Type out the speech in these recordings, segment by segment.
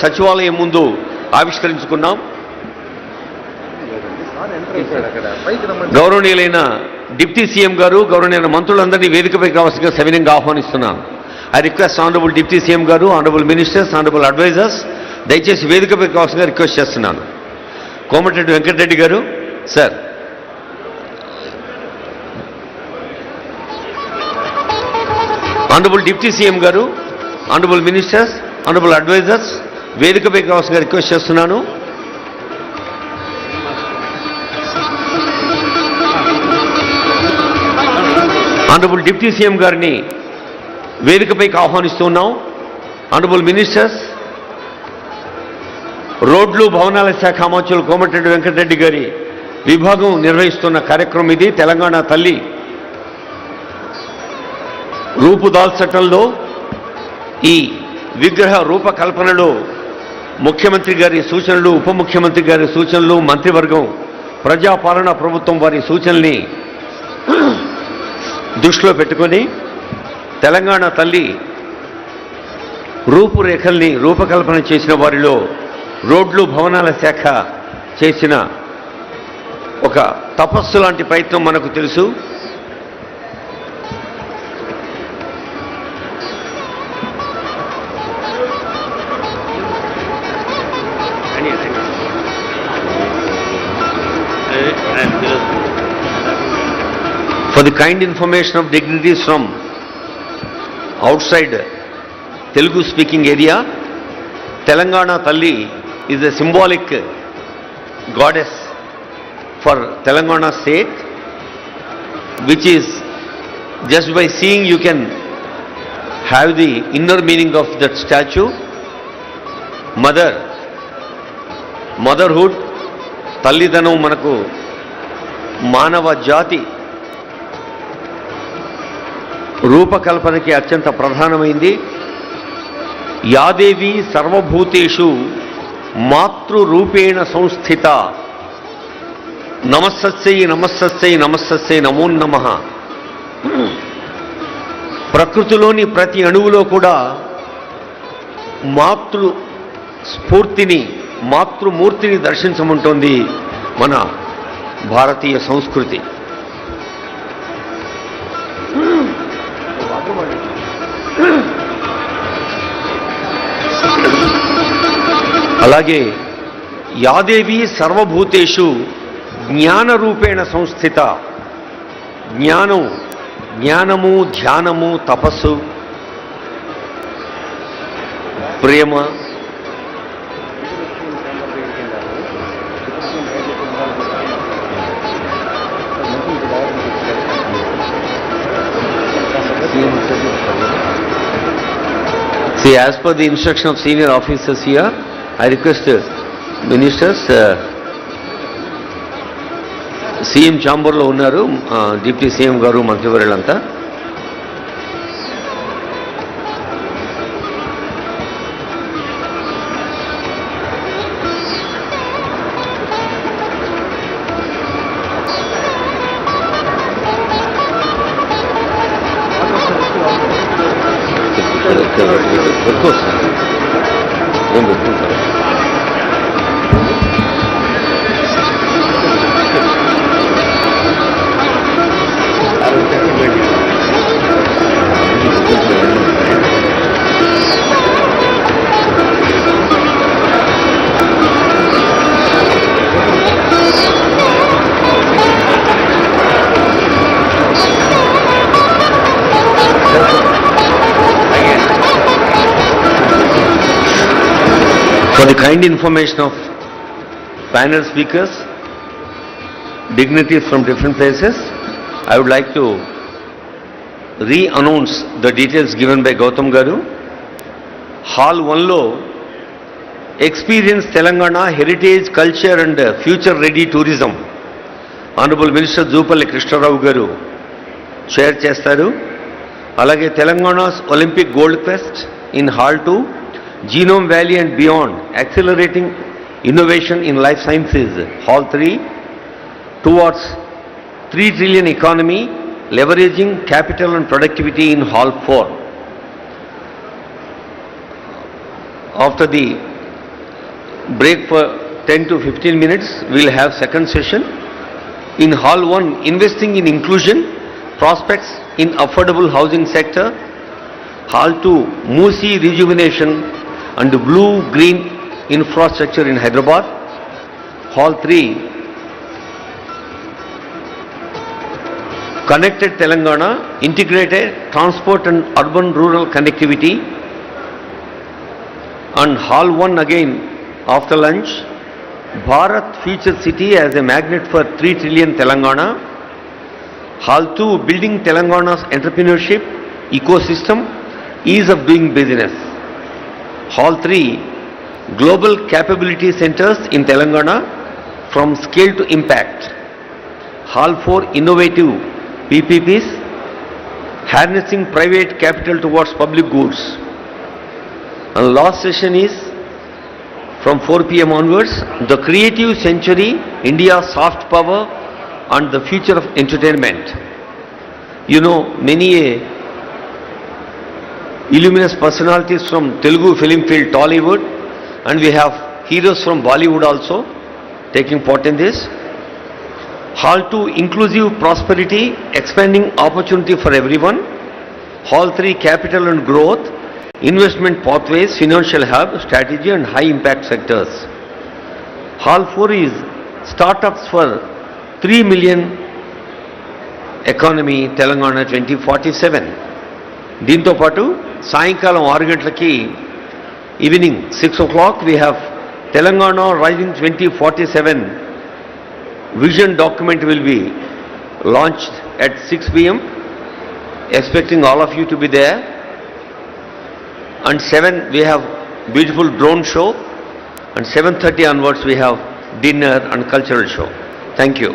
సచివాలయం ముందు ఆవిష్కరించుకున్నాం. గౌరవనీయులైన డిప్యూటీ సీఎం గారు, గౌరవనీయులైన మంత్రులందరినీ వేదికపై కావాల్సిన సవినయంగా ఆహ్వానిస్తున్నాను. I request honourable deputy CM గారు, ఆనరబుల్ మినిస్టర్స్, ఆనరబుల్ అడ్వైజర్స్, దయచేసి వేదికపై కావాల్సిన రిక్వెస్ట్ చేస్తున్నాను. కోమటిరెడ్డి వెంకటరెడ్డి గారు సార్, ఆనరబుల్ డిప్యూటీ సీఎం గారు, ఆనరబుల్ మినిస్టర్స్, ఆనరబుల్ అడ్వైజర్స్, వేదికపై కావాల్సిన రిక్వెస్ట్ చేస్తున్నాను. ఆనరబుల్ డిప్యూటీ సీఎం గారిని వేదికపైకి ఆహ్వానిస్తున్నాం. ఆనరబుల్ మినిస్టర్స్, రోడ్లు భవనాల శాఖ మంత్రులు కోమటిరెడ్డి వెంకటరెడ్డి గారి విభాగం నిర్వహిస్తున్న కార్యక్రమం ఇది. తెలంగాణ తల్లి రూపుదాల్చటంలో, ఈ విగ్రహ రూపకల్పనలో ముఖ్యమంత్రి గారి సూచనలు, ఉప ముఖ్యమంత్రి గారి సూచనలు, మంత్రివర్గం, ప్రజాపాలన ప్రభుత్వం వారి సూచనల్ని దృష్టిలో పెట్టుకొని తెలంగాణ తల్లి రూపురేఖల్ని రూపకల్పన చేసిన వారిలో రోడ్లు భవనాల శాఖ చేసిన ఒక తపస్సు లాంటి ప్రయత్నం మనకు తెలుసు. For the kind information of dignitaries from outside Telugu speaking area, Telangana Talli is a symbolic goddess for Telangana state, which is, just by seeing you can have the inner meaning of that statue. Motherhood, తల్లిదనం మనకు మానవ జాతి రూపకల్పనకి అత్యంత ప్రధానమైంది. యాదేవి సర్వభూతేషు మాతృరూపేణ సంస్థిత, నమస్తస్యై నమస్తస్యై నమస్తస్యై నమో నమః. ప్రకృతిలోని ప్రతి అణువులో కూడా మాతృ స్ఫూర్తిని, మాతృమూర్తిని దర్శించమంటోంది మన భారతీయ సంస్కృతి. అలాగే యాదేవి సర్వభూతేషు జ్ఞానరూపేణ సంస్థిత, జ్ఞానము, ధ్యానము, తపస్సు, ప్రేమ, see, as per the instruction of senior officers here, I request ministers, CM ఛాంబర్లో ఉన్నారు, డిప్యూటీ సీఎం గారు, మంత్రివర్యులంతా. For the kind information of panel speakers, dignitaries from different places, I would like to re-announce the details given by Gautam Garu. Hall 1 Experience Telangana Heritage, Culture and Future Ready Tourism. Honorable Minister Jupalli Krishnarao Garu chair chestaru. Alage Telangana's Olympic Gold Quest in Hall 2, Genome Valley and Beyond, Accelerating Innovation in Life Sciences, Hall 3, towards 3 trillion economy, leveraging capital and productivity in Hall 4. After the break for 10 to 15 minutes. We'll have second session. In Hall 1, investing in inclusion, prospects in affordable housing sector. Hall 2, Musi rejuvenation and blue-green infrastructure in Hyderabad. Hall 3, Connected Telangana, integrated transport and urban-rural connectivity. And Hall 1 again, after lunch, Bharat Future City as a magnet for 3 trillion Telangana. Hall 2, building Telangana's entrepreneurship ecosystem, ease of doing business. Hall 3, global capability centers in Telangana from scale to impact. Hall 4, innovative PPPs, harnessing private capital towards public goods. And last session is from 4 p.m. onwards, the creative century, India's soft power and the future of entertainment. You know, many illustrious personalities from Telugu film field, Tollywood, and we have heroes from Bollywood also taking part in this. Hall 2, inclusive prosperity, expanding opportunity for everyone. Hall 3, capital and growth, investment pathways, financial hub, strategy and high impact sectors. Hall 4 is startups for 3 million economy, Telangana 2047. దీంతో పాటు సాయంకాలం 6 గంటలకి evening 6 o'clock we have Telangana Rising 2047 vision document will be launched at 6 p.m. expecting all of you to be there. And 7 we have beautiful drone show, and 7:30 onwards we have dinner and cultural show. Thank you.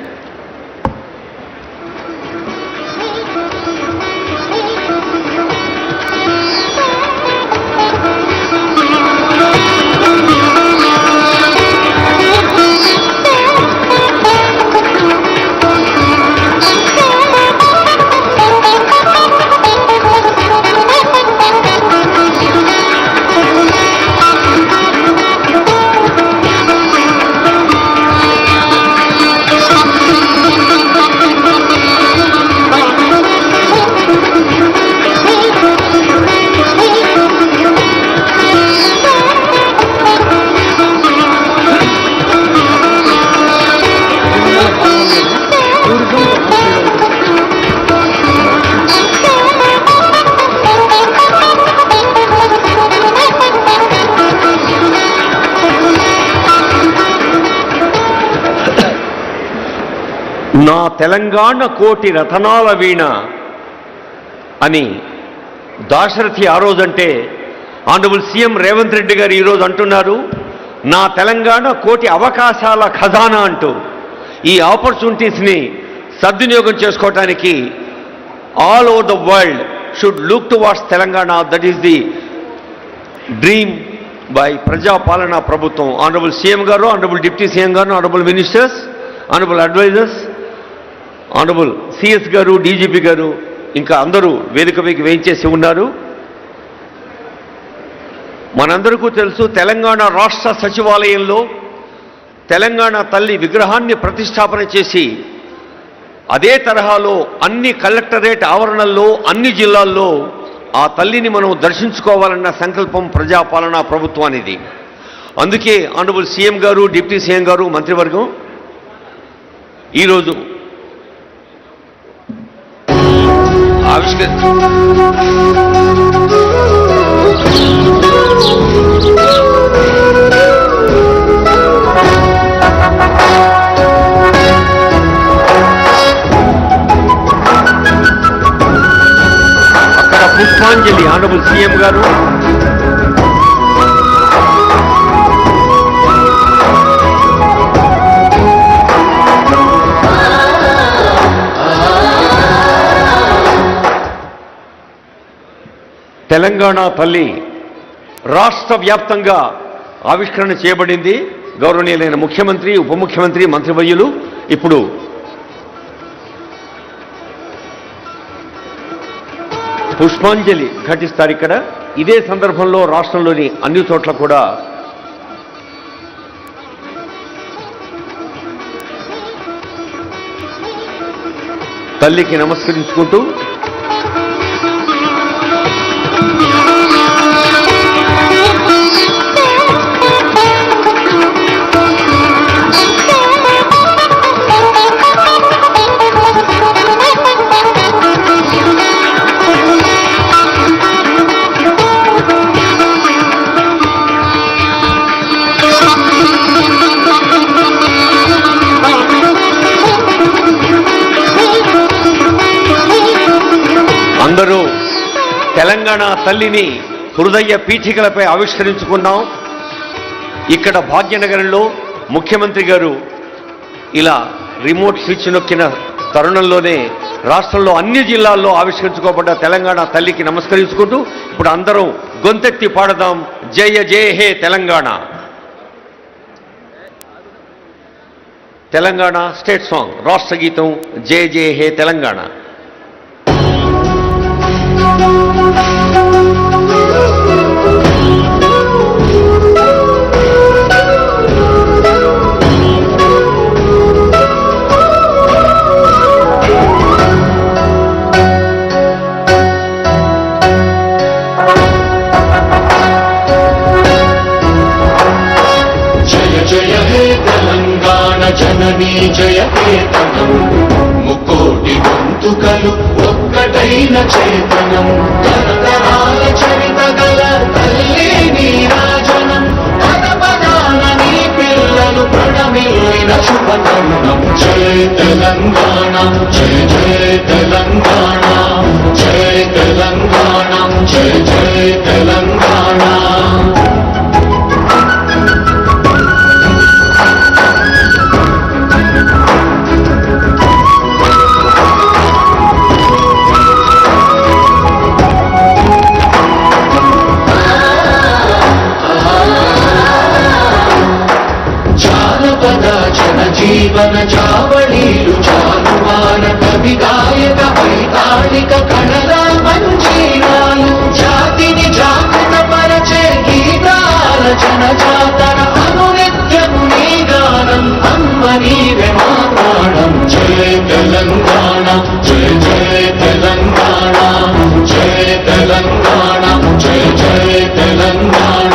నా తెలంగాణ కోటి రతనాల వీణ అని దాశరథి ఆ రోజంటే honourable CM Revanth Reddy గారు ఈరోజు అంటున్నారు, నా తెలంగాణ కోటి అవకాశాల ఖజానా అంటూ. ఈ ఆపర్చునిటీస్ని సద్వినియోగం చేసుకోవటానికి all over the world should look towards Telangana. That is the dream by ప్రజాపాలనా ప్రభుత్వం. ఆనరబుల్ సీఎం గారు, ఆనరబుల్ డిప్యూటీ సీఎం గారు, honourable ministers, honourable advisers, honourable CS గారు, డీజీపీ గారు, ఇంకా అందరూ వేదికపైకి వేయించేసి ఉన్నారు. మనందరికీ తెలుసు, తెలంగాణ రాష్ట్ర సచివాలయంలో తెలంగాణ తల్లి విగ్రహాన్ని ప్రతిష్టాపన చేసి అదే తరహాలో అన్ని కలెక్టరేట్ ఆవరణల్లో అన్ని జిల్లాల్లో ఆ తల్లిని మనం దర్శించుకోవాలన్న సంకల్పం ప్రజాపాలనా ప్రభుత్వానిది. అందుకే ఆనరబుల్ సీఎం గారు, డిప్యూటీ సీఎం గారు, మంత్రివర్గం ఈరోజు అక్కడ పుష్పాంజలి ఆనరబుల్ సీఎం గారు, తెలంగాణ తల్లి రాష్ట్ర వ్యాప్తంగా ఆవిష్కరణ చేయబడింది. గౌరవనీయులైన ముఖ్యమంత్రి, ఉప ముఖ్యమంత్రి, మంత్రివర్యులు ఇప్పుడు పుష్పాంజలి ఘటిస్తారు. ఇక్కడ ఇదే సందర్భంలో రాష్ట్రంలోని అన్ని చోట్ల కూడా తల్లికి నమస్కరించుకుంటూ అందరూ తెలంగాణ తల్లిని హృదయ పీఠికలపై ఆవిష్కరించుకున్నాం. ఇక్కడ భాగ్యనగరంలో ముఖ్యమంత్రి గారు ఇలా రిమోట్ స్విచ్ నొక్కిన తరుణంలోనే రాష్ట్రంలో అన్ని జిల్లాల్లో ఆవిష్కరించుకోబడ్డ తెలంగాణ తల్లికి నమస్కరించుకుంటూ ఇప్పుడు అందరం గొంతెత్తి పాడదాం జయ జయ హే తెలంగాణ. తెలంగాణ స్టేట్ సాంగ్ రాష్ట్ర గీతం జయ జయ హే తెలంగాణ. జననీ జయకేతనం ముకోటి గొంతుకలు ఒక్కటైన చేతనం తరతరాల చరిత గల తల్లి నీరాజనం పదపదాన నీ పిల్లలు ప్రణమిల్లిన శుభతరుణం. జయ తెలంగాణ జయ జయ తెలంగాణ జయ తెలంగాణ జయ జయ తెలంగాణ. జీవన చావళీలు చాలువాన కవి గాయక వైతాళిక కళల మంజీరాలు జాతిని జాగృత పరచే గీతాల జనజాతర అనునిత్యము నీ గానం అమ్మ నీవే మా ప్రాణం. జయ తెలంగాణ జయ జయ తెలంగాణ జయ తెలంగాణ జయ జయ తెలంగాణ.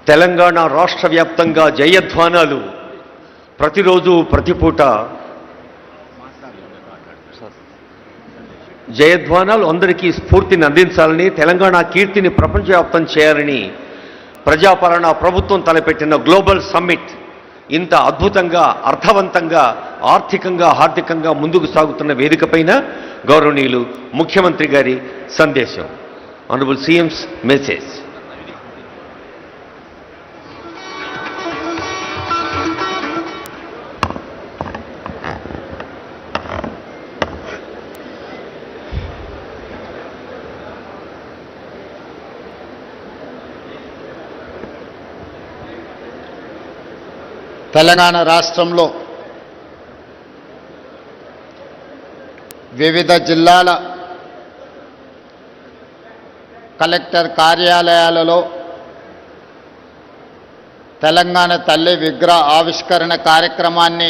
తెలంగాణ రాష్ట్ర వ్యాప్తంగా జయధ్వానాలు ప్రతిరోజు ప్రతిపూట జయధ్వానాలు అందరికీ స్ఫూర్తిని అందించాలని, తెలంగాణ కీర్తిని ప్రపంచవ్యాప్తం చేయాలని ప్రజాపాలన ప్రభుత్వం తలపెట్టిన గ్లోబల్ సమ్మిట్ ఇంత అద్భుతంగా అర్థవంతంగా ఆర్థికంగా హార్దికంగా ముందుకు సాగుతున్న వేదికపైన గౌరవనీయులు ముఖ్యమంత్రి గారి సందేశం. Honourable CMs message. తెలంగాణ రాష్ట్రంలో వివిధ జిల్లాల కలెక్టర్ కార్యాలయాలలో తెలంగాణ తల్లి విగ్రహ ఆవిష్కరణ కార్యక్రమాన్ని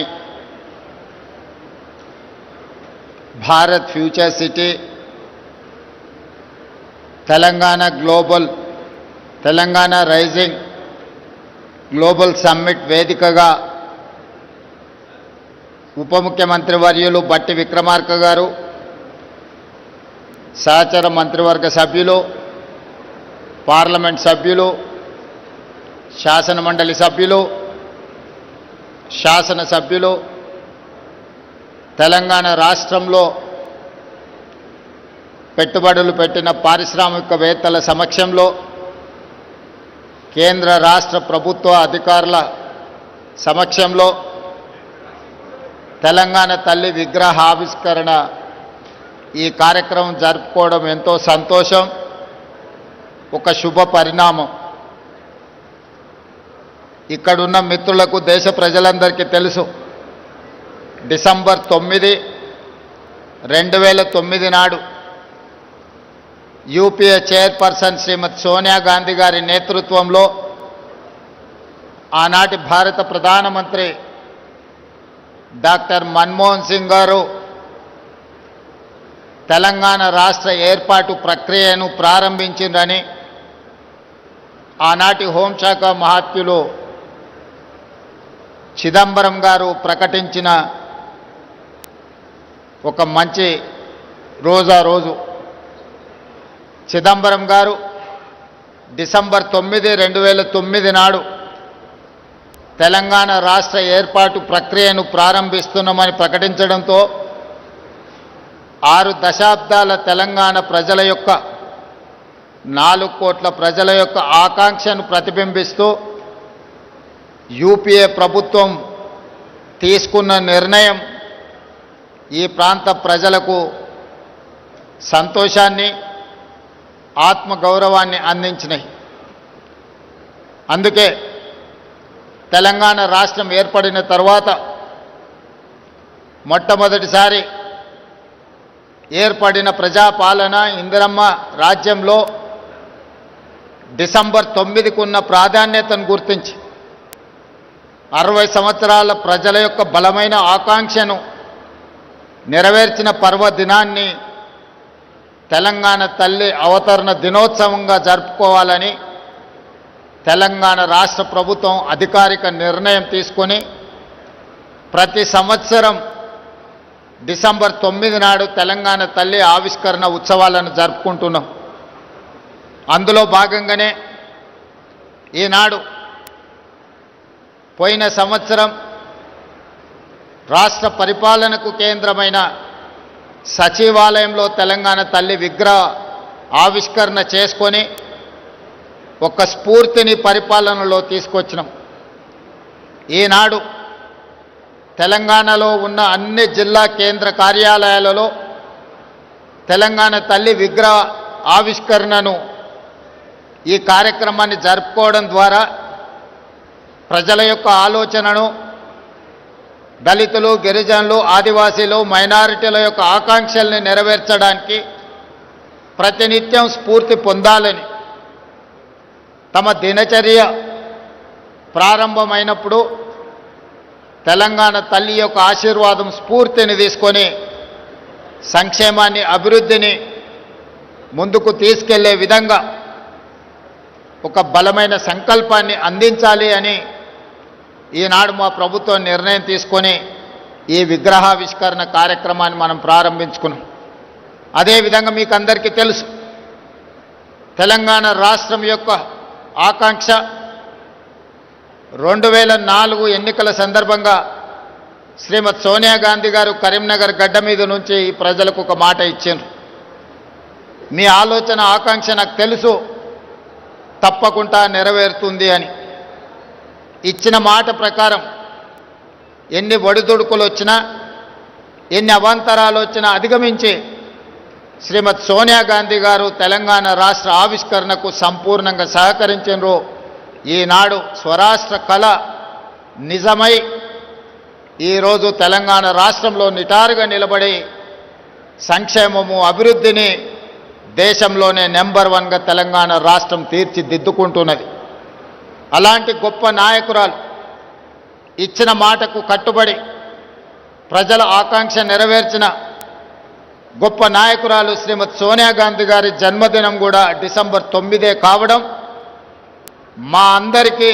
Bharat future city, Telangana global, Telangana rising global summit వేదికగా ఉప ముఖ్యమంత్రి వర్యులు బట్టి విక్రమార్క గారు, సహచర మంత్రివర్గ సభ్యులు, పార్లమెంట్ సభ్యులు, శాసనమండలి సభ్యులు, శాసనసభ్యులు, తెలంగాణ రాష్ట్రంలో పెట్టుబడులు పెట్టిన పారిశ్రామికవేత్తల సమక్షంలో, కేంద్ర రాష్ట్ర ప్రభుత్వ అధికారుల సమక్షంలో తెలంగాణ తల్లి విగ్రహావిష్కరణ ఈ కార్యక్రమం జరుపుకోవడం ఎంతో సంతోషం, ఒక శుభ పరిణామం. ఇక్కడున్న మిత్రులకు, దేశ ప్రజలందరికీ తెలుసు, డిసెంబర్ 9, 2009 నాడు యూపీఏ చైర్పర్సన్ శ్రీమతి సోనియా గాంధీ గారి నేతృత్వంలో ఆనాటి భారత ప్రధానమంత్రి డాక్టర్ మన్మోహన్ సింగ్ గారు తెలంగాణ రాష్ట్ర ఏర్పాటు ప్రక్రియను ప్రారంభించిందని ఆనాటి హోంశాఖ మహాత్యులు చిదంబరం గారు ప్రకటించిన ఒక మంచి రోజు. చిదంబరం గారు డిసెంబర్ 9, 2009 నాడు తెలంగాణ రాష్ట్ర ఏర్పాటు ప్రక్రియను ప్రారంభిస్తున్నామని ప్రకటించడంతో 6 దశాబ్దాల తెలంగాణ ప్రజల యొక్క 4 కోట్ల ప్రజల యొక్క ఆకాంక్షను ప్రతిబింబిస్తూ యూపీఏ ప్రభుత్వం తీసుకున్న నిర్ణయం ఈ ప్రాంత ప్రజలకు సంతోషాన్ని, ఆత్మగౌరవాన్ని అందించినాయి. అందుకే తెలంగాణ రాష్ట్రం ఏర్పడిన తర్వాత మొట్టమొదటిసారి ఏర్పడిన ప్రజాపాలన ఇందిరమ్మ రాజ్యంలో డిసెంబర్ 9కు ఉన్న ప్రాధాన్యతను గుర్తించి 60 సంవత్సరాల ప్రజల యొక్క బలమైన ఆకాంక్షను నెరవేర్చిన పర్వదినాన్ని తెలంగాణ తల్లి అవతరణ దినోత్సవంగా జరుపుకోవాలని తెలంగాణ రాష్ట్ర ప్రభుత్వం అధికారిక నిర్ణయం తీసుకొని ప్రతి సంవత్సరం డిసెంబర్ 9 నాడు తెలంగాణ తల్లి ఆవిష్కరణ ఉత్సవాలను జరుపుకుంటున్నాం. అందులో భాగంగానే ఈనాడు పోయిన సంవత్సరం రాష్ట్ర పరిపాలనకు కేంద్రమైన సచివాలయంలో తెలంగాణ తల్లి విగ్రహ ఆవిష్కరణ చేసుకొని ఒక స్ఫూర్తిని పరిపాలనలో తీసుకొచ్చినాం. ఈనాడు తెలంగాణలో ఉన్న అన్ని జిల్లా కేంద్ర కార్యాలయాలలో తెలంగాణ తల్లి విగ్రహ ఆవిష్కరణను ఈ కార్యక్రమాన్ని జరుపుకోవడం ద్వారా ప్రజల యొక్క ఆలోచనను, దళితులు, గిరిజనులు, ఆదివాసీలు, మైనారిటీల యొక్క ఆకాంక్షల్ని నెరవేర్చడానికి ప్రతినిత్యం స్ఫూర్తి పొందాలని తమ దినచర్య ప్రారంభమైనప్పుడు తెలంగాణ తల్లి యొక్క ఆశీర్వాదం, స్ఫూర్తిని తీసుకొని సంక్షేమాన్ని, అభివృద్ధిని ముందుకు తీసుకెళ్లే విధంగా ఒక బలమైన సంకల్పాన్ని అందించాలి అని ఈనాడు మా ప్రభుత్వం నిర్ణయం తీసుకొని ఈ విగ్రహావిష్కరణ కార్యక్రమాన్ని మనం ప్రారంభించుకున్నాం. అదేవిధంగా మీకు అందరికీ తెలుసు, తెలంగాణ రాష్ట్రం యొక్క ఆకాంక్ష 2004 ఎన్నికల సందర్భంగా శ్రీమతి సోనియా గాంధీ గారు కరీంనగర్ గడ్డ మీద నుంచి ఈ ప్రజలకు ఒక మాట ఇచ్చారు. మీ ఆలోచన, ఆకాంక్ష నాకు తెలుసు, తప్పకుండా నెరవేరుతుంది అని ఇచ్చిన మాట ప్రకారం ఎన్ని ఒడిదుడుకులు వచ్చినా, ఎన్ని అవాంతరాలు వచ్చినా అధిగమించి శ్రీమతి సోనియా గాంధీ గారు తెలంగాణ రాష్ట్ర ఆవిష్కరణకు సంపూర్ణంగా సహకరించారు. ఈనాడు స్వరాష్ట్ర కళ నిజమై ఈరోజు తెలంగాణ రాష్ట్రంలో నిటారుగా నిలబడి సంక్షేమము, అభివృద్ధిని దేశంలోనే నెంబర్ 1గా తెలంగాణ రాష్ట్రం తీర్చిదిద్దుకుంటున్నది. అలాంటి గొప్ప నాయకురాలు, ఇచ్చిన మాటకు కట్టుబడి ప్రజల ఆకాంక్ష నెరవేర్చిన గొప్ప నాయకురాలు శ్రీమతి సోనియా గాంధీ గారి జన్మదినం కూడా డిసెంబర్ 9 కావడం మా అందరికీ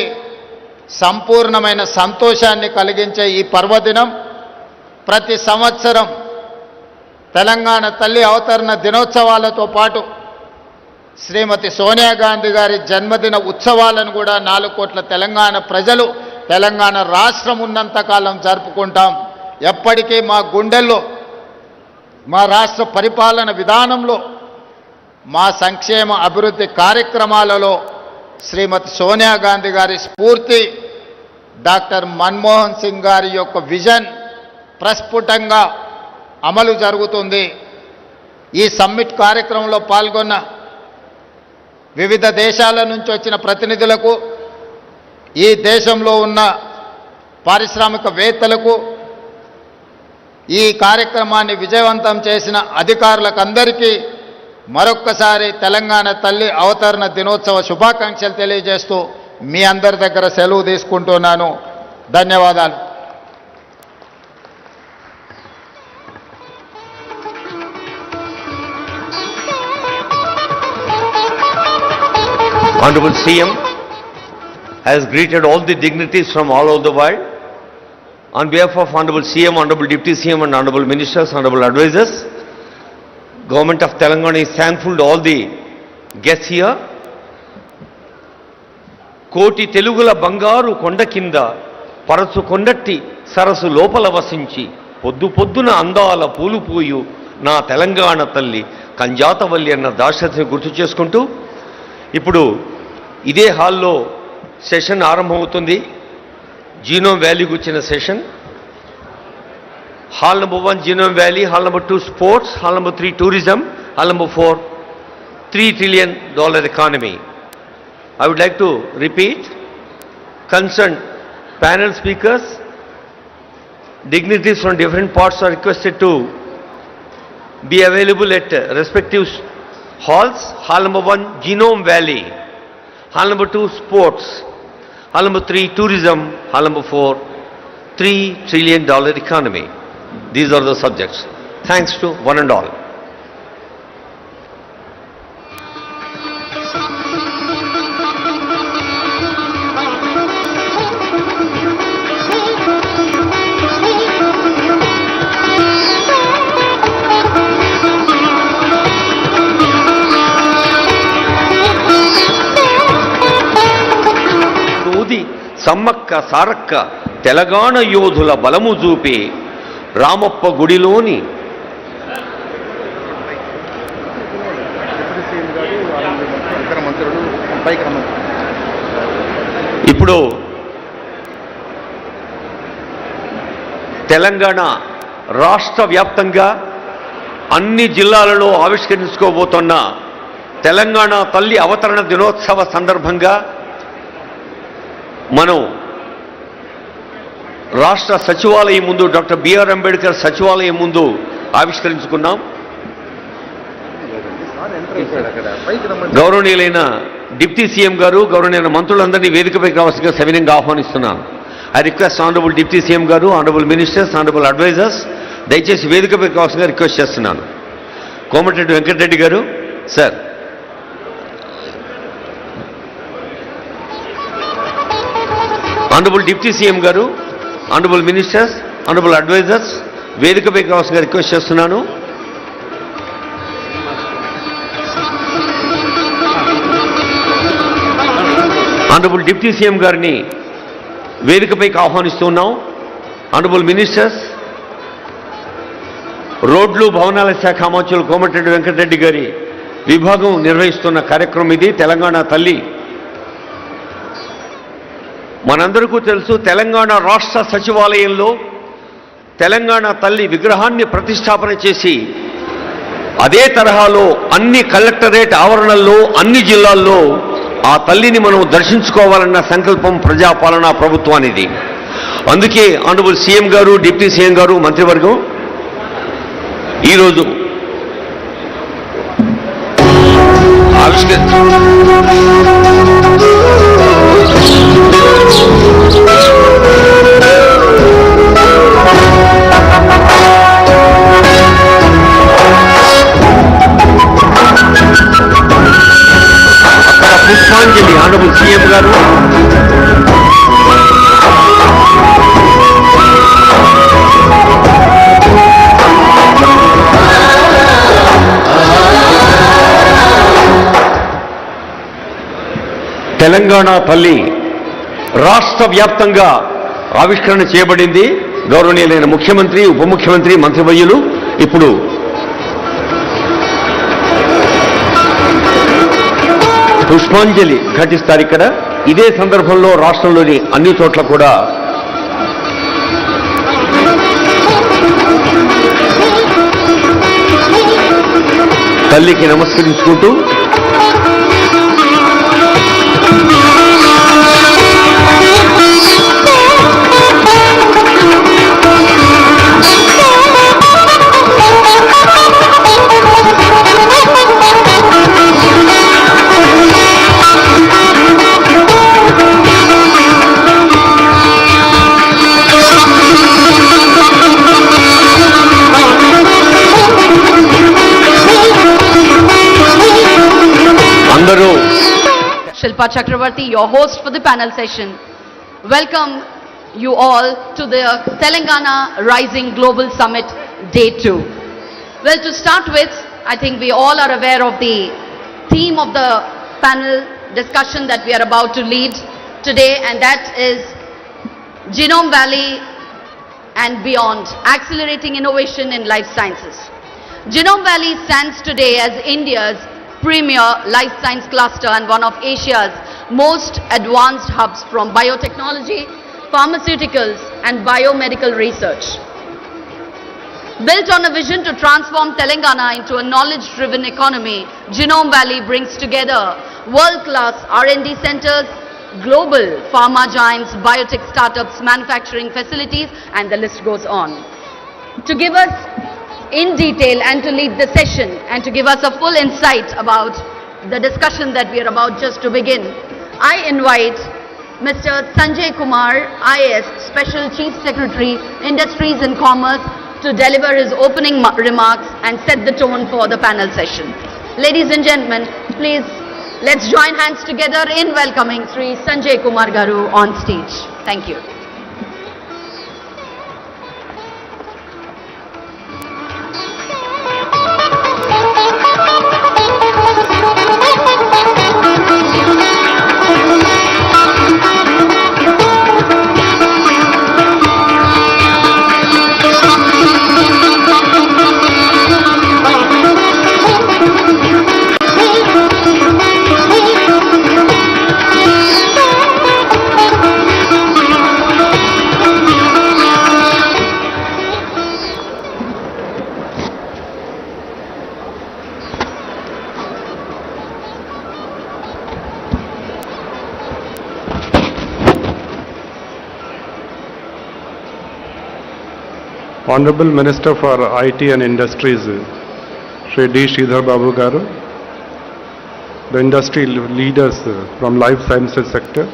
సంపూర్ణమైన సంతోషాన్ని కలిగించే ఈ పర్వదినం ప్రతి సంవత్సరం తెలంగాణ తల్లి అవతరణ దినోత్సవాలతో పాటు శ్రీమతి సోనియా గాంధీ గారి జన్మదిన ఉత్సవాలను కూడా 4 కోట్ల తెలంగాణ ప్రజలు తెలంగాణ రాష్ట్రం ఉన్నంతకాలం జరుపుకుంటాం. ఎప్పటికీ మా గుండెల్లో, మా రాష్ట్ర పరిపాలన విధానంలో, మా సంక్షేమ అభివృద్ధి కార్యక్రమాలలో శ్రీమతి సోనియా గాంధీ గారి స్ఫూర్తి, డాక్టర్ మన్మోహన్ సింగ్ గారి యొక్క విజన్ ప్రస్ఫుటంగా అమలు జరుగుతుంది. ఈ సమ్మిట్ కార్యక్రమంలో పాల్గొన్న వివిధ దేశాల నుంచి వచ్చిన ప్రతినిధులకు, ఈ దేశంలో ఉన్న పారిశ్రామికవేత్తలకు, ఈ కార్యక్రమాన్ని విజయవంతం చేసిన అధికారులకందరికీ మరొక్కసారి తెలంగాణ తల్లి అవతరణ దినోత్సవ శుభాకాంక్షలు తెలియజేస్తూ మీ అందరి దగ్గర సెలవు తీసుకుంటున్నాను. ధన్యవాదాలు. Honorable CM has greeted all the dignitaries from all over the world. On behalf of Honorable CM, Honorable Deputy CM and Honorable Ministers, Honorable Advisors, Government of Telangana is thankful to all the guests here. కోటి తెలుగుల బంగారు కొండ కింద పరచు కొండట్టి సరసు లోపల వసించి పొద్దు పొద్దున అందాల పూలు పూయు నా తెలంగాణ తల్లి కంజాతవల్లి అన్న దాశరథిని గుర్తు చేసుకుంటూ ఇప్పుడు ఇదే హాల్లో సెషన్ ఆరంభమవుతుంది. జీనోమ్ వ్యాలీకి వచ్చిన session. Hall number 1 genome valley, hall number 2 sports, hall number 3 tourism, hall number 4 $3 trillion economy. I would like to repeat, concerned panel speakers, dignitaries from different parts are requested to be available at respective halls. Hall number 1 Genome Valley, hall number 2 Sports, hall number 3 Tourism, hall number 4 $3 trillion economy. These are the subjects. Thanks to one and all. Sammakka Sarakka Telangana యోధుల బలము చూపే రామప్ప గుడిలోని ఇప్పుడు తెలంగాణ రాష్ట్ర వ్యాప్తంగా అన్ని జిల్లాలలో ఆవిష్కరించుకోబోతున్న తెలంగాణ తల్లి అవతరణ దినోత్సవ సందర్భంగా మనం రాష్ట్ర సచివాలయం ముందు, డాక్టర్ బిఆర్ అంబేద్కర్ సచివాలయం ముందు ఆవిష్కరించుకున్నాం. గౌరవనీయులైన డిప్యూటీ సీఎం గారు, గౌరవనీయులైన మంత్రులందరినీ వేదికపైకి రావాల్సిందిగా సవినయంగా ఆహ్వానిస్తున్నాను. I request honourable deputy CM గారు, ఆనరబుల్ మినిస్టర్స్, ఆనరబుల్ అడ్వైజర్స్ దయచేసి వేదికపైకి రావాల్సిందిగా రిక్వెస్ట్ చేస్తున్నాను. కోమటిరెడ్డి వెంకటరెడ్డి గారు సార్. ఆనరబుల్ డిప్యూటీ సీఎం గారు, ఆనరబుల్ మినిస్టర్స్, ఆనరబుల్ అడ్వైజర్స్ వేదికపైకి రావాల్సిందిగా రిక్వెస్ట్ చేస్తున్నాను. ఆనరబుల్ డిప్యూటీ సీఎం గారిని వేదికపైకి ఆహ్వానిస్తున్నాం. ఆనరబుల్ మినిస్టర్స్, రోడ్లు భవనాల శాఖ మంత్రులు కోమటిరెడ్డి వెంకటరెడ్డి గారి విభాగం నిర్వహిస్తున్న కార్యక్రమం ఇది. తెలంగాణ తల్లి మనందరికీ తెలుసు, తెలంగాణ రాష్ట్ర సచివాలయంలో తెలంగాణ తల్లి విగ్రహాన్ని ప్రతిష్టాపన చేసి అదే తరహాలో అన్ని కలెక్టరేట్ ఆవరణల్లో అన్ని జిల్లాల్లో ఆ తల్లిని మనం దర్శించుకోవాలన్న సంకల్పం ప్రజాపాలనా ప్రభుత్వానిది. అందుకే ఆనరబుల్ సీఎం గారు, డిప్యూటీ సీఎం గారు, మంత్రివర్గం ఈరోజు పుష్పాంజలి ఆనరబుల్ సీఎం గారు, తెలంగాణ తల్లి రాష్ట్ర వ్యాప్తంగా ఆవిష్కరణ చేయబడింది. గౌరవనీయులైన ముఖ్యమంత్రి, ఉప ముఖ్యమంత్రి, మంత్రివర్యులు ఇప్పుడు పుష్పాంజలి ఘటిస్తారు. ఇక్కడ ఇదే సందర్భంలో రాష్ట్రంలోని అన్ని చోట్ల కూడా తల్లికి నమస్కరించుకుంటూ Shilpa Chakravarti, your host for the panel session. Welcome you all to the Telangana Rising Global Summit Day-2. Well, to start with, I think we all are aware of the theme of the panel discussion that we are about to lead today, and that is Genome Valley and beyond, accelerating innovation in life sciences. Genome Valley stands today as India's premier life science cluster and one of Asia's most advanced hubs from biotechnology, pharmaceuticals and biomedical research. Built on a vision to transform Telangana into a knowledge-driven economy, Genome Valley brings together world-class R&D centers, global pharma giants, biotech startups, manufacturing facilities, and the list goes on. To give us in detail and to lead the session and to give us a full insight about the discussion that we are about just to begin, I invite Mr. Sanjay Kumar, IAS, Special Chief Secretary, Industries and Commerce, to deliver his opening remarks and set the tone for the panel session. Ladies and gentlemen, please let's join hands together in welcoming Sri Sanjay Kumar Garu on stage. Thank you. Honorable Minister for IT and Industries, Shri D. Sridhar Babu Garu, the industry leaders from life sciences sector,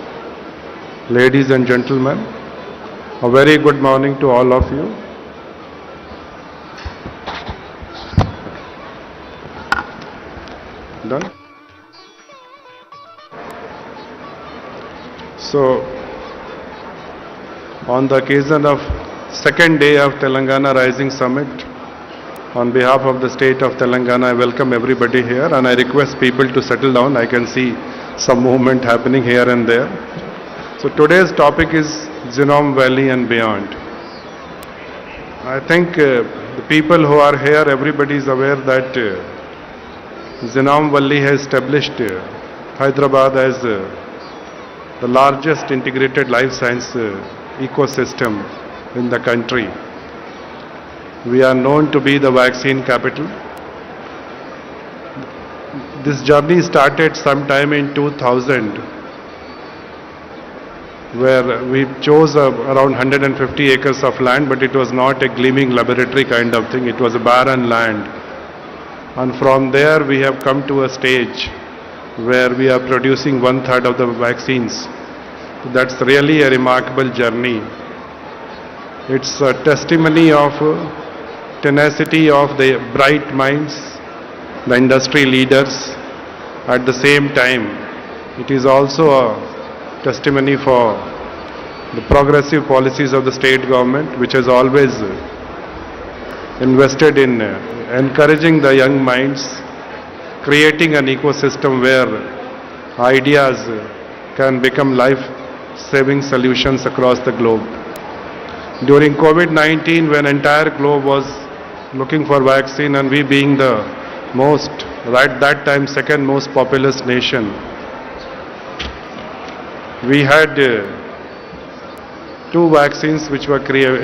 ladies and gentlemen, a very good morning to all of you. Done? So, on the occasion of second day of Telangana Rising Summit, on behalf of the state of Telangana, I welcome everybody here and I request people to settle down. I can see some movement happening here and there. So today's topic is Genome Valley and beyond. I think the people who are here, everybody is aware that Genome Valley has established Hyderabad as the largest integrated life science ecosystem in the country. We are known to be the vaccine capital. This journey started sometime in 2000, where we chose around 150 acres of land, but it was not a gleaming laboratory kind of thing. It was a barren land. And from there we have come to a stage where we are producing 1/3 of the vaccines. That's really a remarkable journey. It's a testimony of tenacity of the bright minds, the industry leaders. At the same time, it is also a testimony for the progressive policies of the state government, which has always invested in encouraging the young minds, creating an ecosystem where ideas can become life-saving solutions across the globe. During COVID-19, when entire globe was looking for vaccine and we being the most, right that time, second most populous nation, we had two vaccines which were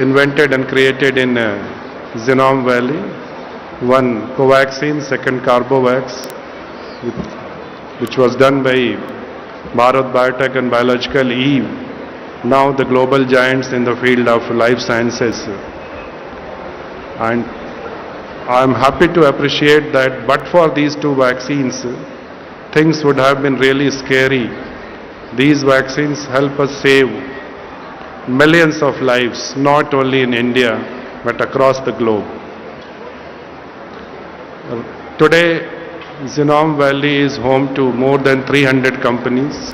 invented and created in Genome Valley. One Covaxin, second Carbovax, which was done by Bharat Biotech and Biological Eve, now the global giants in the field of life sciences. And I'm happy to appreciate that but for these two vaccines, things would have been really scary. These vaccines help us save millions of lives, not only in India, but across the globe. Today, Genome Valley is home to more than 300 companies.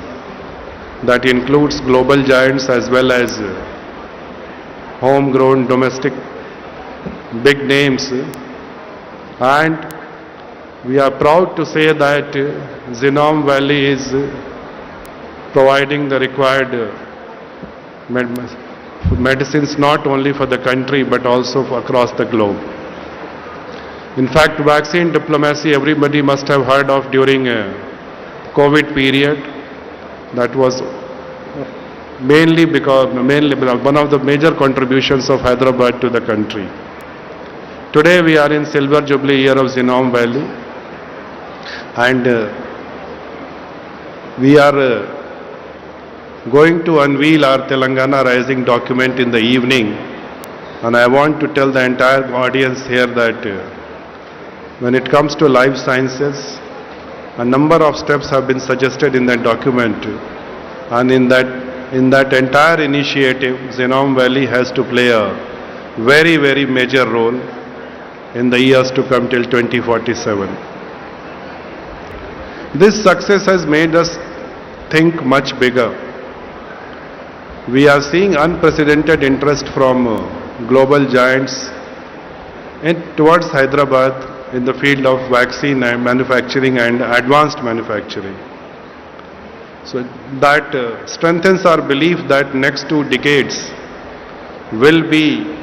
That includes global giants as well as homegrown domestic big names. And we are proud to say that Genome Valley is providing the required medicines not only for the country but also across the globe. In fact, vaccine diplomacy everybody must have heard of during COVID period. That was mainly one of the major contributions of Hyderabad to the country. Today we are in Silver Jubilee year of Genome Valley, and we are going to unveil our Telangana Rising document in the evening, and I want to tell the entire audience here that when it comes to life sciences, a number of steps have been suggested in that document, and in that entire initiative, Genome Valley has to play a very, very major role in the years to come till 2047. This success has made us think much bigger. We are seeing unprecedented interest from global giants towards Hyderabad in the field of vaccine and manufacturing and advanced manufacturing. So that strengthens our belief that next 2 decades will be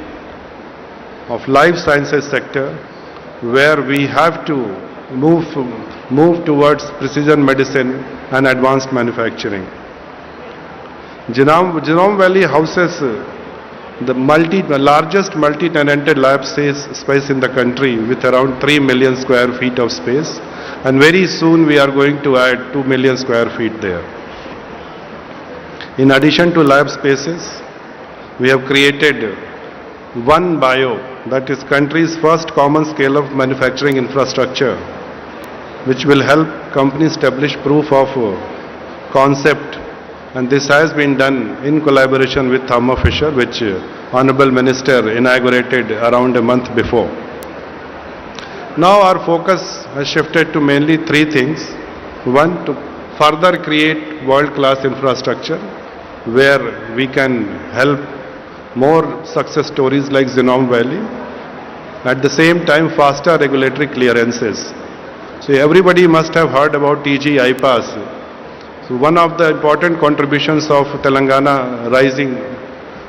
of life sciences sector where we have to move towards precision medicine and advanced manufacturing. Genome Valley houses the largest multi-tenanted lab space in the country with around 3 million square feet of space, and very soon we are going to add 2 million square feet there. In addition to lab spaces, we have created One Bio, that is country's first common scale of manufacturing infrastructure, which will help companies establish proof of concept. And this has been done in collaboration with Thermo Fisher, which Honorable Minister inaugurated around a month before. Now our focus has shifted to mainly 3 things. One, to further create world-class infrastructure where we can help more success stories like Genome Valley. At the same time, faster regulatory clearances. So everybody must have heard about TG iPass. So one of the important contributions of Telangana Rising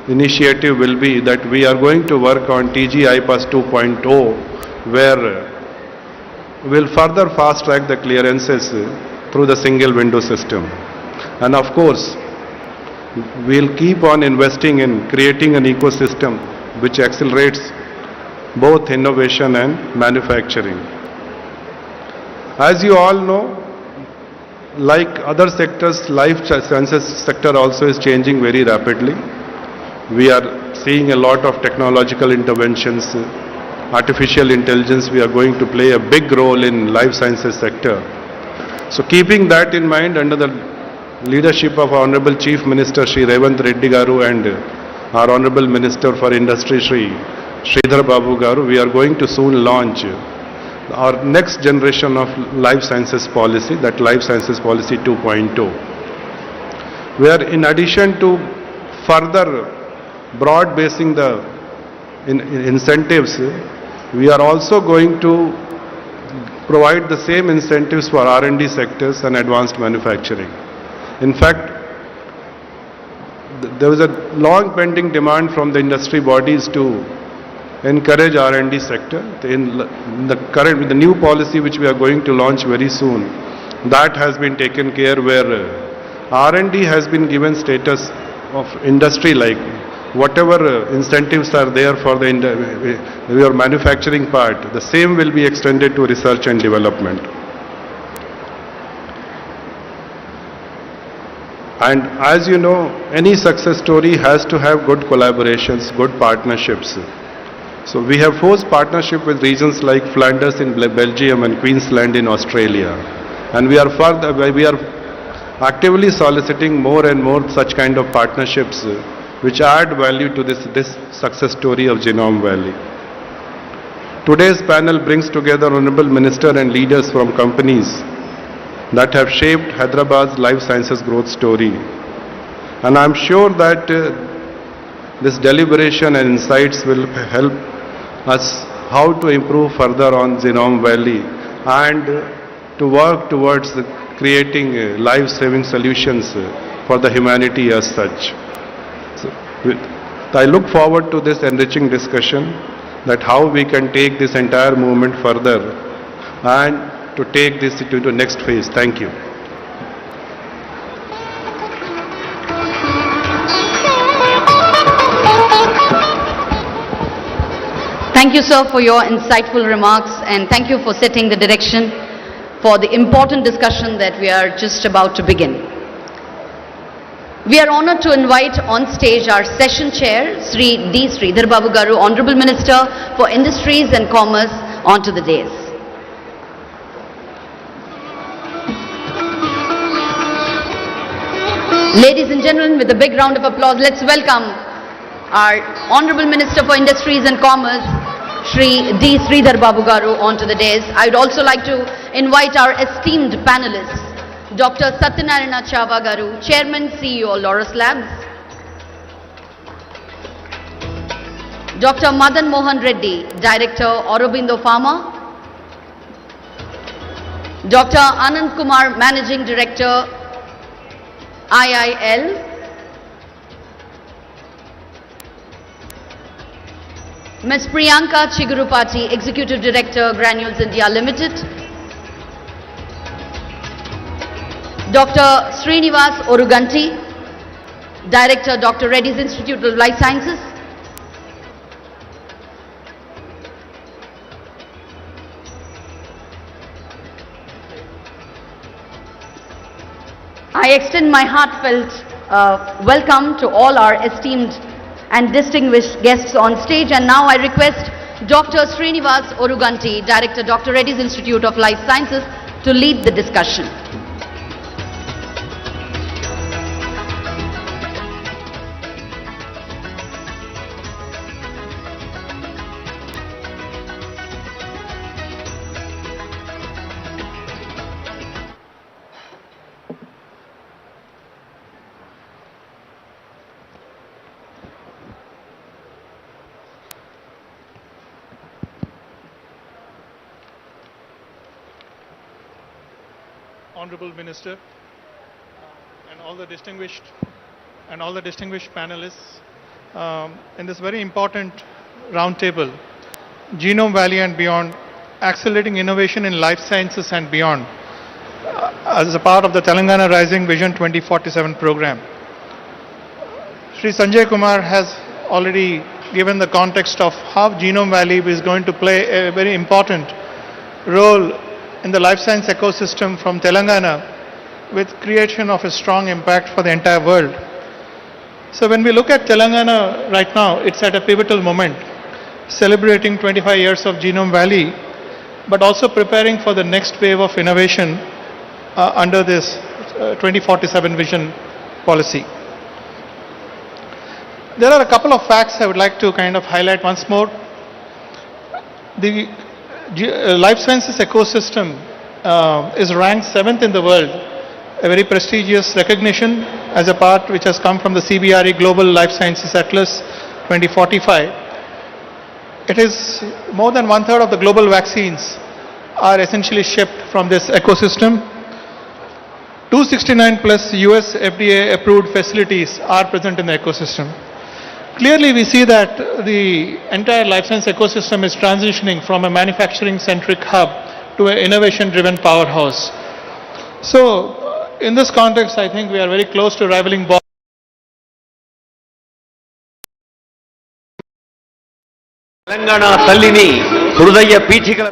initiative will be that we are going to work on TG iPass 2.0, where we'll further fast track the clearances through the single window system. And of course, we'll keep on investing in creating an ecosystem which accelerates both innovation and manufacturing. As you all know, like other sectors, life sciences sector also is changing very rapidly. We are seeing a lot of technological interventions. Artificial intelligence, we are going to play a big role in life sciences sector. So keeping that in mind, under the leadership of our Honorable Chief Minister Shri Revanth Reddy Garu and our Honorable Minister for Industry Shri Sridhar Babu Garu, we are going to soon launch our next generation of life sciences policy, that Life Sciences Policy 2.0, where in addition to further broad basing the incentives, we are also going to provide the same incentives for R&D sectors and advanced manufacturing. In fact, there was a long pending demand from the industry bodies to encourage R&D sector. In the new policy which we are going to launch very soon, that has been taken care where R&D has been given status of industry like whatever incentives are there for your manufacturing part, the same will be extended to research and development. And as you know, any success story has to have good collaborations, good partnerships. So we have forged partnership with regions like Flanders in Belgium and Queensland in Australia. And we are actively soliciting more and more such kind of partnerships which add value to this success story of Genome Valley. Today's panel brings together Honorable Minister and leaders from companies that have shaped Hyderabad's life sciences growth story. And I'm sure that this deliberation and insights will help us how to improve further on Genome Valley and to work towards creating life-saving solutions for the humanity as such. So, I look forward to this enriching discussion that how we can take this entire movement further and to take this to the next phase. Thank you. Thank you, sir, for your insightful remarks, and thank you for setting the direction for the important discussion that we are just about to begin. We are honored to invite on stage our session chair, Sri D. Sridhar Babu Garu, Honorable Minister for Industries and Commerce, onto the dais. Ladies and gentlemen, with a big round of applause, let's welcome our Honorable Minister for Industries and Commerce, Sri D. Sridhar Babu Garu, onto the dais. I would also like to invite our esteemed panelists, Dr. Satyanarayana Chava Garu, Chairman, CEO, Laurus Labs, Dr. Madan Mohan Reddy, Director, Aurobindo Pharma, Dr. Anand Kumar, Managing Director, IIL, Ms. Priyanka Chigurupati, Executive Director, Granules India Limited, Dr. Srinivas Oruganti, Director, Dr. Reddy's Institute of Life Sciences, I extend my heartfelt welcome to all our esteemed and distinguished guests on stage, and now I request Dr. Srinivas Oruganti, Director, Dr. Reddy's Institute of Life Sciences, to lead the discussion. Honorable Minister, and all the distinguished panelists in this very important roundtable, Genome Valley and Beyond, Accelerating Innovation in Life Sciences and Beyond, as a part of the Telangana Rising Vision 2047 program. Sri Sanjay Kumar has already given the context of how Genome Valley is going to play a very important role in the life science ecosystem from Telangana, with creation of a strong impact for the entire world. So when we look at Telangana right now, it's at a pivotal moment, celebrating 25 years of Genome Valley, but also preparing for the next wave of innovation under this 2047 vision policy. There are a couple of facts I would like to kind of highlight once more. The life sciences ecosystem is ranked 7th in the world, a very prestigious recognition as a part which has come from the CBRE Global Life Sciences Atlas 2045. It is more than 1/3 of the global vaccines are essentially shipped from this ecosystem. 269 plus US FDA approved facilities are present in the ecosystem. Clearly, we see that the entire life science ecosystem is transitioning from a manufacturing-centric hub to an innovation-driven powerhouse. So, in this context, I think we are very close to rivaling Telangana తల్లిని హృదయ పీఠికల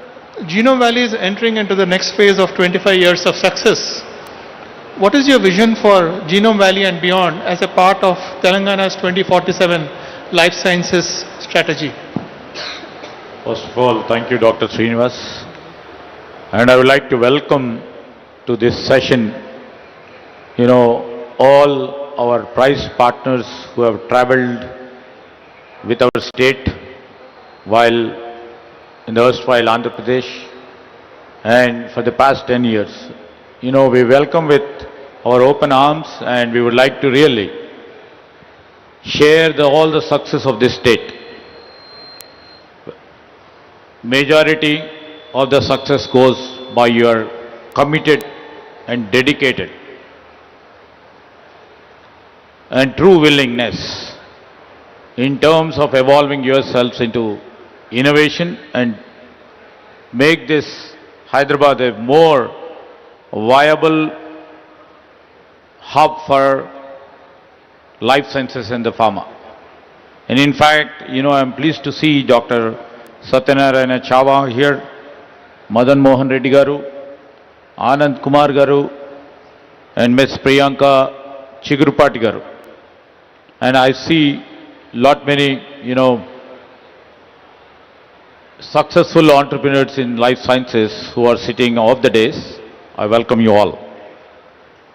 Genome Valley is entering into the next phase of 25 years of success. What is your vision for Genome Valley and beyond as a part of Telangana's 2047 life sciences strategy? First of all, thank you, Dr. Srinivas. And I would like to welcome to this session, all our prize partners who have traveled with our state while in the erstwhile Andhra Pradesh, and for the past 10 years. We welcome with our open arms, and we would like to really share all the success of this state. Majority of the success goes by your committed and dedicated and true willingness in terms of evolving yourselves into innovation and make this Hyderabad a more viable hub for life sciences and the pharma. And in fact, I am pleased to see Dr. Satyanarayana Chava here, Madan Mohan Reddy Garu, Anand Kumar Garu, and Ms. Priyanka Chigurupati Garu. And I see many, successful entrepreneurs in life sciences who are sitting off the days. I welcome you all.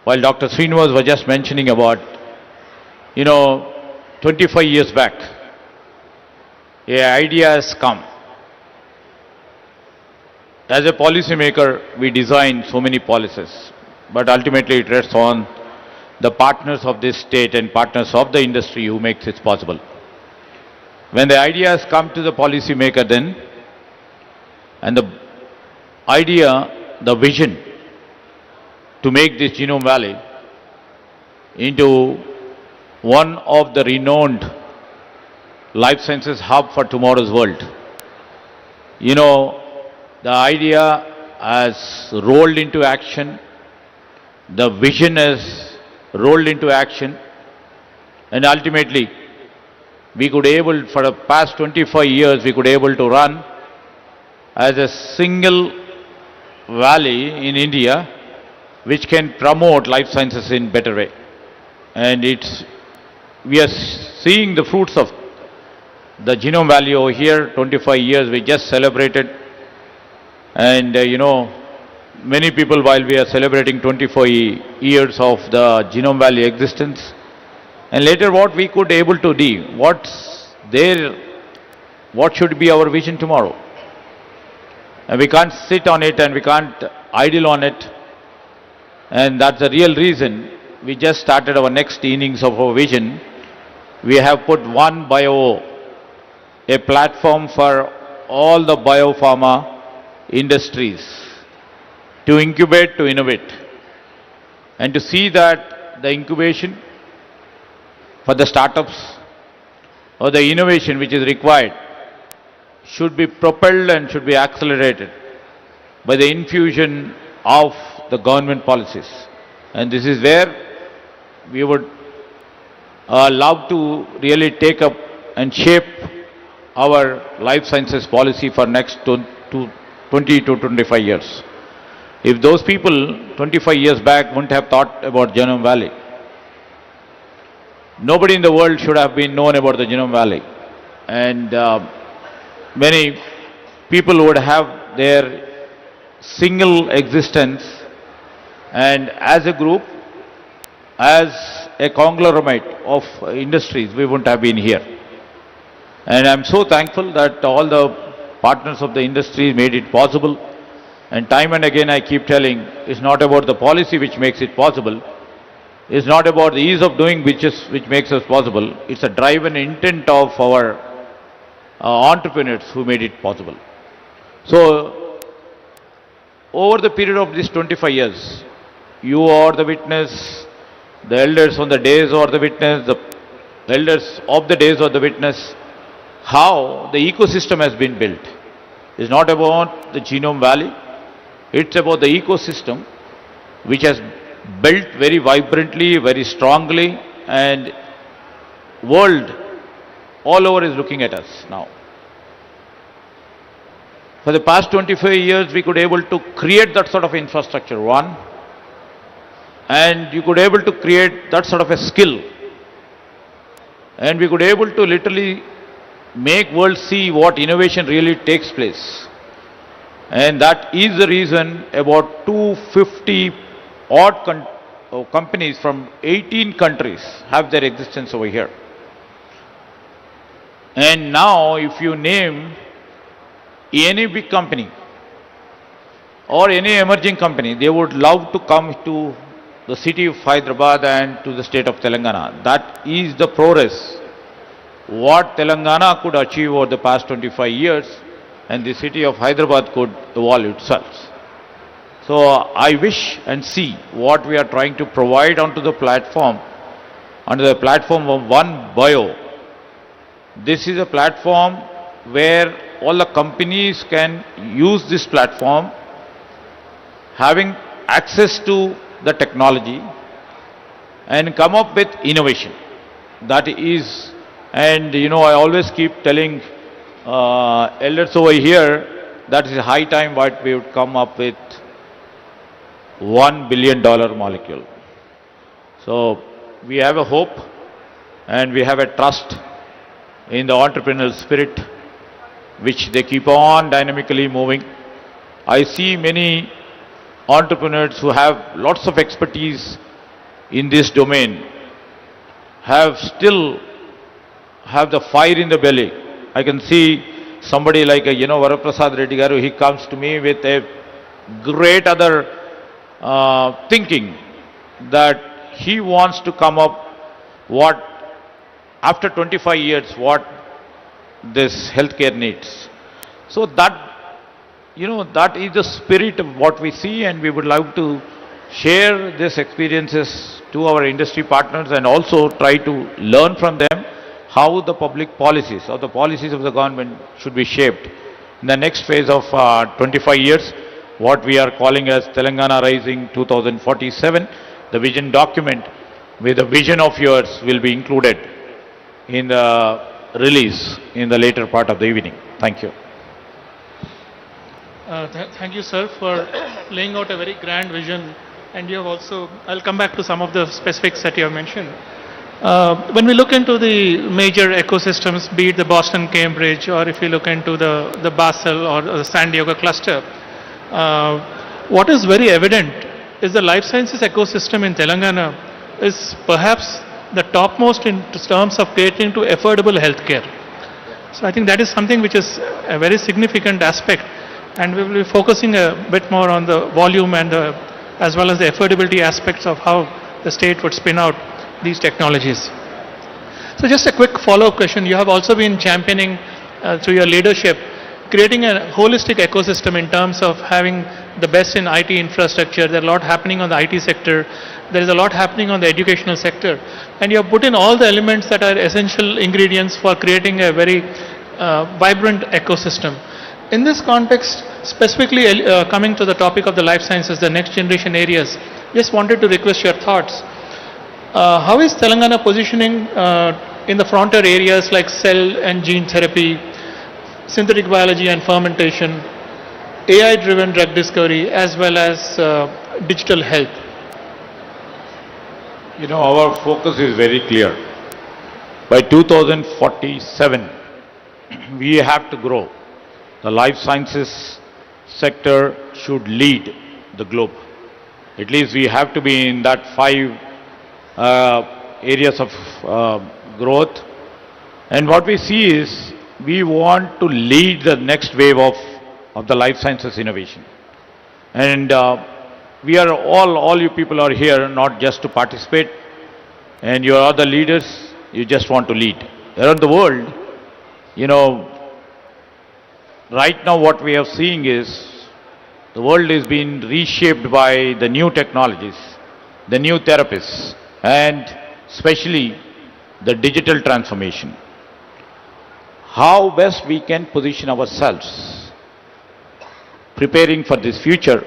While Dr. Srinivas was just mentioning about, 25 years back, an idea has come. As a policymaker, we design so many policies, but ultimately it rests on the partners of this state and partners of the industry who makes it possible. When the idea has come to the policymaker then, and the idea, the vision to make this Genome Valley into one of the renowned life sciences hub for tomorrow's world. The idea has rolled into action, the vision has rolled into action, and ultimately we could able, for the past 25 years, we could able to run as a single valley in India which can promote life sciences in better way. And we are seeing the fruits of the Genome Valley over here. 25 years we just celebrated, and many people, while we are celebrating 24 years of the Genome Valley existence, and later what we could able to do, what should be our vision tomorrow. And we can't sit on it and we can't idle on it. And that's the real reason we just started our next innings of our vision. We have put One Bio, a platform for all the biopharma industries to incubate, to innovate, and to see that the incubation for the startups or the innovation which is required should be propelled and should be accelerated by the infusion of the government policies. And this is where we would love to really take up and shape our life sciences policy for next 20 to 25 years. If those people 25 years back wouldn't have thought about Genome Valley, nobody in the world should have been known about the Genome Valley. And many people would have their single existence, and as a group, as a conglomerate of industries, we wouldn't have been here. And I'm so thankful that all the partners of the industry made it possible. And time and again I keep telling, it's not about the policy which makes it possible. It's not about the ease of doing which makes us possible. It's a drive and intent of our entrepreneurs who made it possible. So, over the period of these 25 years, you are the witness, the elders on the days are the witness, the elders of the days are the witness, how the ecosystem has been built. It's not about the Genome Valley, it's about the ecosystem which has built very vibrantly, very strongly, and world all over is looking at us now. For the past 25 years, we could able to create that sort of infrastructure, one, and you could able to create that sort of a skill, and we could able to literally make world see what innovation really takes place. And that is the reason about 250 odd companies from 18 countries have their existence over here. And now if you name any big company or any emerging company, they would love to come to the city of Hyderabad and to the state of Telangana. That is the progress what Telangana could achieve over the past 25 years, and the city of Hyderabad could evolve itself. So I wish and see what we are trying to provide onto the platform, under the platform of One Bio. This is a platform where all the companies can use this platform, having access to the technology and come up with innovation. That is, and you know, I always keep telling elders over here that is high time what we would come up with $1 billion molecule. So we have a hope and we have a trust in the entrepreneurial spirit which they keep on dynamically moving. I see many entrepreneurs who have lots of expertise in this domain still have the fire in the belly. I can see somebody like Varaprasad Reddy Garu, he comes to me with a great other thinking that he wants to come up what after 25 years what this healthcare needs. So that that is the spirit of what we see, and we would like to share these experiences to our industry partners and also try to learn from them how the public policies or the policies of the government should be shaped in the next phase of 25 years, what we are calling as Telangana Rising 2047. The vision document with the vision of yours will be included in the release in the later part of the evening. Thank you. Thank you, sir, for laying out a very grand vision. And you have also, I'll come back to some of the specifics that you have mentioned. When we look into the major ecosystems, be it the Boston, Cambridge, or if you look into the Basel or the San Diego cluster, what is very evident is the life sciences ecosystem in Telangana is perhaps the topmost in terms of catering to affordable healthcare. So I think that is something which is a very significant aspect, and we will be focusing a bit more on the volume and as well as the affordability aspects of how the state would spin out these technologies. So just a quick follow-up question. You have also been championing through your leadership, creating a holistic ecosystem in terms of having the best in IT infrastructure. There is a lot happening on the IT sector. There is a lot happening on the educational sector. And you have put in all the elements that are essential ingredients for creating a very vibrant ecosystem. In this context, specifically coming to the topic of the life sciences, the next generation areas, just wanted to request your thoughts. How is Telangana positioning in the frontier areas like cell and gene therapy, synthetic biology and fermentation, AI-driven drug discovery, as well as digital health? You know, our focus is very clear. By 2047, we have to grow. The life sciences sector should lead the globe. At least we have to be in that 5 areas of growth. And what we see is we want to lead the next wave of the life sciences innovation. And we are all you people are here not just to participate, and you are the leaders, you just want to lead. Around the world, you know, right now what we are seeing is the world is being reshaped by the new technologies. the new therapies, and especially the digital transformation. How best we can position ourselves, preparing for this future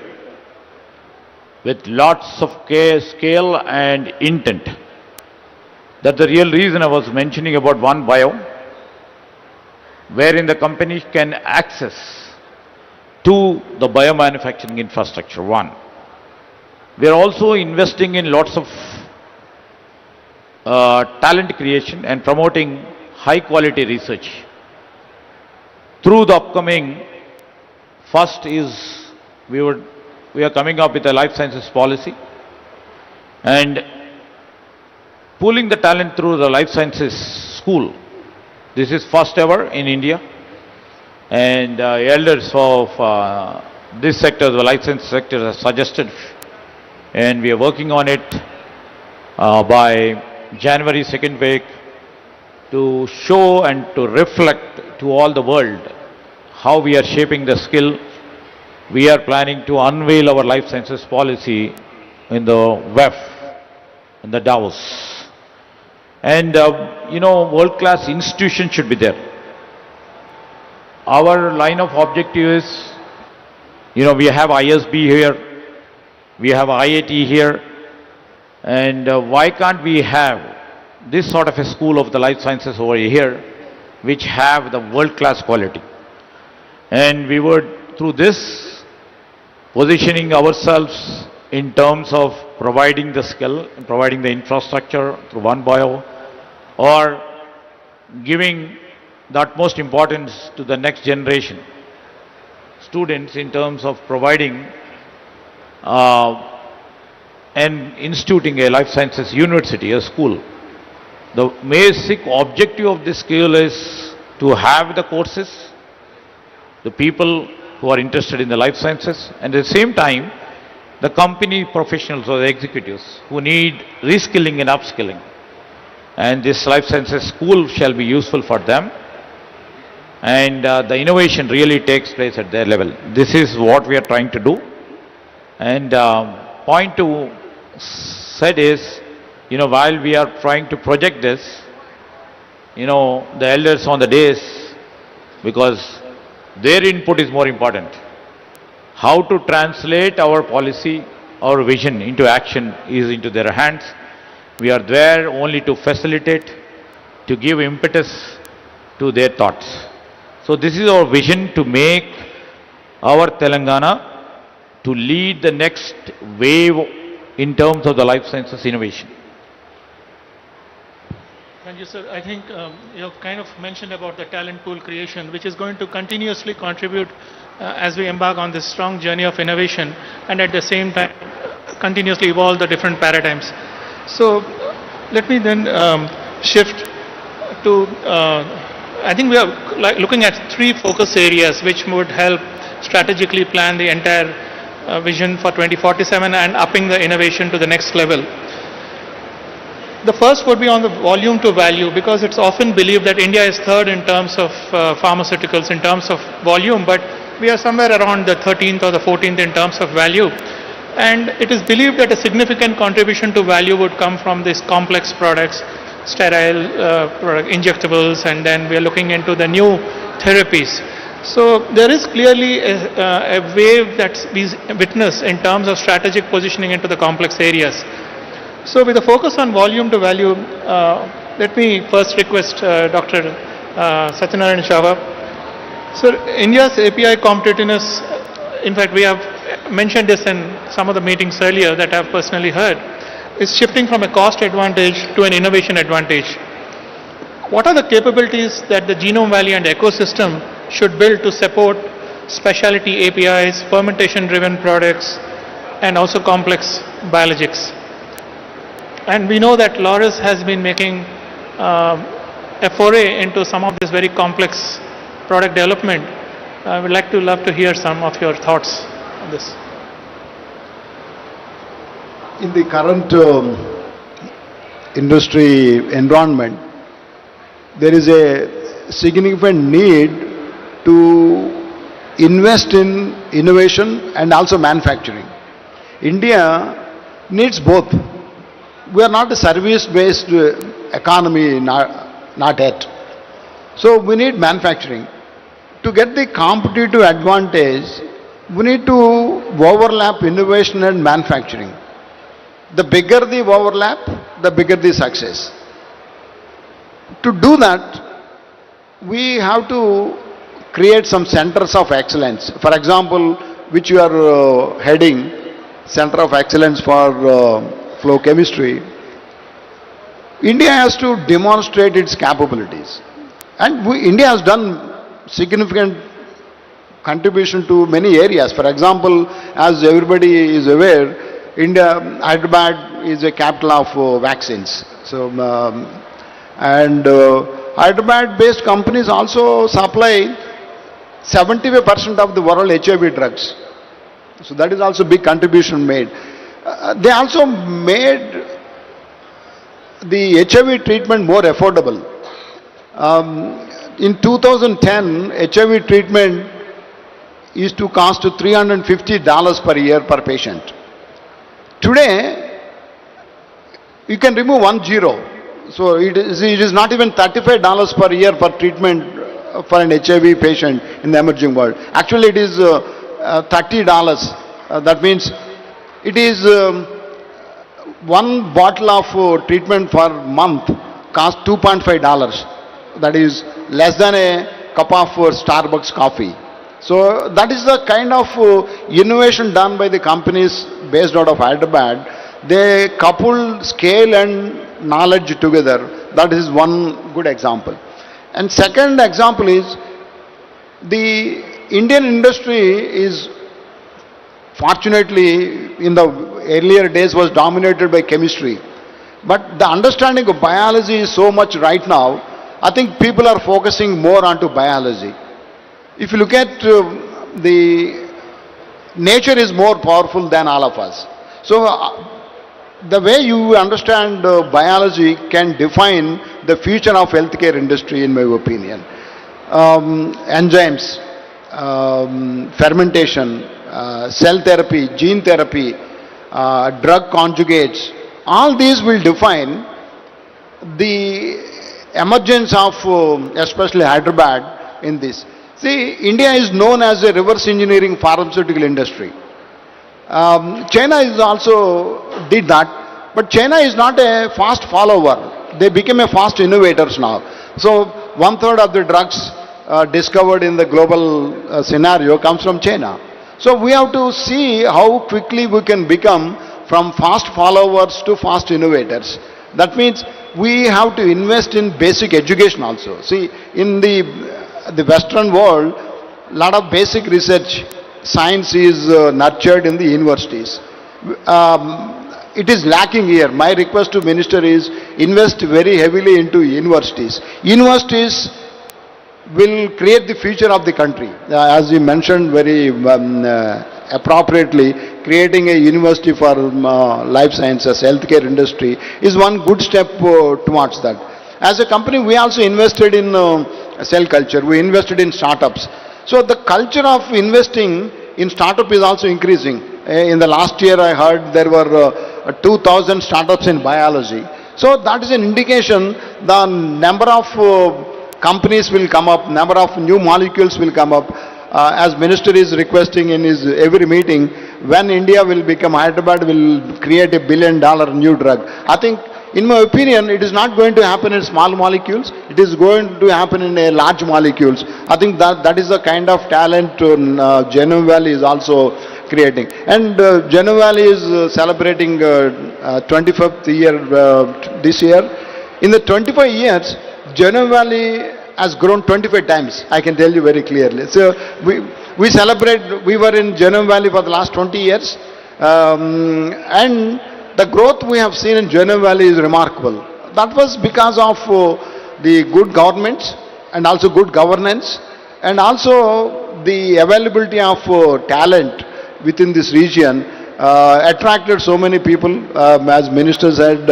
with lots of care, scale and intent. That's the real reason I was mentioning about One Bio, wherein the company can access to the biomanufacturing infrastructure, one. We are also investing in lots of talent creation and promoting high quality research. Through the upcoming, first is we are coming up with a life sciences policy and pooling the talent through the life sciences school. This is first ever in India, and elders of this sector, the life sciences sector, have suggested, and we are working on it by January 2nd week to show and to reflect to all the world how we are shaping the skill. We are planning to unveil our life sciences policy in the WEF, in the Davos. And, world-class institutions should be there. Our line of objective is, we have ISB here, we have IIT here, and why can't we have this sort of a school of the life sciences over here, which have the world-class quality? And we would, through this, positioning ourselves in terms of providing the skill, providing the infrastructure through One Bio, or giving the utmost importance to the next generation students in terms of providing and instituting a life sciences university, a school. The basic objective of this school is to have the courses, the people who are interested in the life sciences, and at the same time, the company professionals or the executives who need reskilling and upskilling. And this life sciences school shall be useful for them, and the innovation really takes place at their level. This is what we are trying to do. And point two said is, while we are trying to project this, the elders on the days, because their input is more important. How to translate our policy, our vision into action is into their hands. We are there only to facilitate, to give impetus to their thoughts. So this is our vision, to make our Telangana to lead the next wave in terms of the life sciences innovation. Thank you, sir. I think you have kind of mentioned about the talent pool creation, which is going to continuously contribute as we embark on this strong journey of innovation, and at the same time continuously evolve the different paradigms. So let me then shift to, I think we are looking at three focus areas which would help strategically plan the entire vision for 2047 and upping the innovation to the next level. The first would be on the volume to value, because it's often believed that India is third in terms of pharmaceuticals, in terms of volume, but we are somewhere around the 13th or the 14th in terms of value. And it is believed that a significant contribution to value would come from these complex products, sterile injectables, and then we are looking into the new therapies. So there is clearly a wave that we witness in terms of strategic positioning into the complex areas. So with a focus on volume to value, let me first request Dr. Satyanarayan Shava. So India's API competitiveness, in fact we have mentioned this in some of the meetings earlier that I have personally heard, is shifting from a cost advantage to an innovation advantage. What are the capabilities that the Genome Valley and ecosystem should build to support specialty APIs, fermentation-driven products, and also complex biologics? And we know that Laurus has been making a foray into some of this very complex product development. I would love to hear some of your thoughts on this. In the current industry environment, there is a significant need to invest in innovation and also manufacturing. India needs both. we are not a service-based economy, not yet. So we need manufacturing. To get the competitive advantage, we need to overlap innovation and manufacturing. The bigger the overlap, the bigger the success. To do that, we have to create some centers of excellence. For example, which you are heading, Center of Excellence for Flow Chemistry. India has to demonstrate its capabilities. And India has done significant contribution to many areas. For example, as everybody is aware, Hyderabad is a capital of vaccines. So, Hyderabad-based companies also supply 75% of the world HIV drugs. So that is also a big contribution made. They also made the HIV treatment more affordable. In 2010, HIV treatment used to cost $350 per year per patient. Today, you can remove 1 zero. So it is not even $35 per year per treatment for an HIV patient in the emerging world. Actually, it is $30. That means it is one bottle of treatment per month costs $2.5. That is less than a cup of Starbucks coffee. So that is the kind of innovation done by the companies based out of Hyderabad. They couple scale and knowledge together. That is one good example. And second example is the Indian industry is fortunately in the earlier days was dominated by chemistry. But the understanding of biology is so much right now, I think people are focusing more onto biology. If you look at the nature is more powerful than all of us. So the way you understand biology can define the future of healthcare industry, in my opinion. Enzymes, fermentation, cell therapy, gene therapy, drug conjugates, all these will define the emergence of especially Hyderabad in this. See, India is known as a reverse engineering pharmaceutical industry. China is also did that, but China is not a fast follower. They became a fast innovators now. So 1/3 of the drugs discovered in the global scenario comes from China. So we have to see how quickly we can become from fast followers to fast innovators. That means we have to invest in basic education also. See, in the Western world, a lot of basic research, science is nurtured in the universities. It is lacking here. My request to Minister is invest very heavily into universities. Universities will create the future of the country. As you mentioned very appropriately, creating a university for life sciences, healthcare industry is one good step towards that. As a company, we also invested in cell culture. We invested in startups. So the culture of investing in startup is also increasing. In the last year, I heard there were 2,000 startups in biology. So that is an indication the number of companies will come up, number of new molecules will come up. As Minister is requesting in his every meeting, when India will become, Hyderabad will create $1 billion new drug. I think, in my opinion, it is not going to happen in small molecules. It is going to happen in large molecules. I think that is the kind of talent Genome Valley is also creating. And Genome Valley is celebrating 25th year this year. In the 25 years, Genome Valley has grown 25 times, I can tell you very clearly. So we celebrate, we were in Genome Valley for the last 20 years, and the growth we have seen in Genome Valley is remarkable. That was because of the good governments and also good governance and also the availability of talent within this region attracted so many people. As Minister said,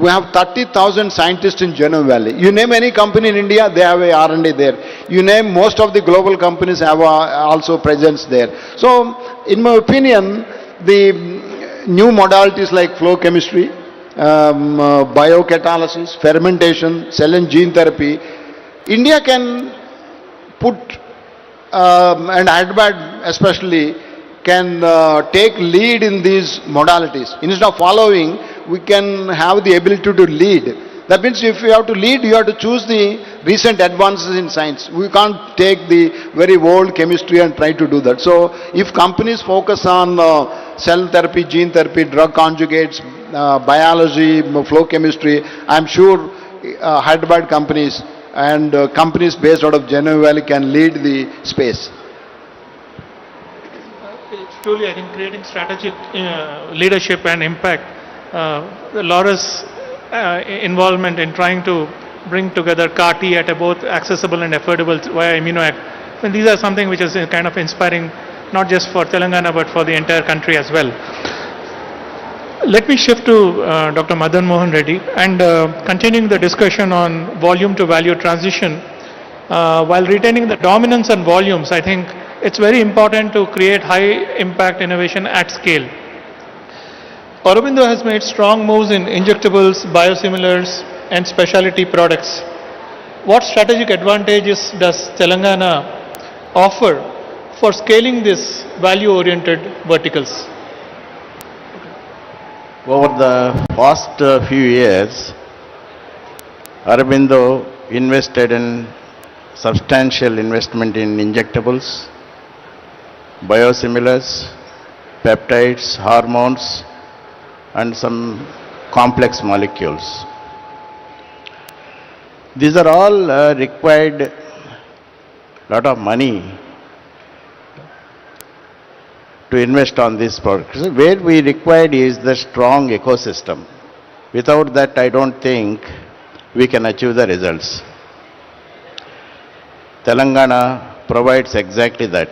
we have 30,000 scientists in Genome Valley. You name any company in India, they have a R&D there. You name most of the global companies have also presence there. So, in my opinion, the new modalities like flow chemistry, biocatalysis, fermentation, cell and gene therapy. India can put, and Hyderabad especially, can take lead in these modalities. Instead of following, we can have the ability to lead. That means if you have to lead, you have to choose the recent advances in science. We can't take the very old chemistry and try to do that. So if companies focus on cell therapy, gene therapy, drug conjugates, biology, flow chemistry, I'm sure Hyderabad companies and companies based out of Genuine Valley can lead the space. It's truly, I think, creating strategic leadership and impact. Laura's involvement in trying to bring together CAR-T at a both accessible and affordable via ImmunoAct. And these are something which is kind of inspiring, not just for Telangana, but for the entire country as well. Let me shift to Dr. Madan Mohan Reddy and continuing the discussion on volume to value transition. While retaining the dominance on volumes, I think it's very important to create high impact innovation at scale. Aurobindo has made strong moves in injectables, biosimilars and specialty products. What strategic advantages does Telangana offer for scaling these value-oriented verticals? Over the past few years, Aurobindo invested in substantial investment in injectables, biosimilars, peptides, hormones, and some complex molecules. These are all required lot of money to invest on these products. Where we required is the strong ecosystem. Without that, I don't think we can achieve the results. Telangana provides exactly that.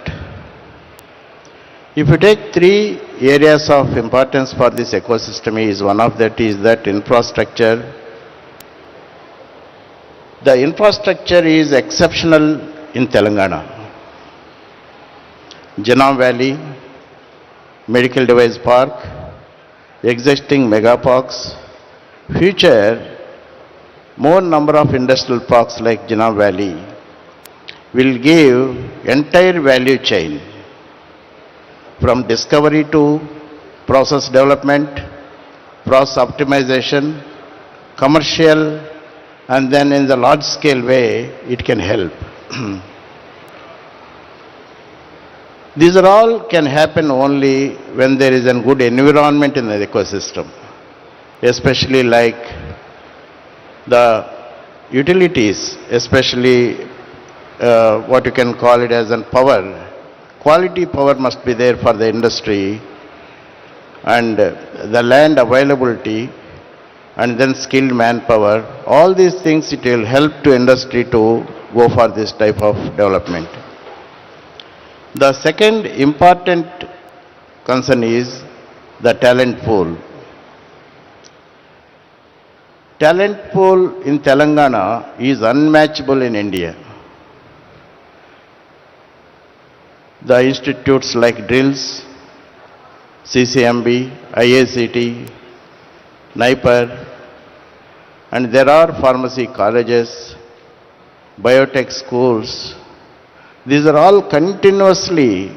If you take three areas of importance for this ecosystem, is one of that is that infrastructure. The infrastructure is exceptional in Telangana. Genome Valley, Medical Device Park, existing mega parks, future more number of industrial parks like Genome Valley will give entire value chain from discovery to process development, process optimization, commercial, and then in the large scale way it can help. These are all can happen only when there is a good environment in the ecosystem, especially like the utilities, especially what you can call it as power. Quality power must be there for the industry, and the land availability, and then skilled manpower. All these things, it will help to industry to go for this type of development. The second important concern is the talent pool. Talent pool in Telangana is unmatchable in India. The institutes like DRILS, CCMB, IACT, NIPER, and there are pharmacy colleges, biotech schools. These are all continuously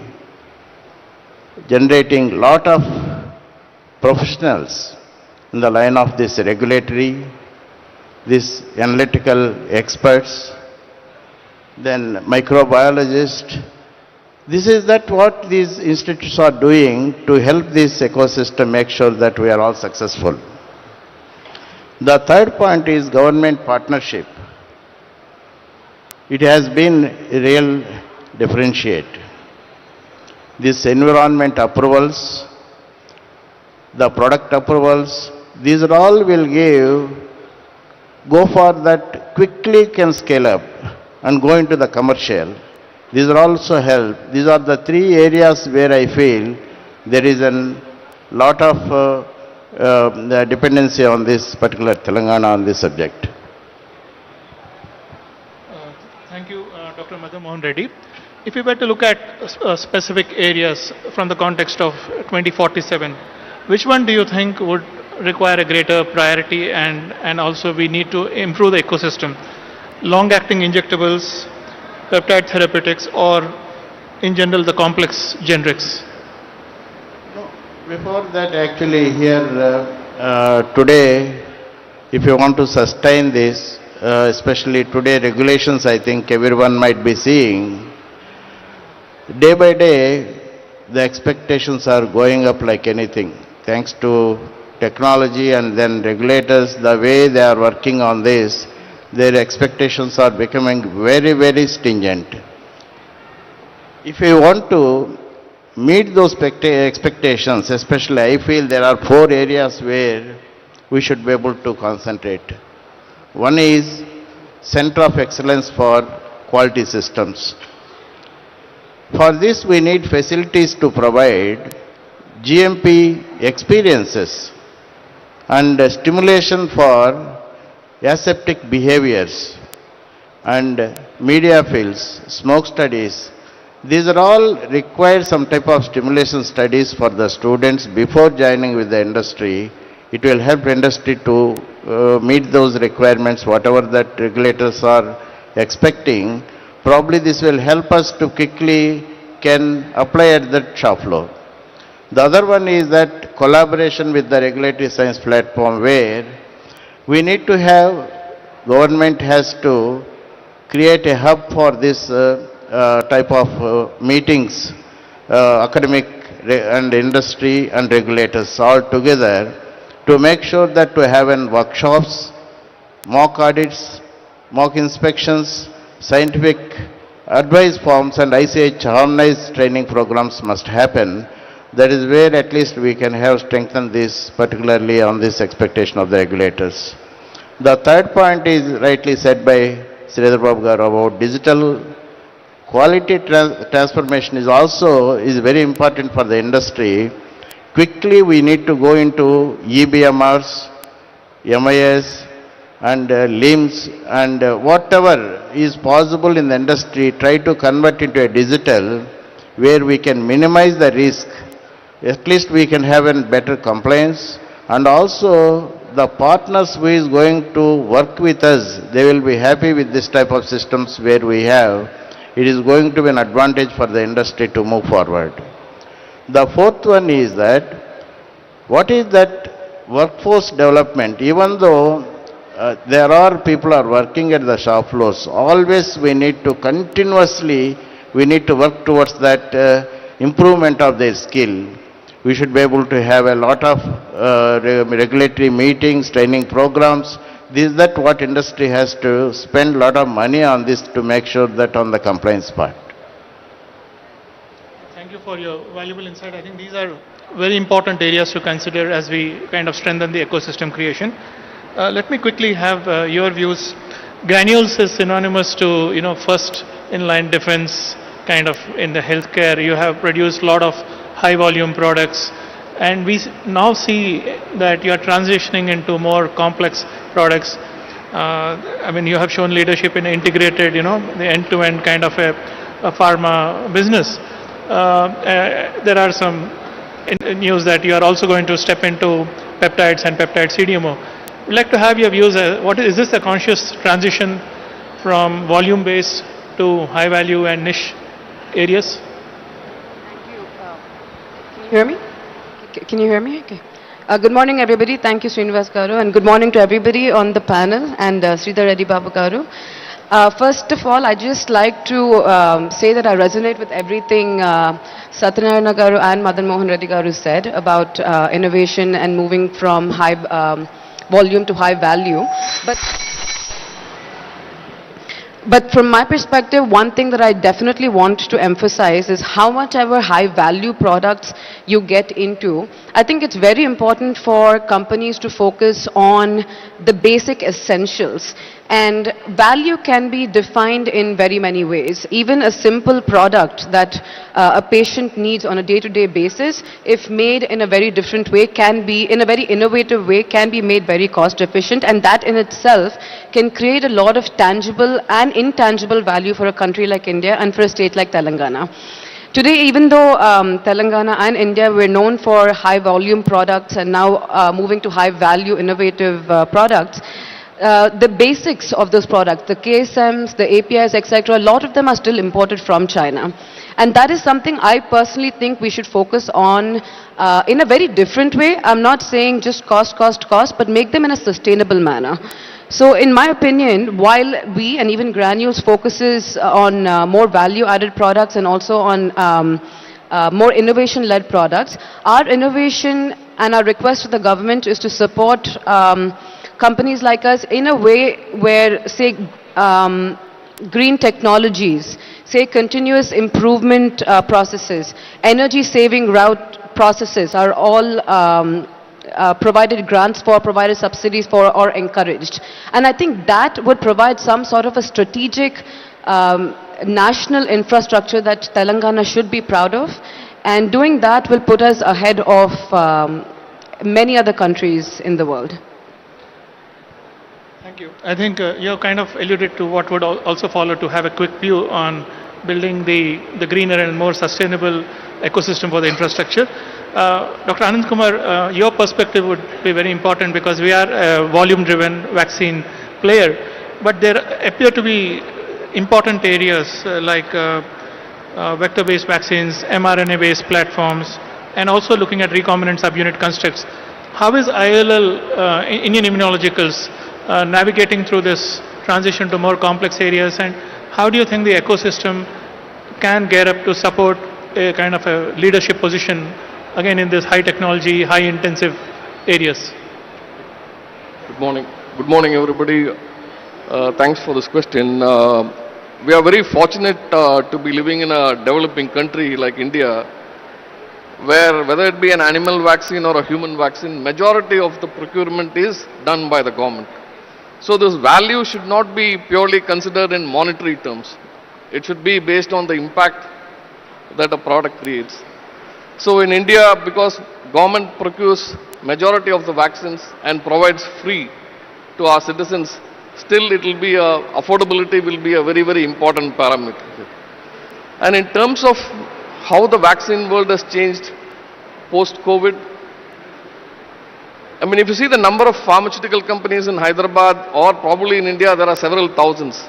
generating lot of professionals in the line of this regulatory, this analytical experts, then microbiologists. This is that what these institutes are doing to help this ecosystem make sure that we are all successful. The third point is government partnership. It has been a real differentiate. These environment approvals, the product approvals, these are all will go for that quickly can scale up and go into the commercial. These are also help. These are the three areas where I feel there is a lot of the dependency on this particular Telangana on this subject. Thank you, Dr. Madan Mohan Reddy. If you were to look at specific areas from the context of 2047, which one do you think would require a greater priority, and also we need to improve the ecosystem. Long-acting injectables, peptide therapeutics, or in general the complex generics? Before that, actually, here today, if you want to sustain this, especially today regulations, I think everyone might be seeing, day by day, the expectations are going up like anything. Thanks to technology and then regulators, the way they are working on this, their expectations are becoming very, very stringent. If you want to meet those expectations, especially I feel there are 4 areas where we should be able to concentrate. One is Center of Excellence for Quality Systems. For this, we need facilities to provide GMP experiences and stimulation for aseptic behaviors and media fields, smoke studies. These are all require some type of stimulation studies for the students before joining with the industry. It will help industry to meet those requirements, whatever that regulators are expecting. Probably this will help us to quickly can apply at the shop floor. The other one is that collaboration with the regulatory science platform, where we need to have, government has to create a hub for this type of meetings, academic and industry and regulators all together, to make sure that to have workshops, mock audits, mock inspections, scientific advice forms and ICH harmonized training programs must happen. That is where at least we can have strengthened this, particularly on this expectation of the regulators. The third point is rightly said by Sridhar Babu garu about digital quality transformation is very important for the industry. Quickly we need to go into EBMRs, MIS and LIMS and whatever is possible in the industry, try to convert into a digital where we can minimize the risk. At least we can have a better compliance, and also the partners who is going to work with us, they will be happy with this type of systems where we have. It is going to be an advantage for the industry to move forward. The fourth one is that, what is that workforce development? Even though there are people are working at the shop floors, always we need to continuously, we need to work towards that improvement of their skill. We should be able to have a lot of regulatory meetings, training programs. This is that what industry has to spend a lot of money on this to make sure that on the compliance part. Thank you for your valuable insight. I think these are very important areas to consider as we kind of strengthen the ecosystem creation. Let me quickly have your views. Granules is synonymous to, first in-line defense kind of in the healthcare. You have produced a lot of high volume products, and we now see that you are transitioning into more complex products. You have shown leadership in integrated, the end-to-end kind of a pharma business. There are some news that you are also going to step into peptides and peptide CDMO. I'd like to have your views. Is this a conscious transition from volume-based to high-value and niche areas? Hear me? Can you hear me? Okay. Good morning, everybody. Thank you, Srinivas garu, and good morning to everybody on the panel and Sridhar Reddy Babu garu. First of all, I just like to say that I resonate with everything Satyanarayana garu and Madan Mohan Reddy garu said about innovation and moving from high volume to high value. But from my perspective, one thing that I definitely want to emphasize is how much ever high value products you get into, I think it's very important for companies to focus on the basic essentials. And value can be defined in very many ways. Even a simple product that a patient needs on a day-to-day basis, if made in a very different way, can be, in a very innovative way, can be made very cost efficient, and that in itself can create a lot of tangible and intangible value for a country like India and for a state like Telangana. Today, even though Telangana and India were known for high volume products and now moving to high value innovative products, the basics of those products, the KSMs, the APIs, etc., a lot of them are still imported from China. And that is something I personally think we should focus on in a very different way. I'm not saying just cost, but make them in a sustainable manner. So in my opinion, while we and even Granules focuses on more value-added products and also on more innovation-led products, our innovation and our request to the government is to support companies like us in a way where, say, green technologies, say continuous improvement processes, energy-saving route processes are all provided grants for, provided subsidies for, or encouraged. And I think that would provide some sort of a strategic national infrastructure that Telangana should be proud of. And doing that will put us ahead of many other countries in the world. Thank you. I think you kind of alluded to what would also follow, to have a quick view on building the greener and more sustainable ecosystem for the infrastructure. Dr. Anand Kumar, your perspective would be very important because we are a volume-driven vaccine player, but there appear to be important areas like vector-based vaccines, mRNA-based platforms, and also looking at recombinant subunit constructs. How is ILL, Indian Immunologicals, navigating through this transition to more complex areas, and how do you think the ecosystem can gear up to support a kind of a leadership position again in this high technology, high intensive areas? Good morning. Good morning, everybody. Thanks for this question. We are very fortunate to be living in a developing country like India, where whether it be an animal vaccine or a human vaccine, majority of the procurement is done by the government. So this value should not be purely considered in monetary terms. It should be based on the impact that a product creates. So in India, because government procures majority of the vaccines and provides free to our citizens, still it will be affordability will be a very, very important parameter. And in terms of how the vaccine world has changed post-COVID, I mean, if you see the number of pharmaceutical companies in Hyderabad or probably in India, there are several thousands.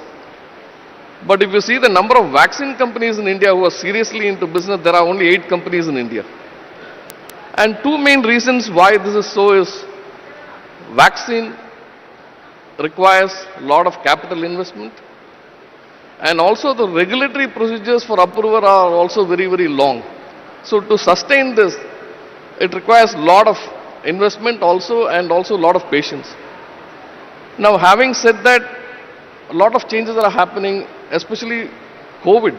But if you see the number of vaccine companies in India who are seriously into business, there are only 8 companies in India. And 2 main reasons why this is so is vaccine requires a lot of capital investment, and also the regulatory procedures for approval are also very, very long. So to sustain this, it requires a lot of investment also and also a lot of patience. Now, having said that, a lot of changes are happening, especially COVID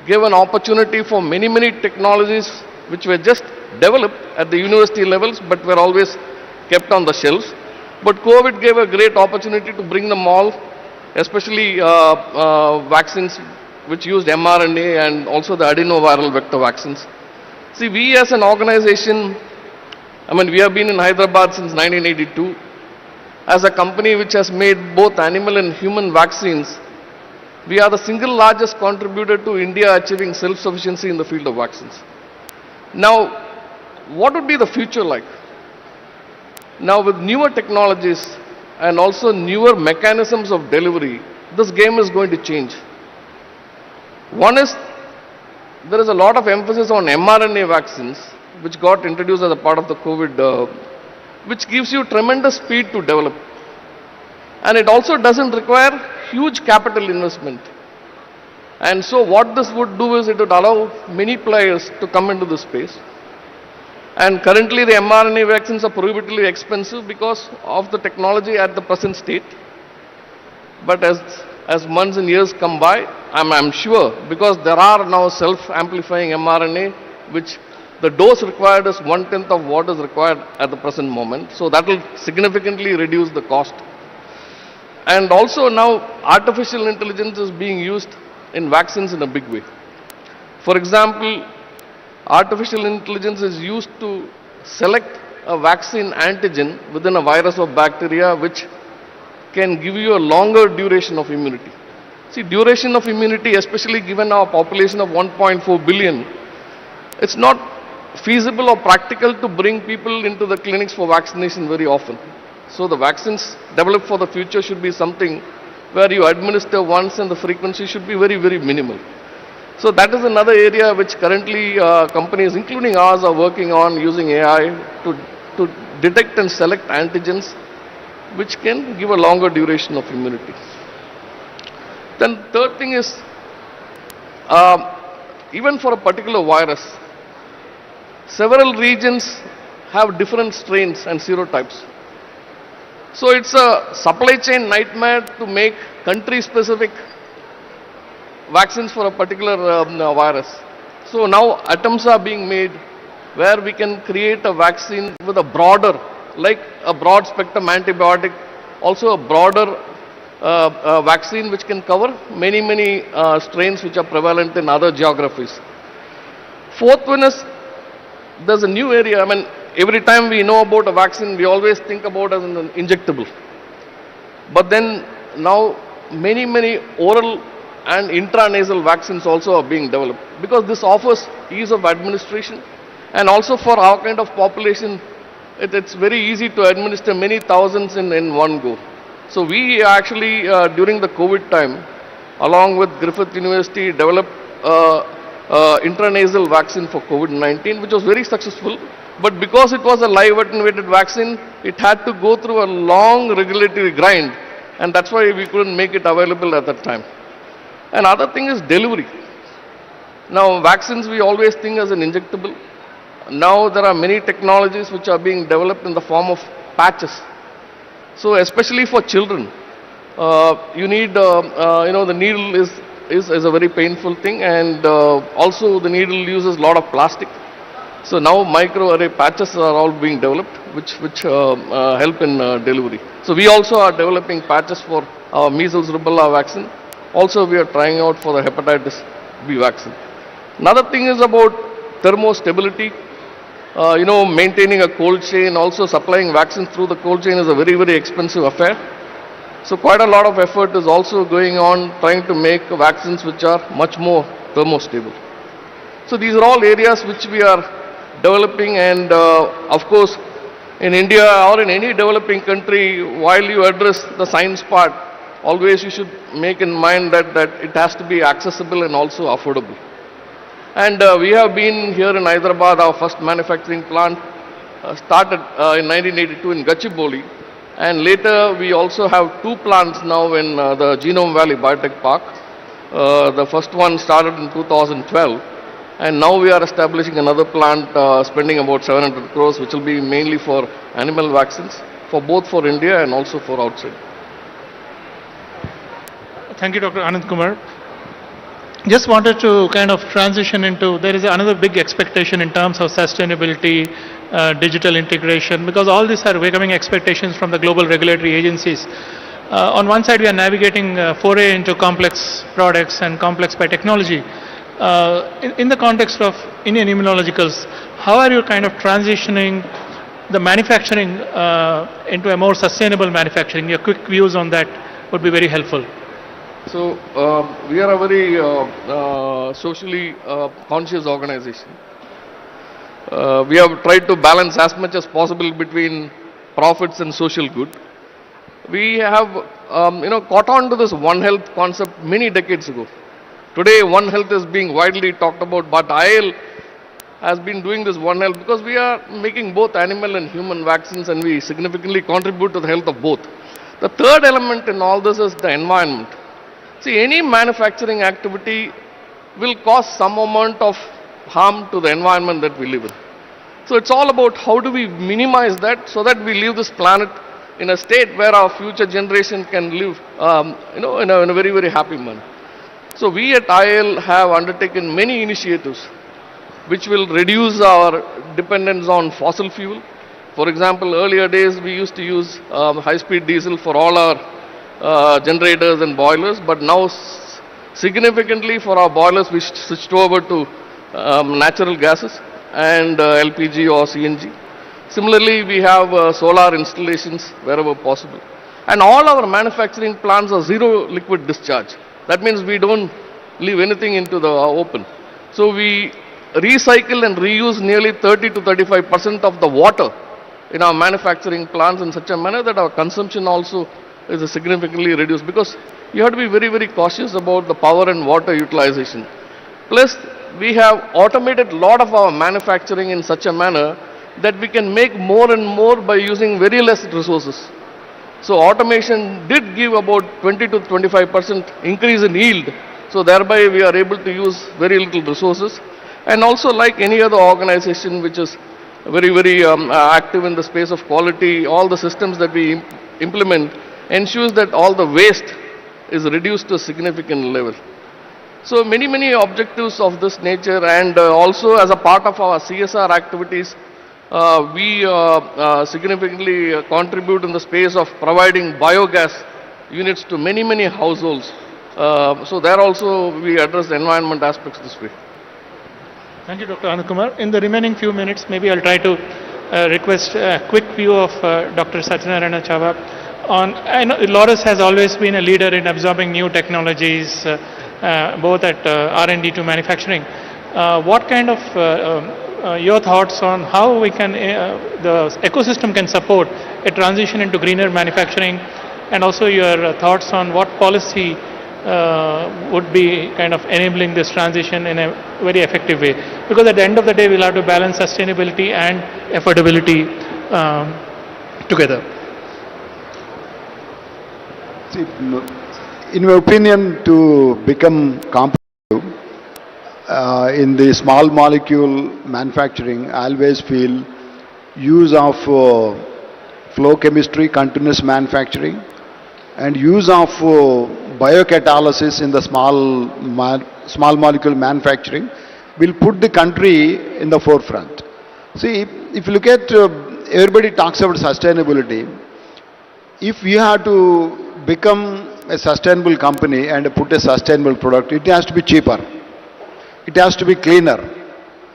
gave an opportunity for many, many technologies which were just developed at the university levels but were always kept on the shelves. But COVID gave a great opportunity to bring them all, especially vaccines which used mRNA and also the adenoviral vector vaccines. See, we as an organization, I mean, we have been in Hyderabad since 1982. As a company which has made both animal and human vaccines, we are the single largest contributor to India achieving self-sufficiency in the field of vaccines. Now, what would be the future like? Now, with newer technologies and also newer mechanisms of delivery, this game is going to change. One is, there is a lot of emphasis on mRNA vaccines, which got introduced as a part of the COVID, which gives you tremendous speed to develop. And it also doesn't require huge capital investment. And so what this would do is it would allow many players to come into the space. And currently the mRNA vaccines are prohibitively expensive because of the technology at the present state. But as months and years come by, I'm sure, because there are now self-amplifying mRNA, which the dose required is 1/10 of what is required at the present moment. So that will significantly reduce the cost. And also now artificial intelligence is being used in vaccines in a big way. For example, artificial intelligence is used to select a vaccine antigen within a virus or bacteria which can give you a longer duration of immunity. See, duration of immunity, especially given our population of 1.4 billion, it's not feasible or practical to bring people into the clinics for vaccination very often. So the vaccines developed for the future should be something where you administer once and the frequency should be very, very minimal. So that is another area which currently companies, including ours, are working on using AI to detect and select antigens which can give a longer duration of immunity. Then third thing is, even for a particular virus, several regions have different strains and serotypes. So it's a supply chain nightmare to make country-specific vaccines for a particular virus. So now attempts are being made where we can create a vaccine with a broader, like a broad spectrum antibiotic, also a broader vaccine which can cover many strains which are prevalent in other geographies. Fourth one is, there's a new area. I mean, every time we know about a vaccine, we always think about as an injectable. But then now many oral and intranasal vaccines also are being developed, because this offers ease of administration, and also for our kind of population, it's very easy to administer many thousands in one go. So we actually, during the COVID time, along with Griffith University, developed intranasal vaccine for COVID-19, which was very successful. But because it was a live attenuated vaccine, it had to go through a long regulatory grind, and that's why we couldn't make it available at that time. Another thing is delivery. Now, vaccines we always think as an injectable. Now there are many technologies which are being developed in the form of patches. So especially for children, you need, the needle is a very painful thing, and also the needle uses a lot of plastic. So now microarray patches are all being developed, which help in delivery. So we also are developing patches for our measles rubella vaccine. Also we are trying out for the hepatitis B vaccine. Another thing is about thermostability. Maintaining a cold chain, also supplying vaccines through the cold chain is a very expensive affair. So quite a lot of effort is also going on trying to make vaccines which are much more thermostable. So these are all areas which we are developing, and of course in India or in any developing country, while you address the science part, always you should make in mind that it has to be accessible and also affordable. And we have been here in Hyderabad, our first manufacturing plant started in 1982 in Gachibowli, and later we also have two plants now in the Genome Valley Biotech Park. The first one started in 2012, and now we are establishing another plant spending about 700 crores, which will be mainly for animal vaccines, both for India and also for outside. Thank you, Dr. Anand Kumar. Just wanted to kind of transition into, there is another big expectation in terms of sustainability, digital integration, because all these are becoming expectations from the global regulatory agencies. On one side, we are navigating foray into complex products and complex by technology. In the context of Indian immunologicals, how are you kind of transitioning the manufacturing into a more sustainable manufacturing? Your quick views on that would be very helpful. So we are a very socially conscious organization. We have tried to balance as much as possible between profits and social good. We have caught on to this One Health concept many decades ago. Today One Health is being widely talked about, but IL has been doing this One Health because we are making both animal and human vaccines, and we significantly contribute to the health of both. The third element in all this is the environment. See, any manufacturing activity will cause some amount of harm to the environment that we live in. So it's all about how do we minimize that so that we leave this planet in a state where our future generation can live, in a very happy manner. So we at IL have undertaken many initiatives which will reduce our dependence on fossil fuel. For example, earlier days we used to use high-speed diesel for all our generators and boilers, but now significantly for our boilers we switched over to natural gases and LPG or CNG. Similarly, we have solar installations wherever possible. And all our manufacturing plants are zero liquid discharge. That means we don't leave anything into the open. So we recycle and reuse nearly 30 to 35% of the water in our manufacturing plants in such a manner that our consumption also is significantly reduced, because you have to be very, very cautious about the power and water utilization. Plus, we have automated a lot of our manufacturing in such a manner that we can make more and more by using very less resources. So automation did give about 20 to 25% increase in yield. So thereby we are able to use very little resources. And also, like any other organization which is very, very active in the space of quality, all the systems that we implement ensures that all the waste is reduced to a significant level. So many, many objectives of this nature, and also as a part of our CSR activities, we significantly contribute in the space of providing biogas units to many, many households. So there also we address the environment aspects this way. Thank you, Dr. Anukumar. In the remaining few minutes, maybe I'll try to request a quick view of Dr. Satyanarayana Chava. I know Laurus has always been a leader in absorbing new technologies, both at R&D to manufacturing. What kind of your thoughts on how we can, the ecosystem can support a transition into greener manufacturing, and also your thoughts on what policy would be kind of enabling this transition in a very effective way? Because at the end of the day, we'll have to balance sustainability and affordability together. See, in my opinion, to become competitive in the small molecule manufacturing, I always feel use of flow chemistry, continuous manufacturing, and use of biocatalysis in the small molecule manufacturing will put the country in the forefront. See, if you look at, everybody talks about sustainability. If you have to become a sustainable company and put a sustainable product, it has to be cheaper, it has to be cleaner,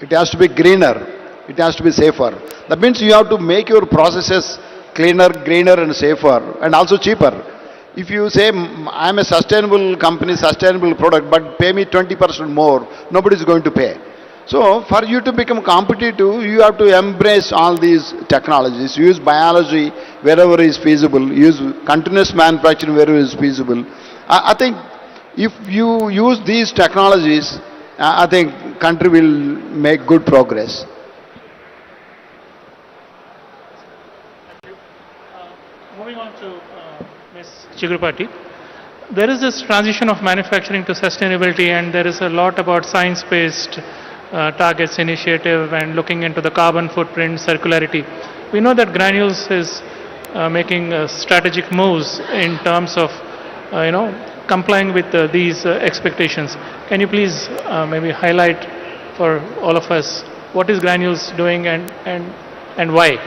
it has to be greener, it has to be safer. That means you have to make your processes cleaner, greener and safer, and also cheaper. If you say, I am a sustainable company, sustainable product, but pay me 20% more, nobody is going to pay. So, for you to become competitive, you have to embrace all these technologies. Use biology wherever is feasible. Use continuous manufacturing wherever is feasible. I think if you use these technologies, I think country will make good progress. Moving on to Ms. Chigurupati. There is this transition of manufacturing to sustainability, and there is a lot about science-based targets initiative and looking into the carbon footprint, circularity. We know that Granules is making strategic moves in terms of, complying with these expectations. Can you please maybe highlight for all of us what is Granules doing and why?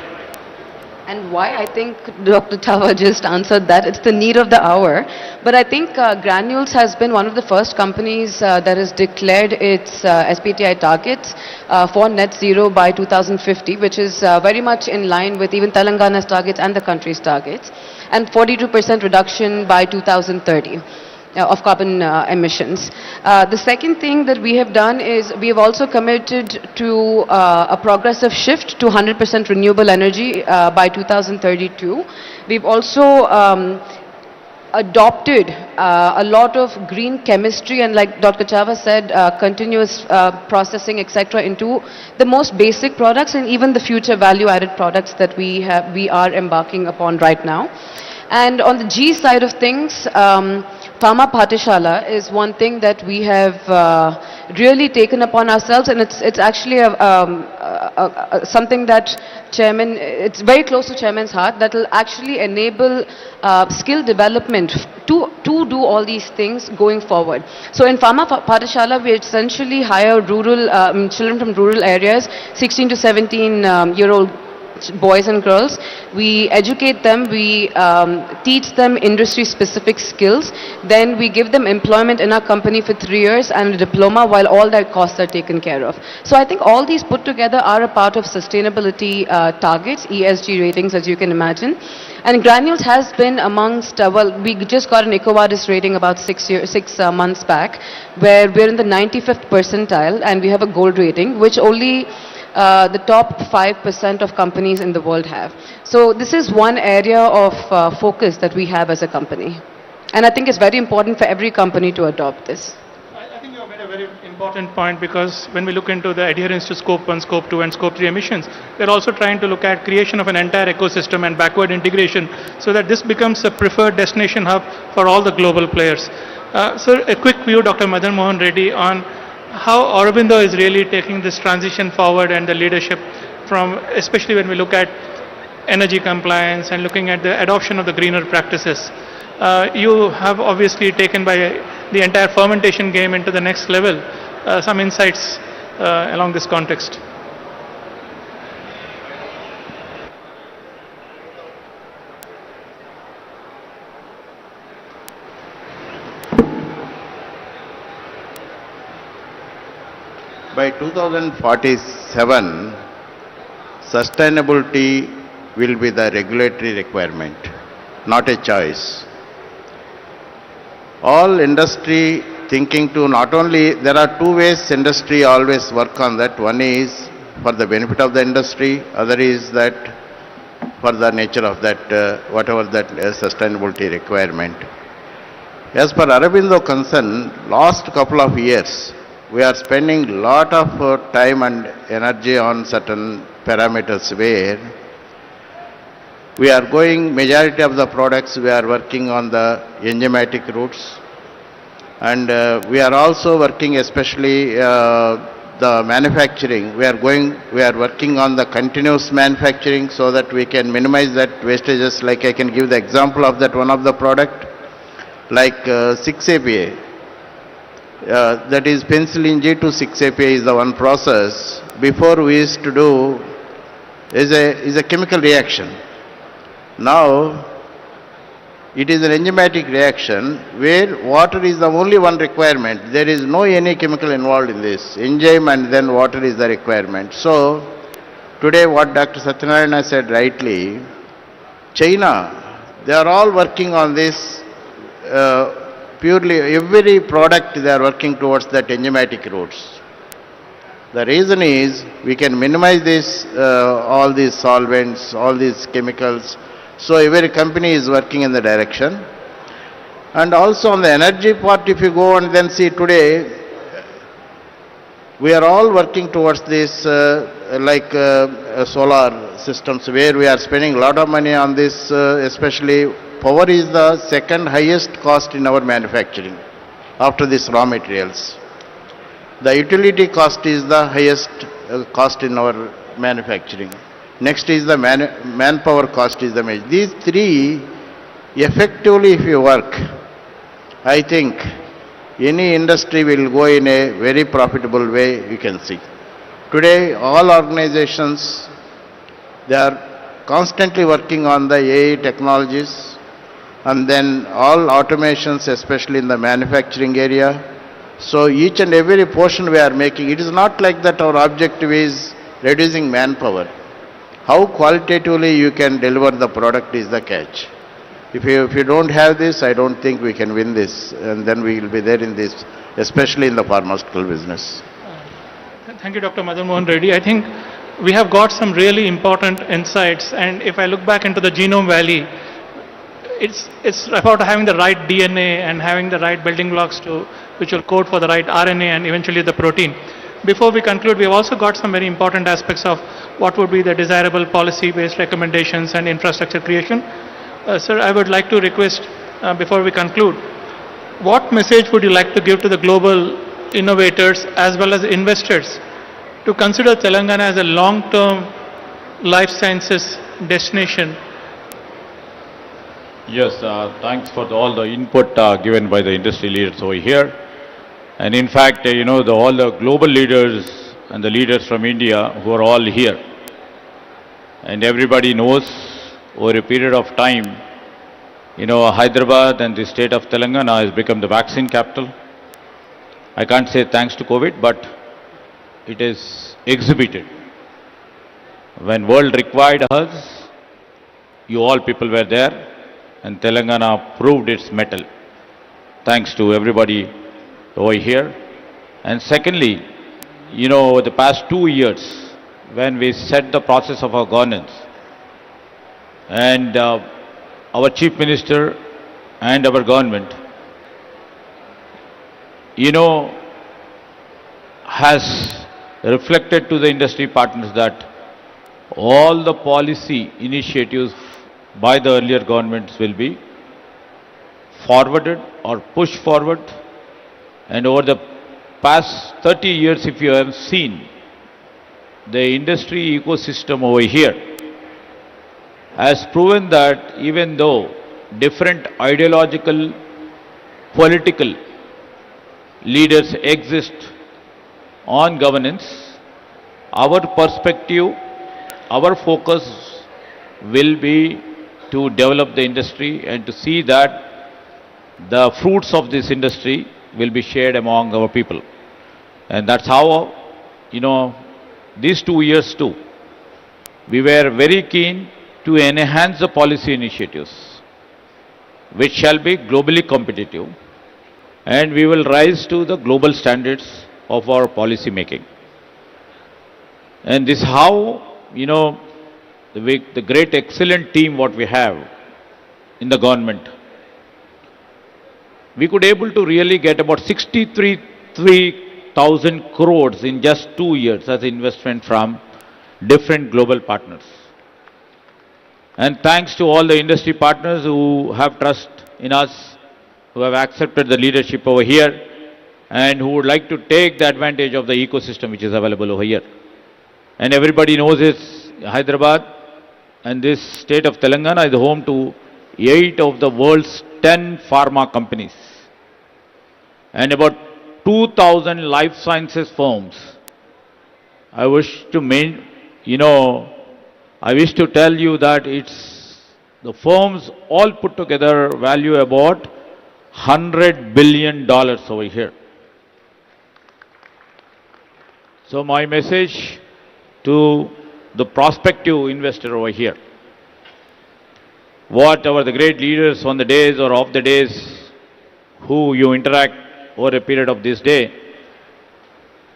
And why? I think Dr. Chava just answered that. It's the need of the hour. But I think Granules has been one of the first companies that has declared its SBTi targets for net zero by 2050, which is very much in line with even Telangana's targets and the country's targets, and 42% reduction by 2030. Of carbon emissions. The second thing that we have done is we have also committed to a progressive shift to 100% renewable energy by 2032. We've also adopted a lot of green chemistry, and like Dr. Chava said, continuous processing, etc., into the most basic products and even the future value-added products that we are embarking upon right now. And on the G side of things, Pharma Pathshala is one thing that we have really taken upon ourselves, and it's actually something that Chairman, it's very close to Chairman's heart, that will actually enable skill development to do all these things going forward. So in Pharma Pathshala, we essentially hire rural children from rural areas, 16 to 17 year old boys and girls. We educate them, we teach them industry-specific skills, then we give them employment in our company for 3 years and a diploma while all their costs are taken care of. So I think all these put together are a part of sustainability targets, ESG ratings, as you can imagine. And Granules has been amongst, we just got an EcoVadis rating about 6 months back, where we're in the 95th percentile and we have a gold rating, which only the top 5% of companies in the world have. So this is one area of focus that we have as a company. And I think it's very important for every company to adopt this. I think you have made a very important point, because when we look into the adherence to Scope 1, Scope 2 and Scope 3 emissions, we're also trying to look at creation of an entire ecosystem and backward integration so that this becomes a preferred destination hub for all the global players. So a quick view, Dr. Madan Mohan Reddy, on how Aurobindo is really taking this transition forward and the leadership from, especially when we look at energy compliance and looking at the adoption of the greener practices. You have obviously taken by the entire fermentation game into the next level. Some insights along this context. By 2047, sustainability will be the regulatory requirement, not a choice. All industry thinking to not only, there are two ways industry always work on that. One is for the benefit of the industry, other is that for the nature of that, whatever that sustainability requirement. As per Aurobindo concern, last couple of years, we are spending lot of time and energy on certain parameters where we are going, majority of the products we are working on the enzymatic routes, and we are also working especially the manufacturing. We are working on the continuous manufacturing so that we can minimize that wastages. Like I can give the example of that one of the product, like 6-APA. That is penicillin G to 6-APA is the one process. Before we used to do is a chemical reaction. Now it is an enzymatic reaction where water is the only one requirement. There is no any chemical involved in this. Enzyme and then water is the requirement. So today what Dr. Satyanarayana said rightly, China, they are all working on this purely, every product they are working towards that enzymatic routes. The reason is we can minimize this, all these solvents, all these chemicals. So every company is working in the direction. And also on the energy part, if you go and then see today, we are all working towards this solar systems where we are spending a lot of money on this, especially power is the second highest cost in our manufacturing after this raw materials. The utility cost is the highest cost in our manufacturing. Next is the manpower cost is the major. These three, effectively if you work, I think any industry will go in a very profitable way, you can see. Today, all organizations, they are constantly working on the AI technologies, and then all automations, especially in the manufacturing area. So each and every portion we are making, it is not like that our objective is reducing manpower. How qualitatively you can deliver the product is the catch. If you don't have this, I don't think we can win this, and then we will be there in this, especially in the pharmaceutical business. Thank you, Dr. Madan Mohan Reddy. I think we have got some really important insights, and if I look back into the Genome Valley, it's about having the right DNA and having the right building blocks which will code for the right RNA and eventually the protein. Before we conclude, we have also got some very important aspects of what would be the desirable policy-based recommendations and infrastructure creation. Sir, I would like to request, before we conclude, what message would you like to give to the global innovators as well as investors to consider Telangana as a long-term life sciences destination? Yes, thanks for all the input given by the industry leaders over here. And in fact, all the global leaders and the leaders from India who are all here. And everybody knows over a period of time, Hyderabad and the state of Telangana has become the vaccine capital. I can't say thanks to COVID, but it is exhibited. When world required us, you all people were there, and Telangana proved its mettle. Thanks to everybody over here. And secondly, the past 2 years, when we set the process of our governance, and our Chief Minister and our government, has reflected to the industry partners that all the policy initiatives by the earlier governments will be forwarded or pushed forward. And over the past 30 years, if you have seen, the industry ecosystem over here has proven that even though different ideological, political leaders exist on governance, our perspective, our focus will be to develop the industry and to see that the fruits of this industry will be shared among our people. And that's how, these 2 years too, we were very keen to enhance the policy initiatives, which shall be globally competitive, and we will rise to the global standards of our policy making. And this is how, the great excellent team what we have in the government, we could able to really get about 63,000 crores in just 2 years as investment from different global partners. And thanks to all the industry partners who have trust in us, who have accepted the leadership over here, and who would like to take the advantage of the ecosystem which is available over here. And everybody knows this, Hyderabad and this state of Telangana is home to 8 of the world's 10 pharma companies and about 2,000 life sciences firms. I wish to tell you that the firms all put together value about $100 billion over here. So my message to the prospective investor over here, whatever the great leaders on the days or off the days who you interact over a period of this day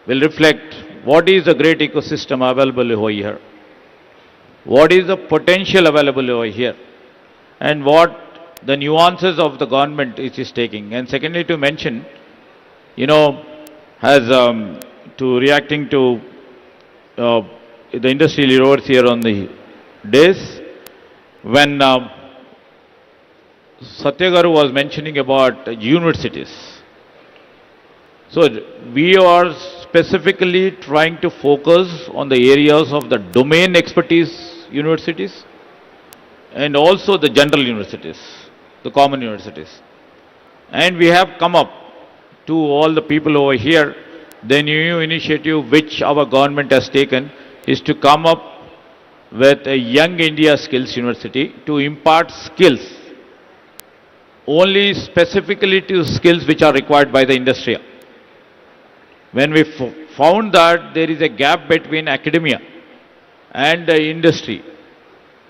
will reflect what is the great ecosystem available over here, what is the potential available over here, and what the nuances of the government is taking. And secondly, to mention, to reacting to the industry leaders here on the days, when Satyagaru was mentioning about universities. So we are specifically trying to focus on the areas of the domain expertise universities and also the general universities, the common universities. And we have come up to all the people over here, the new initiative which our government has taken is to come up with a Young India Skills University to impart skills, only specifically to skills which are required by the industry. When we found that there is a gap between academia and the industry,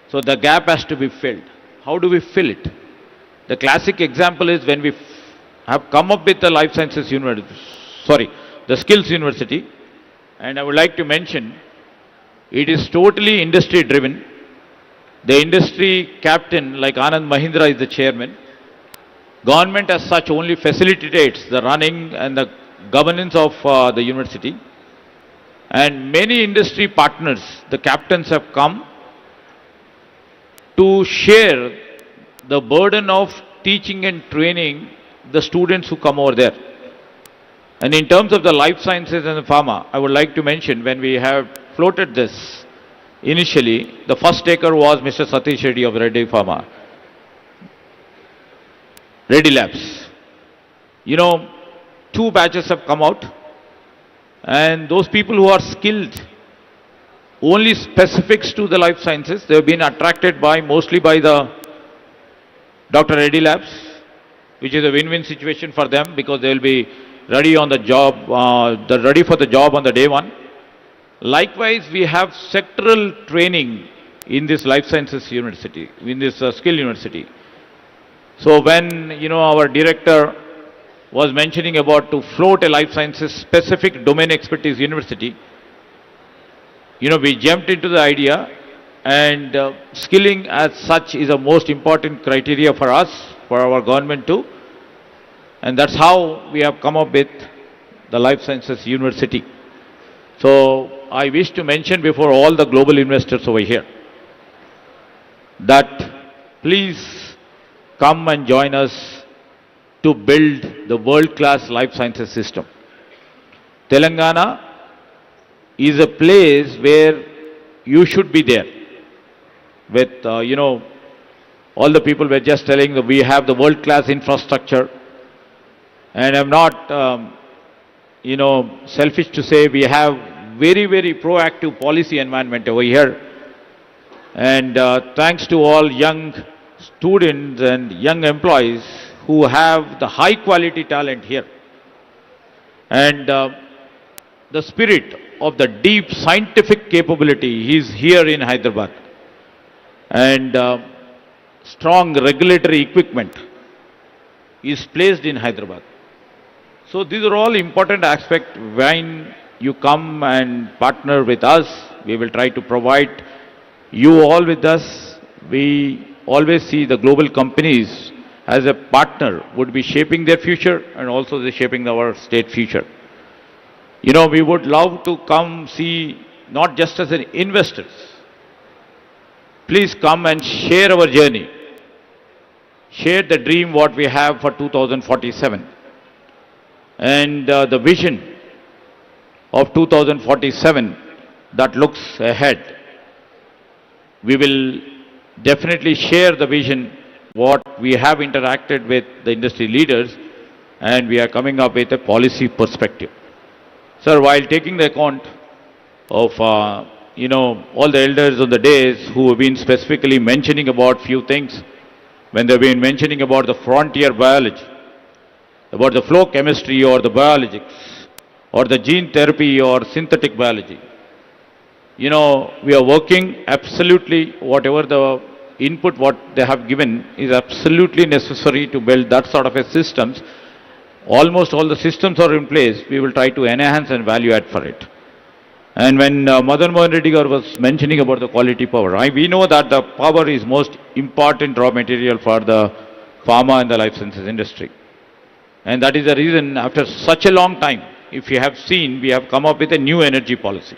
so the gap has to be filled. How do we fill it? The classic example is when we have come up with the life sciences university, the skills university, and I would like to mention, it is totally industry driven. The industry captain like Anand Mahindra is the chairman. Government as such only facilitates the running and the governance of the university. And many industry partners, the captains have come to share the burden of teaching and training the students who come over there. And in terms of the life sciences and the pharma, I would like to mention when we have floated this, initially, the first taker was Mr. Satish Reddy of Reddy Pharma, Reddy Labs. 2 batches have come out, and those people who are skilled only specifics to the life sciences. They have been attracted by mostly by the Dr. Reddy Labs, which is a win-win situation for them because they will be ready on the job, ready for the job on the day one. Likewise, we have sectoral training in this life sciences university, in this skill university. So when, our director was mentioning about to float a life sciences specific domain expertise university, we jumped into the idea, and skilling as such is a most important criteria for us, for our government too. And that's how we have come up with the life sciences university. So I wish to mention before all the global investors over here that please come and join us to build the world-class life sciences system. Telangana is a place where you should be there. With, all the people were just telling that we have the world-class infrastructure. And I'm not, selfish to say we have very, very proactive policy environment over here. And thanks to all young students and young employees who have the high quality talent here. And the spirit of the deep scientific capability is here in Hyderabad. And strong regulatory equipment is placed in Hyderabad. So these are all important aspects. When you come and partner with us, we will try to provide you all with us. We always see the global companies as a partner would be shaping their future and also they're shaping our state future. We would love to come see not just as an investors. Please come and share our journey. Share the dream what we have for 2047. And the vision of 2047 that looks ahead. We will definitely share the vision what we have interacted with the industry leaders, and we are coming up with a policy perspective. Sir, while taking the account of, all the elders on the days who have been specifically mentioning about few things, when they've been mentioning about the frontier biology, about the flow chemistry or the biologics, or the gene therapy or synthetic biology. We are working absolutely whatever the input what they have given is absolutely necessary to build that sort of a systems. Almost all the systems are in place. We will try to enhance and value add for it. And when Madan Mohan Reddy Garu was mentioning about the quality power, we know that the power is most important raw material for the pharma and the life sciences industry. And that is the reason after such a long time, if you have seen, we have come up with a new energy policy.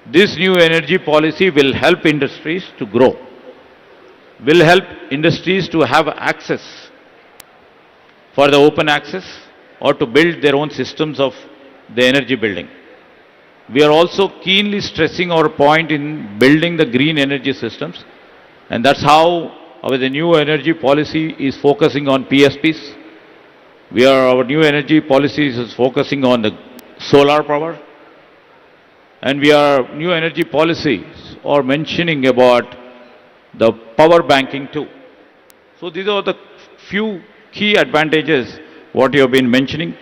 This new energy policy will help industries to grow, will help industries to have access for the open access or to build their own systems of the energy building. We are also keenly stressing our point in building the green energy systems, and that's how the new energy policy is focusing on PSPs. Our new energy policy is focusing on the solar power, and new energy policies are mentioning about the power banking too. So these are the few key advantages what you have been mentioning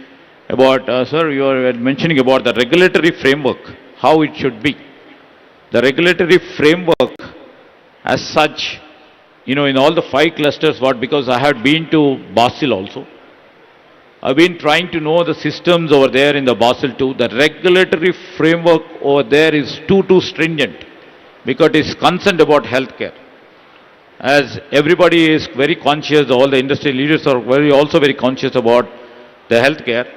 about, sir, you are mentioning about the regulatory framework, how it should be. The regulatory framework as such, in all the 5 clusters, because I have been to Basel also. I've been trying to know the systems over there in the Basel too. The regulatory framework over there is too stringent because it is concerned about healthcare. As everybody is very conscious, all the industry leaders are also very conscious about the healthcare.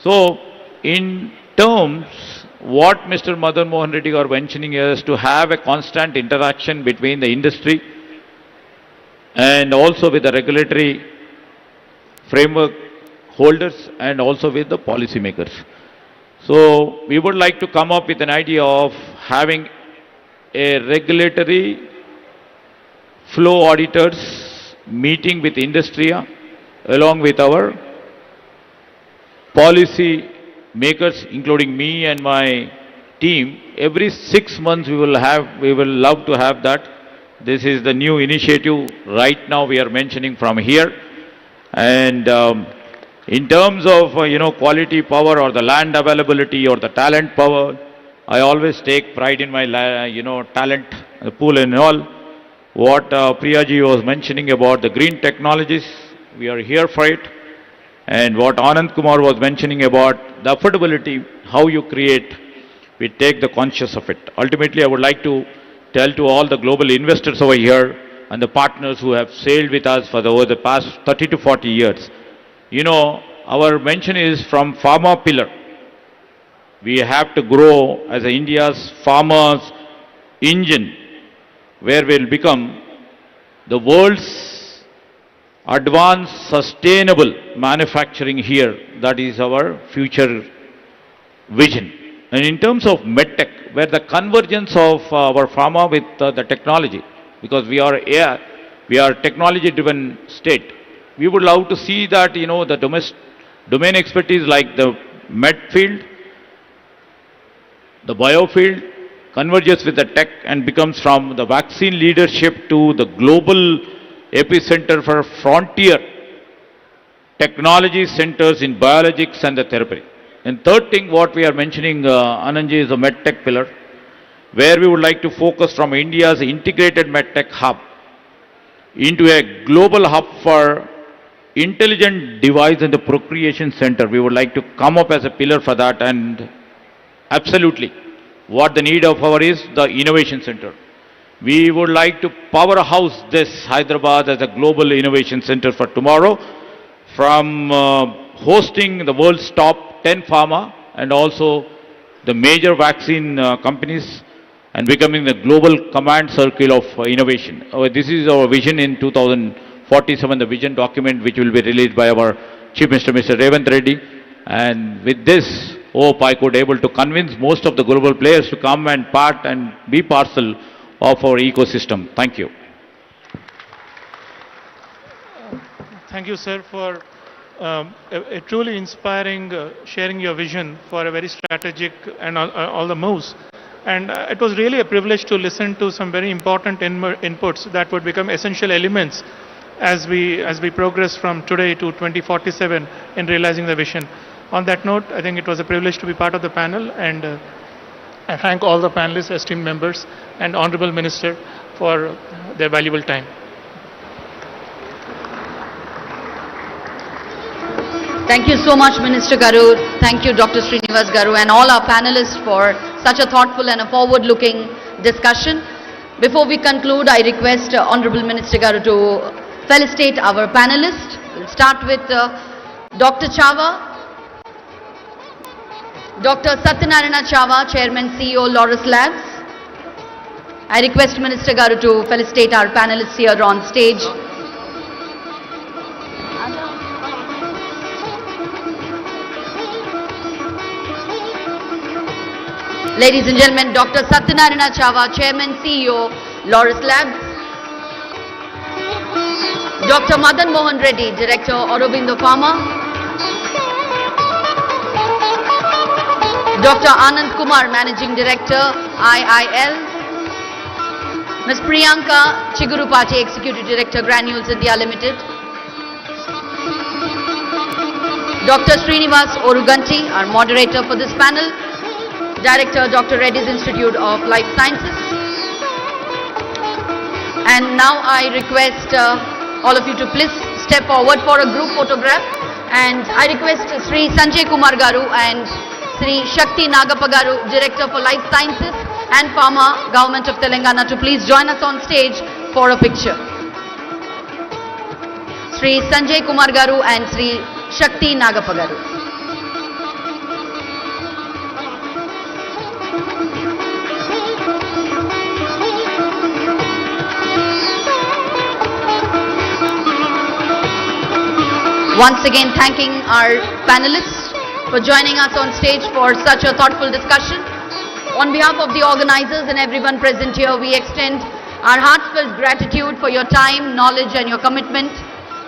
So, in terms, what Mr. Madan Mohan Reddy are mentioning is to have a constant interaction between the industry and also with the regulatory framework holders and also with the policy makers. So, we would like to come up with an idea of having a regulatory flow auditors meeting with industry along with our policy makers, including me and my team. Every 6 months we will love to have that. This is the new initiative right now we are mentioning from here. And in terms of, quality power or the land availability or the talent power, I always take pride in my, talent pool and all. What Priyaji was mentioning about the green technologies, we are here for it. And what Anand Kumar was mentioning about the affordability, how you create, we take the conscious of it. Ultimately, I would like to tell to all the global investors over here and the partners who have sailed with us for over the past 30 to 40 years. Our mention is from pharma pillar. We have to grow as India's farmers' engine, where we'll become the world's advanced sustainable manufacturing here. That is our future vision. And in terms of medtech, where the convergence of our pharma with the technology, because we are technology-driven state, we would love to see that, the domain expertise like the med field, the bio field, converges with the tech and becomes from the vaccine leadership to the global epicenter for frontier technology centers in biologics and the therapy. And third thing, what we are mentioning, Anandji, is the medtech pillar, where we would like to focus from India's integrated medtech hub into a global hub for intelligent device and the procreation center. We would like to come up as a pillar for that, and absolutely what the need of our is the innovation center. We would like to powerhouse this Hyderabad as a global innovation center for tomorrow, from hosting the world's top 10 pharma and also the major vaccine companies, and becoming the global command circle of innovation. This is our vision in 2047, the vision document which will be released by our Chief Minister, Mr. Revanth Reddy. And with this hope, I could able to convince most of the global players to come and part and be parcel of our ecosystem. Thank you. Thank you, sir, for a truly inspiring sharing your vision for a very strategic and all the moves. And it was really a privilege to listen to some very important inputs that would become essential elements as we progress from today to 2047 in realizing the vision. On that note, I think it was a privilege to be part of the panel, and I thank all the panelists, esteemed members, and Honorable Minister for their valuable time. Thank you so much, Minister Garu. Thank you, Dr. Srinivas Garu, and all our panelists for such a thoughtful and a forward-looking discussion. Before we conclude, I request Honorable Minister Garu to felicitate our panelists. We'll start with Dr. Chava, Dr. Satyanarayana Chava, Chairman, CEO, Laurus Labs. I request Minister Garu to felicitate our panelists here on stage. Ladies and gentlemen, Dr. Satyanarayana Chava, Chairman, CEO, Laurus Labs. Dr. Madan Mohan Reddy, Director, Aurobindo Pharma. Dr. Anand Kumar, Managing Director, IIL. Ms. Priyanka Chigurupati, Executive Director, Granules India Limited. Dr. Srinivas Oruganti, our moderator for this panel. Director, Dr. Reddy's Institute of Life Sciences. And now I request all of you to please step forward for a group photograph. And I request Sri Sanjay Kumar Garu and Sri Shakti Nagappa Garu, Director for Life Sciences and Pharma, Government of Telangana, to please join us on stage for a picture. Sri Sanjay Kumar Garu and Sri Shakti Nagappa Garu. Once again, thanking our panelists for joining us on stage for such a thoughtful discussion. On behalf of the organizers and everyone present here, we extend our heartfelt gratitude for your time, knowledge and your commitment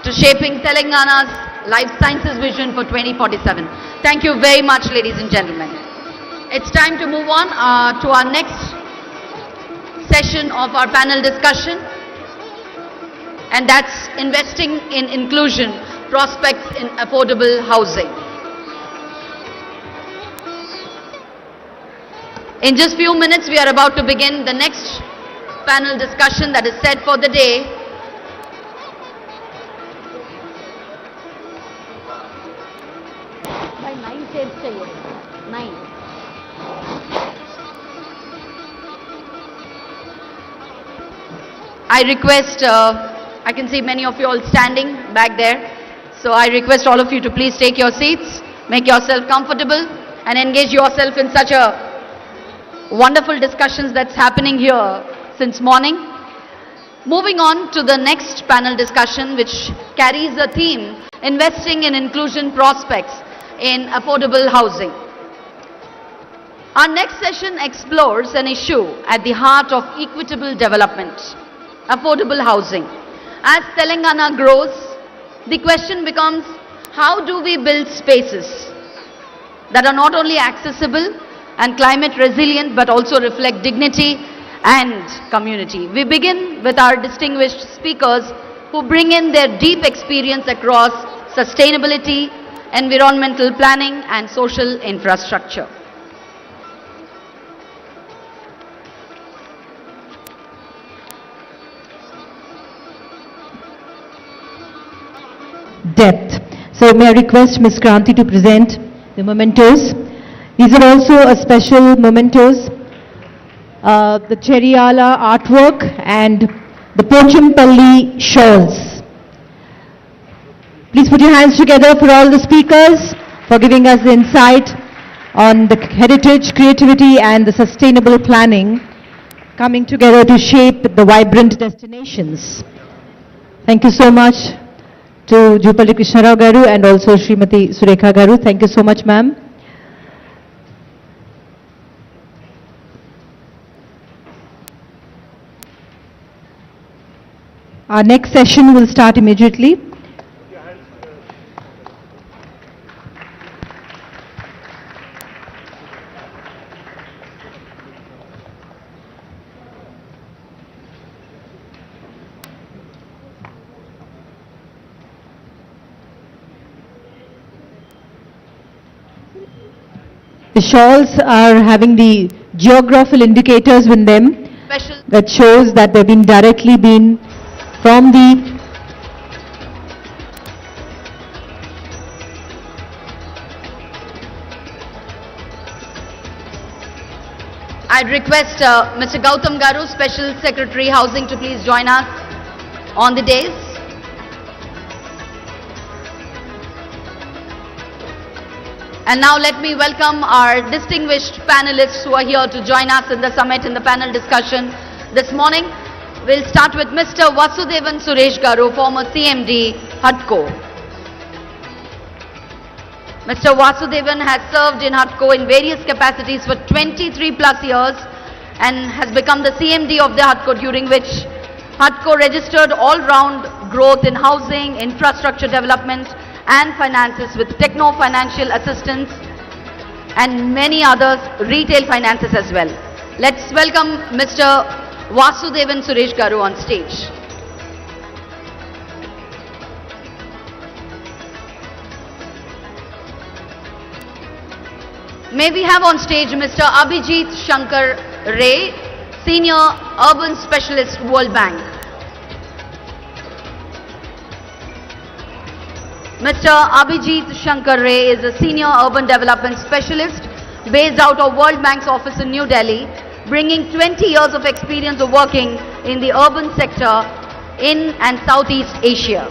to shaping Telangana's life sciences vision for 2047. Thank you very much, ladies and gentlemen. It's time to move on to our next session of our panel discussion, and that's investing in inclusion, prospects in affordable housing. In just few minutes, we are about to begin the next panel discussion that is set for the day. By 9 shades chahiye. 9. I request, I can see many of you all standing back there. So I request all of you to please take your seats, make yourself comfortable and engage yourself in such a wonderful discussions that's happening here since morning. Moving on to the next panel discussion, which carries the theme, investing in inclusion prospects in affordable housing. Our next session explores an issue at the heart of equitable development, affordable housing. As Telangana grows, the question becomes, how do we build spaces that are not only accessible and climate resilient but also reflect dignity and community? We begin with our distinguished speakers who bring in their deep experience across sustainability, environmental planning and social infrastructure. Depth. So may I request Ms. Kranti to present the mementos. These are also a special mementos, the Cheriala artwork and the Pochampalli shawls. Please put your hands together for all the speakers for giving us the insight on the heritage, creativity and the sustainable planning coming together to shape the vibrant destinations. Thank you so much to Jupalli Krishnarao Garu and also Srimati Surekha Garu. Thank you so much, ma'am. Our next session will start immediately. The shawls are having the geographical indicators with them that shows that they've been directly from the I'd request Mr. Gautam Garu, Special Secretary Housing, to please join us on the dais. And now let me welcome our distinguished panelists who are here to join us in the summit in the panel discussion this morning. We'll start with Mr. Vasudevan Suresh Garu, former CMD, HUDCO. Mr. Vasudevan has served in HUDCO in various capacities for 23 plus years and has become the CMD of the HUDCO, during which HUDCO registered all-round growth in housing, infrastructure development and finances with techno-financial assistance and many others, retail finances as well. Let's welcome Mr. Vasudevan Suresh Garu on stage. May we have on stage Mr. Abhijit Shankar Ray, Senior Urban Specialist, World Bank. Mr. Abhijit Shankar Ray is a Senior Urban Development Specialist based out of World Bank's office in New Delhi, bringing 20 years of experience of working in the urban sector in and Southeast Asia.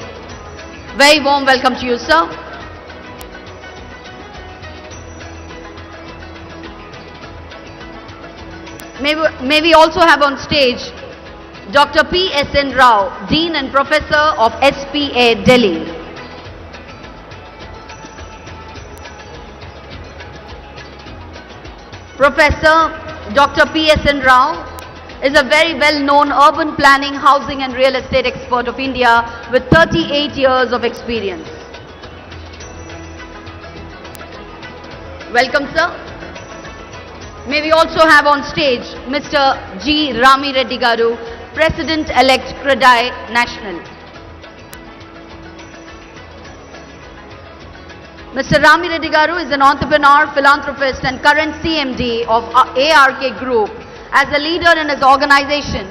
Very warm welcome to you, sir. May we also have on stage Dr. P.S.N. Rao, Dean and Professor of SPA, Delhi. Professor Dr. P.S.N. Rao is a very well-known urban planning, housing and real estate expert of India with 38 years of experience. Welcome, sir. May we also have on stage Mr. G. Rami Reddy Garu, President-elect Credai National. Mr. Rami Reddy Garu is an entrepreneur, philanthropist and current CMD of ARK Group. As a leader in his organization,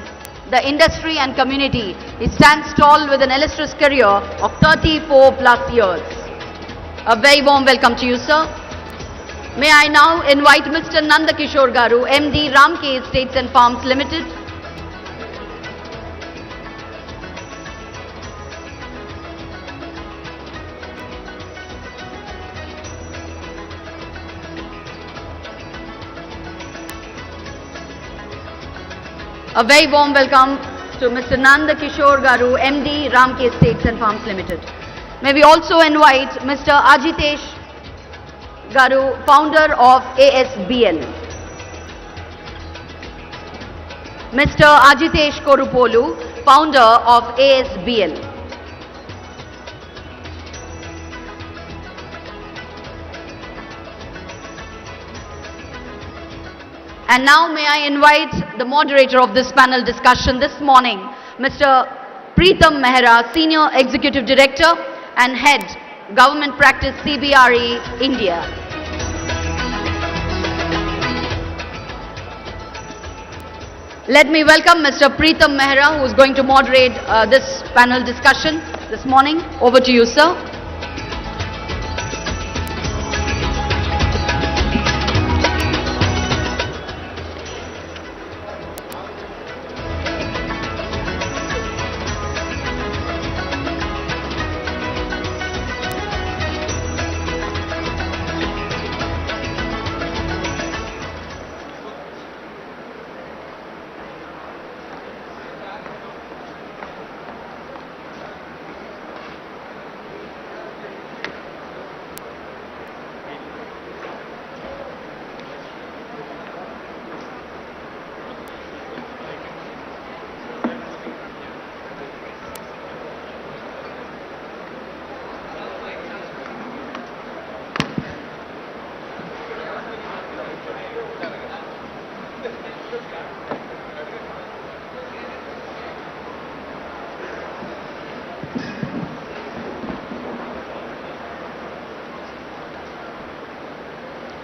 the industry and community, he stands tall with an illustrious career of 34 plus years. A very warm welcome to you, sir. May I now invite Mr. Nanda Kishore Garu, MD Ramke States and Farms Limited. A very warm welcome to Mr. Nanda Kishore Garu, MD Ramke States and Farms Limited. May we also invite Mr. Ajitesh Garu, founder of ASBL. Mr. Ajitesh Korupolu, founder of ASBL. And now may I invite the moderator of this panel discussion this morning, Mr. Preetham Mehra, Senior Executive Director and Head, Government Practice CBRE, India. Let me welcome Mr. Preetham Mehra, who is going to moderate this panel discussion this morning. Over to you, sir.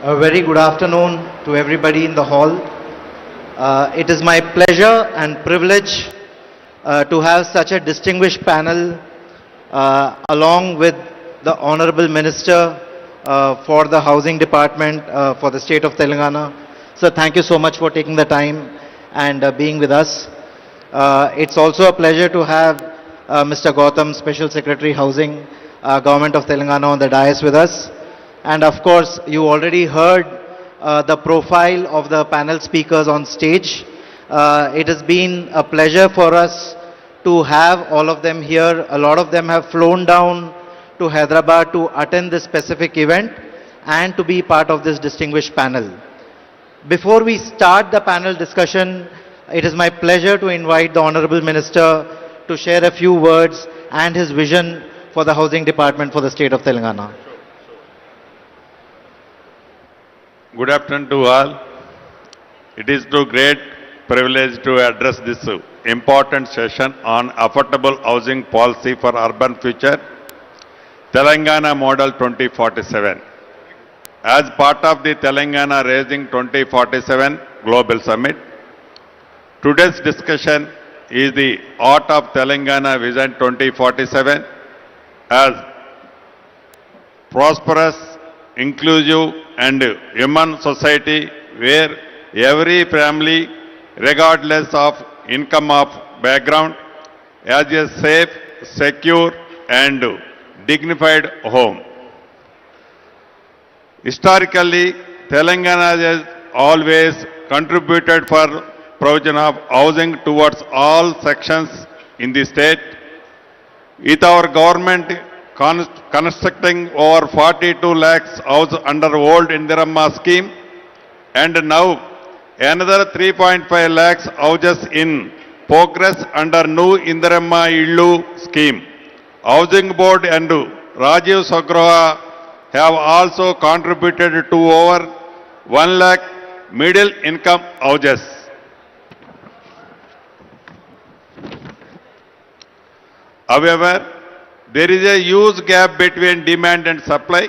A very good afternoon to everybody in the hall. It is my pleasure and privilege to have such a distinguished panel along with the Honorable Minister for the Housing Department for the state of Telangana. So thank you so much for taking the time and being with us. It's also a pleasure to have Mr. Gautam, Special Secretary Housing, Government of Telangana on the dais with us. And of course, you already heard the profile of the panel speakers on stage. It has been a pleasure for us to have all of them here. A lot of them have flown down to Hyderabad to attend this specific event and to be part of this distinguished panel. Before we start the panel discussion, it is my pleasure to invite the Honorable Minister to share a few words and his vision for the Housing Department for the state of Telangana. Good afternoon to all. It is a great privilege to address this important session on affordable housing policy for urban future, Telangana Model 2047. As part of the Telangana Raising 2047 Global Summit, today's discussion is the Art of Telangana Vision 2047 as prosperous, inclusive and human society where every family, regardless of income or background, has a safe, secure and dignified home. Historically, Telangana has always contributed for provision of housing towards all sections in the state, with our government constructing over 42 lakhs houses under old Indiramma scheme and now another 3.5 lakhs houses in progress under new Indiramma Illu scheme. Housing Board and Rajiv Sagraha have also contributed to over 1 lakh middle income houses. However, there is a huge gap between demand and supply.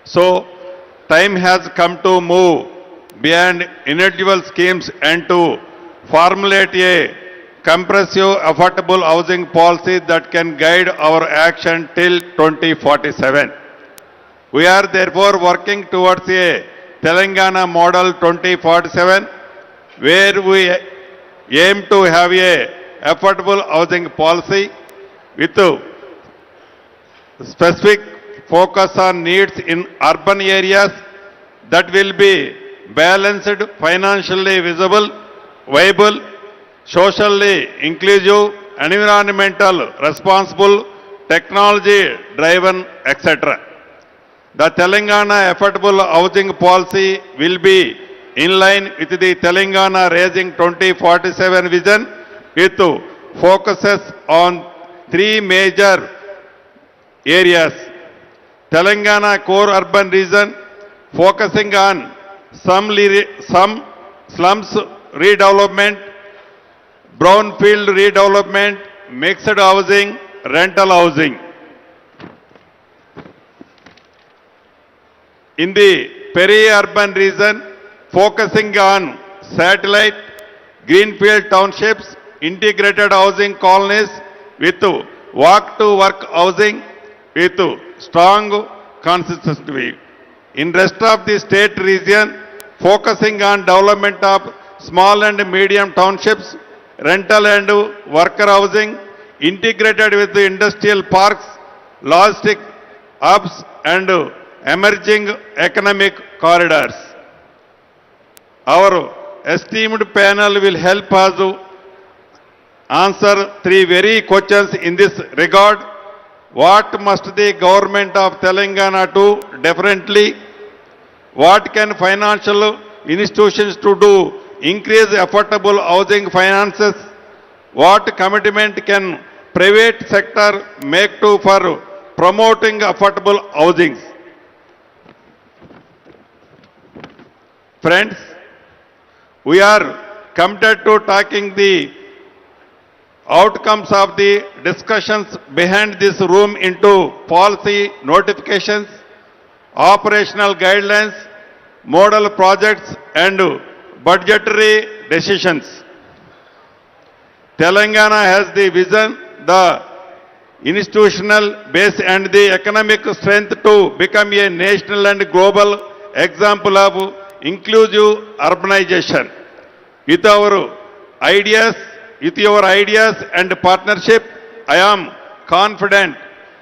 So, time has come to move beyond individual schemes and to formulate a comprehensive affordable housing policy that can guide our action till 2047. We are therefore working towards a Telangana model 2047, where we aim to have a affordable housing policy with specific focus on needs in urban areas that will be balanced, financially visible, viable, socially inclusive, environmental responsible, technology driven, etc. The Telangana Affordable Housing Policy will be in line with the Telangana Raising 2047 vision with focuses on three major areas. Telangana core urban region focusing on some slums redevelopment, brownfield redevelopment, mixed housing, rental housing. In the peri-urban region, focusing on satellite, greenfield townships, integrated housing colonies with walk-to-work housing with strong consistency. In rest of the state region, focusing on development of small and medium townships, rental and worker housing, integrated with the industrial parks, logistic hubs and emerging economic corridors. Our esteemed panel will help us answer three very questions in this regard. What must the government of Telangana do differently? What can financial institutions to do increase affordable housing finances? What commitment can private sector make for promoting affordable housing? Friends, we are committed to taking the outcomes of the discussions behind this room into policy notifications, operational guidelines, model projects and budgetary decisions. Telangana has the vision, the institutional base and the economic strength to become a national and global example of inclusive urbanization. With your ideas and partnership, I am confident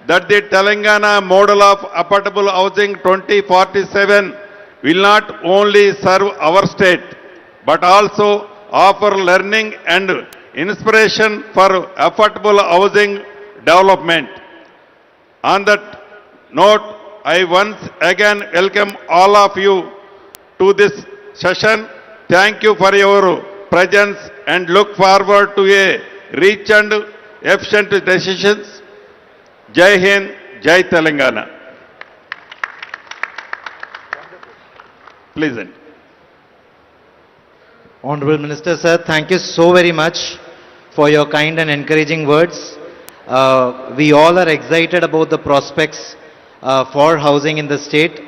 that the Telangana model of affordable housing 2047 will not only serve our state, but also offer learning and inspiration for affordable housing development. On that note, I once again welcome all of you to this session. Thank you for your presence and look forward to a rich and efficient decisions. Jai Hind, Jai Telangana. Pleasant. Honorable Minister, sir, thank you so very much for your kind and encouraging words. We all are excited about the prospects for housing in the state,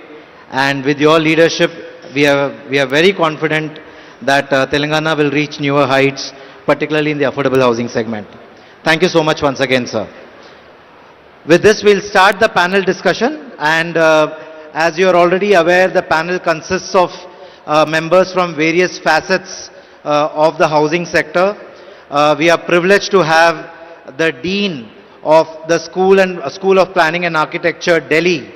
and with your leadership, we are very confident that Telangana will reach newer heights, particularly in the affordable housing segment. Thank you so much once again, sir. With this, we'll start the panel discussion, and as you are already aware, the panel consists of members from various facets of the housing sector. We are privileged to have the Dean of the School of Planning and Architecture, Delhi,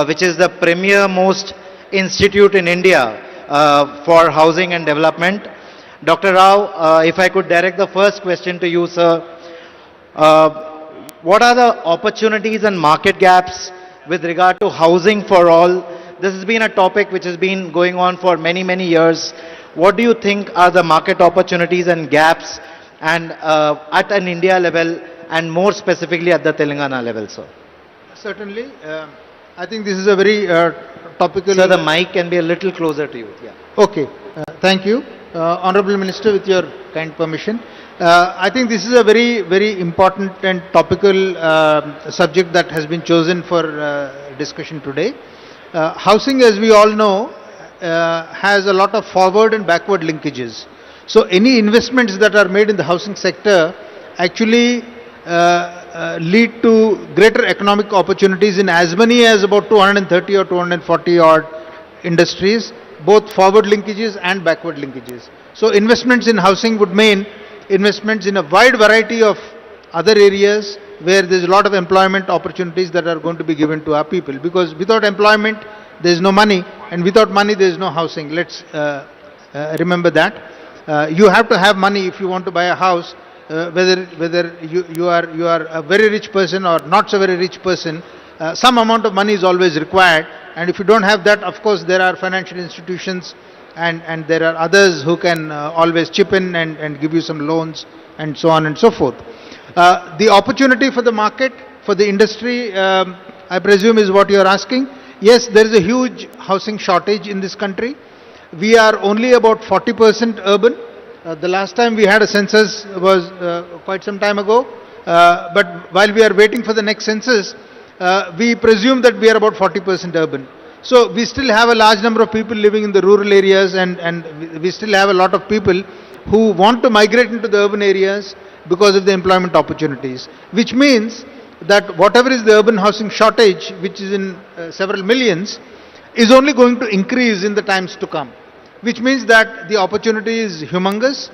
which is the premier most institute in India for housing and development. Dr. Rao, if I could direct the first question to you, sir. What are the opportunities and market gaps with regard to housing for all? This has been a topic which has been going on for many, many years. What do you think are the market opportunities and gaps and at an India level and more specifically at the Telangana level, sir? Certainly. I think this is a very topical... Sir, the mic can be a little closer to you. Yeah. Okay, thank you. Honorable Minister, with your kind permission. I think this is a very, very important and topical subject that has been chosen for discussion today. Housing, as we all know, has a lot of forward and backward linkages. So any investments that are made in the housing sector actually lead to greater economic opportunities in as many as about 230 or 240 odd industries, both forward linkages and backward linkages. So investments in housing would mean investments in a wide variety of other areas where there is a lot of employment opportunities that are going to be given to our people. Because without employment, there is no money, and without money, there is no housing. Let's remember that. You have to have money if you want to buy a house, whether you are a very rich person or not so very rich person. Some amount of money is always required, and if you don't have that, of course, there are financial institutions and there are others who can always chip in and give you some loans and so on and so forth. The opportunity for the market, for the industry, I presume is what you are asking. Yes, there is a huge housing shortage in this country. We are only about 40% urban. The last time we had a census was quite some time ago. But while we are waiting for the next census, we presume that we are about 40% urban. So we still have a large number of people living in the rural areas, and we still have a lot of people who want to migrate into the urban areas because of the employment opportunities, which means that whatever is the urban housing shortage, which is in several millions, is only going to increase in the times to come, which means that the opportunity is humongous.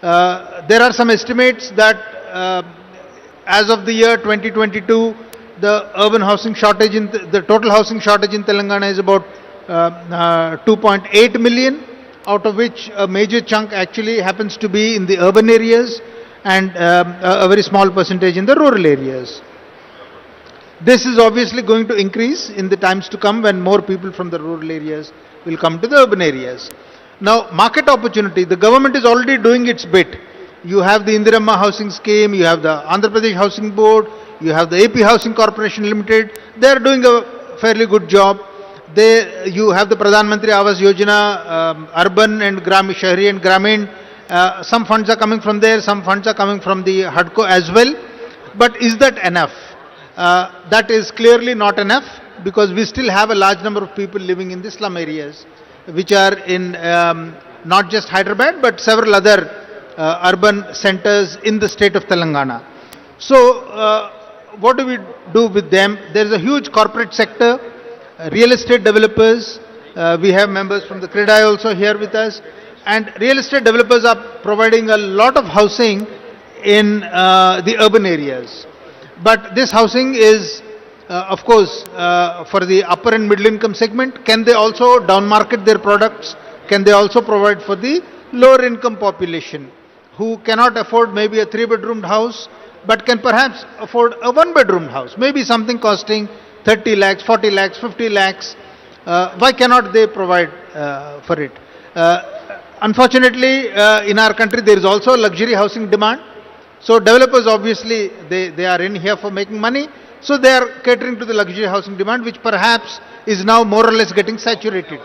There are some estimates that as of the year 2022, the urban housing shortage, the total housing shortage in Telangana is about 2.8 million, out of which a major chunk actually happens to be in the urban areas and a very small percentage in the rural areas. This is obviously going to increase in the times to come when more people from the rural areas will come to the urban areas. Now, market opportunity, the government is already doing its bit. You have the Indiramma Housing Scheme, you have the Andhra Pradesh Housing Board, you have the AP Housing Corporation Limited. They are doing a fairly good job. You have the Pradhan Mantri Awas Yojana, urban and Shahri and Gramin. Some funds are coming from there, some funds are coming from the HUDCO as well. But is that enough? That is clearly not enough, because we still have a large number of people living in the slum areas, which are in not just Hyderabad but several other urban centers in the state of Telangana. So what do we do with them? There is a huge corporate sector, real estate developers. We have members from the CREDAI also here with us, and real estate developers are providing a lot of housing in the urban areas. But this housing is, of course, for the upper and middle income segment. Can they also downmarket their products? Can they also provide for the lower income population who cannot afford maybe a 3-bedroomed house, but can perhaps afford a 1-bedroomed house, maybe something costing 30 lakhs, 40 lakhs, 50 lakhs. Why cannot they provide for it? Unfortunately, in our country, there is also luxury housing demand. So developers, obviously, they are in here for making money. So they are catering to the luxury housing demand, which perhaps is now more or less getting saturated.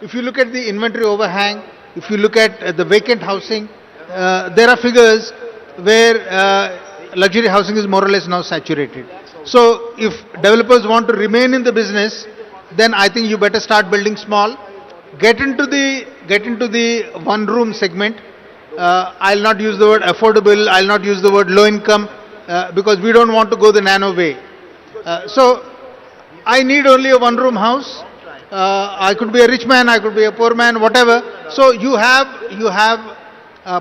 If you look at the inventory overhang, if you look at the vacant housing, there are figures where luxury housing is more or less now saturated. So if developers want to remain in the business, then I think you better start building small. Get into the one-room segment. I'll not use the word affordable, I'll not use the word low income, because we don't want to go the nano way. So I need only a one-room house. I could be a rich man, I could be a poor man, whatever. So you have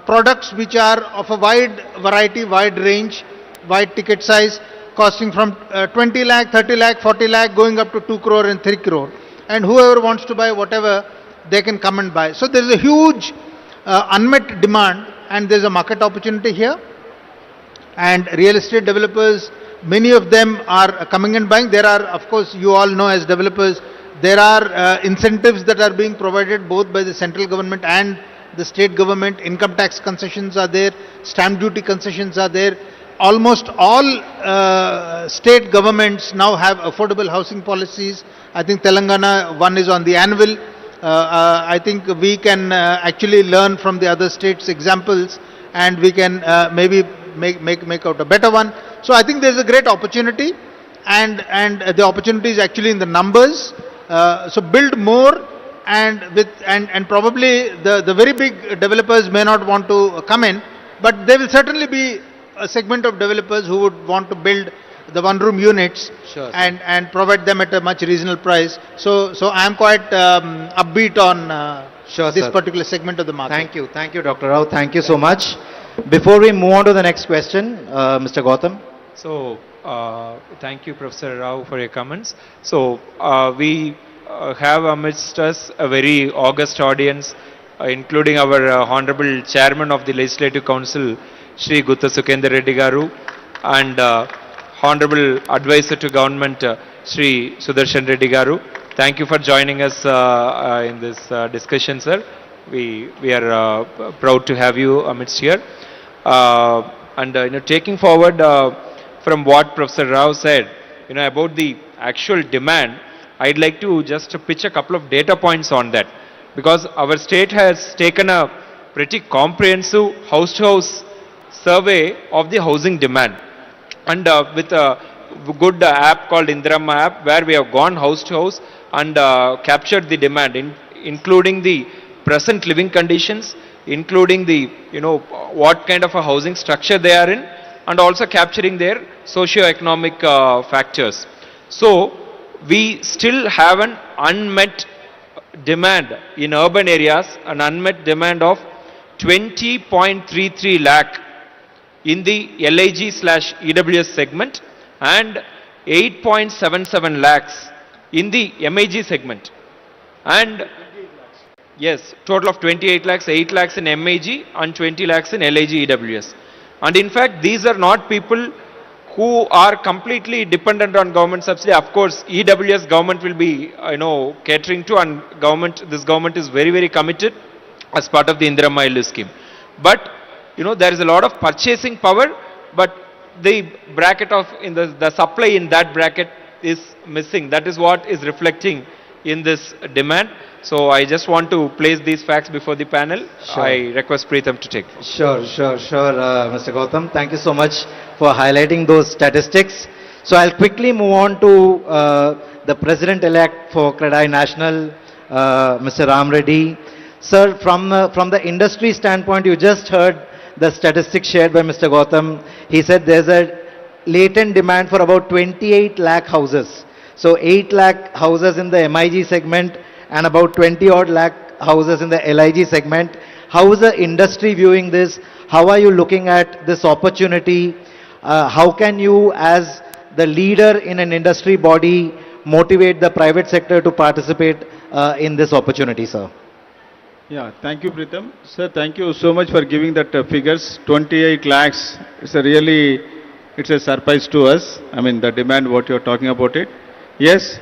products which are of a wide variety, wide range, wide ticket size, costing from 20 lakh, 30 lakh, 40 lakh, going up to 2 crore and 3 crore. And whoever wants to buy whatever, they can come and buy. So there is a huge unmet demand, and there is a market opportunity here. And real estate developers, many of them are coming and buying. There are, of course, you all know as developers, there are incentives that are being provided both by the central government and the state government. Income tax concessions are there, stamp duty concessions are there. Almost all state governments now have affordable housing policies. I think Telangana one is on the anvil. I think we can actually learn from the other states' examples, and we can maybe make out a better one. So I think there's a great opportunity, and the opportunity is actually in the numbers. So build more, and probably the very big developers may not want to come in, but there will certainly be a segment of developers who would want to build the one-room units, Sure, sir. and provide them at a much reasonable price. So I am quite upbeat on Sure, this sir. particular segment of the market. Thank you, Dr. Rao. Thank you so much. Before we move on to the next question, Mr. Gautam. So, thank you, Professor Rao, for your comments. So, we have amidst us a very august audience, including our Honorable Chairman of the Legislative Council, Shri Gutta Sukendra Reddy Garu, and Honorable Advisor to Government, Shri Sudarshan Reddy Garu. Thank you for joining us in this discussion, sir. We are proud to have you amidst here. Taking forward from what Professor Rao said, about the actual demand, I'd like to just pitch a couple of data points on that, because our state has taken a pretty comprehensive house-to-house survey of the housing demand, and with a good app called Indirama app, where we have gone house to house and captured the demand, including the present living conditions, including the what kind of a housing structure they are in, and also capturing their socio-economic factors. So we still have an unmet demand in urban areas, an unmet demand of 20.33 lakh in the LIG/EWS segment and 8.77 lakhs in the MIG segment. And yes, total of 28 lakhs, 8 lakhs in MIG and 20 lakhs in LIG/EWS. And in fact, these are not people who are completely dependent on government subsidy. Of course, EWS government will be, catering to, and this government is very, very committed as part of the Indirama Illu scheme. But, there is a lot of purchasing power, but the bracket of, the supply in that bracket is missing. That is what is reflecting in this demand. So I just want to place these facts before the panel. Sure. I request Preetham to take. Sure, Mr. Gautam. Thank you so much for highlighting those statistics. So I'll quickly move on to the President-elect for CREDAI National, Mr. Ram Reddy. Sir, from the industry standpoint, you just heard the statistics shared by Mr. Gautam. He said there's a latent demand for about 28 lakh houses. So 8 lakh houses in the MIG segment and about 20 odd lakh houses in the LIG segment. How is the industry viewing this? How are you looking at this opportunity? How can you, as the leader in an industry body, motivate the private sector to participate in this opportunity, sir? Yeah, thank you, Preetham. Sir, thank you so much for giving that figures. 28 lakhs, it's a surprise to us. I mean, the demand, what you're talking about it. Yes,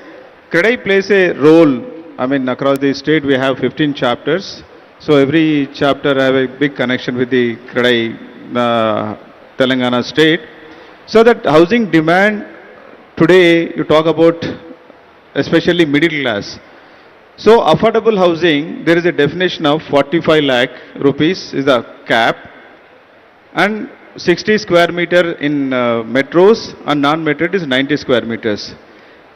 CREDAI plays a role. I mean, across the state, we have 15 chapters. So every chapter have a big connection with the CREDAI Telangana state. So that housing demand, today you talk about especially middle class. So affordable housing, there is a definition of 45 lakh rupees is the cap, and 60 square meter in metros, and non-metro is 90 square meters.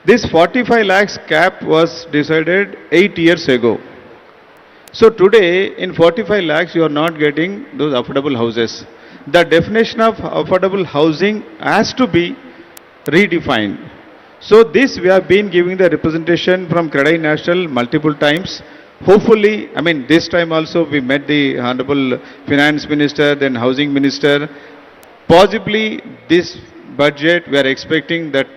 This 45 lakhs cap was decided 8 years ago. So today in 45 lakhs you are not getting those affordable houses. The definition of affordable housing has to be redefined. So this we have been giving the representation from CREDAI National multiple times. Hopefully, I mean, this time also we met the Honorable Finance Minister, then Housing Minister. Possibly this budget we are expecting that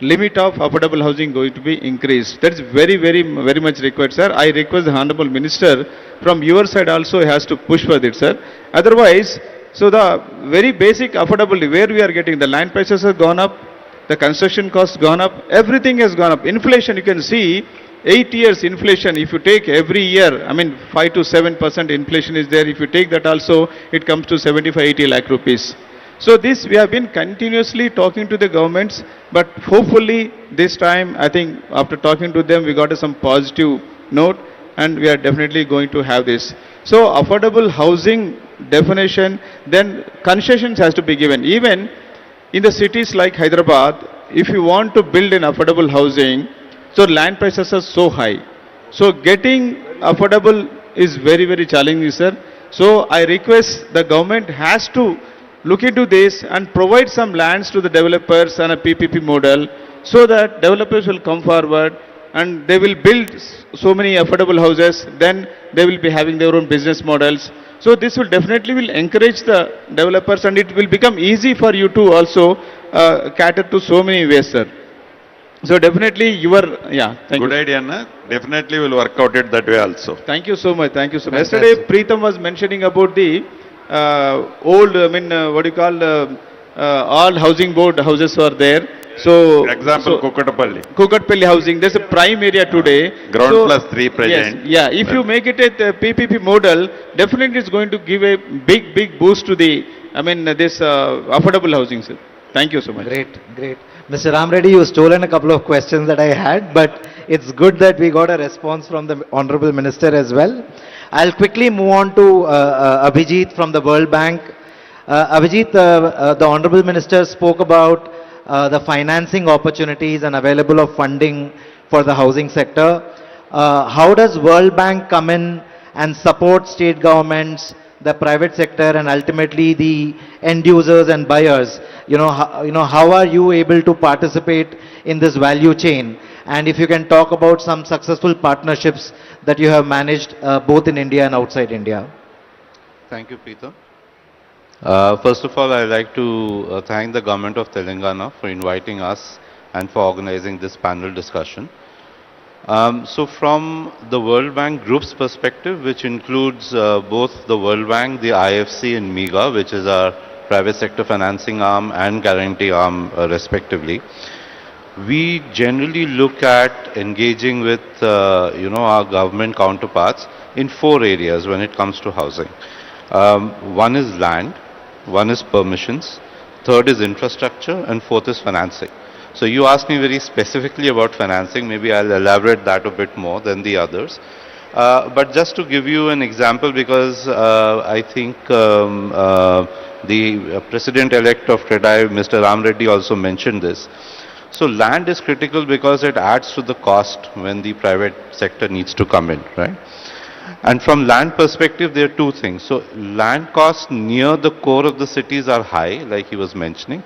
limit of affordable housing going to be increased. That is very, very, very much required, sir. I request the Honorable Minister from your side also has to push for this, sir. Otherwise, so the very basic affordability where we are getting, the land prices have gone up, the construction costs gone up, everything has gone up. Inflation, you can see 8 years inflation, if you take every year, I mean 5 to 7% inflation is there. If you take that also, it comes to 75-80 lakh rupees. So this we have been continuously talking to the governments, but hopefully this time I think after talking to them we got some positive note. and we are definitely going to have this. So affordable housing definition, then concessions has to be given. Even in the cities like Hyderabad, if you want to build an affordable housing, so land prices are so high. So getting affordable is very, very challenging, sir. So I request the government has to look into this and provide some lands to the developers and a PPP model so that developers will come forward and they will build so many affordable houses, then they will be having their own business models. So this will definitely will encourage the developers and it will become easy for you to also cater to so many ways, sir. So definitely you are, yeah, thank you. Good idea, na? Definitely will work out it that way also. Thank you so much, thank you so much. Yesterday Preetham was mentioning about the old, what do you call, all housing board houses were there. So, example, Kukatapalli. Kukatpalli housing, there's a prime area today. Ground plus 3 present. Yes, yeah, if you make it a PPP model, definitely it's going to give a big boost to the, this affordable housing, sir. Thank you so much. Great, great. Mr. Ram Reddy, you stolen a couple of questions that I had, but it's good that we got a response from the Honorable Minister as well. I'll quickly move on to Abhijit from the World Bank. Abhijit, the Honorable Minister spoke about the financing opportunities and available of funding for the housing sector. How does World Bank come in and support state governments, the private sector, and ultimately the end users and buyers? How are you able to participate in this value chain? And if you can talk about some successful partnerships that you have managed both in India and outside India. Thank you, Peter. First of all, I'd like to thank the government of Telangana for inviting us and for organizing this panel discussion. So from the World Bank Group's perspective, which includes both the World Bank, the IFC and MIGA, which is our private sector financing arm and guarantee arm respectively, we generally look at engaging with our government counterparts in 4 areas when it comes to housing. One is land, one is permissions, third is infrastructure, and fourth is financing. So you asked me very specifically about financing. Maybe I'll elaborate that a bit more than the others. But just to give you an example, because I think the President-elect of TREDAI, Mr. Ram Reddy, also mentioned this. So land is critical because it adds to the cost when the private sector needs to come in, right? And from land perspective, there are 2 things. So land costs near the core of the cities are high, like he was mentioning.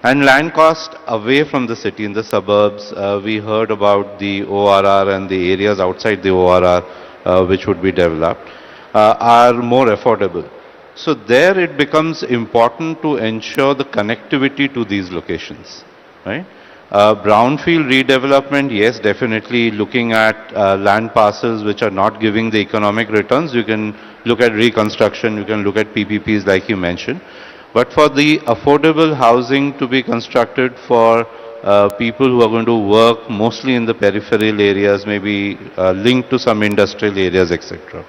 And land cost away from the city, in the suburbs, we heard about the ORR and the areas outside the ORR which would be developed, are more affordable. So there it becomes important to ensure the connectivity to these locations, right? Brownfield redevelopment, yes, definitely looking at land parcels which are not giving the economic returns. You can look at reconstruction, you can look at PPPs like you mentioned. But for the affordable housing to be constructed for people who are going to work mostly in the peripheral areas, maybe linked to some industrial areas, etc.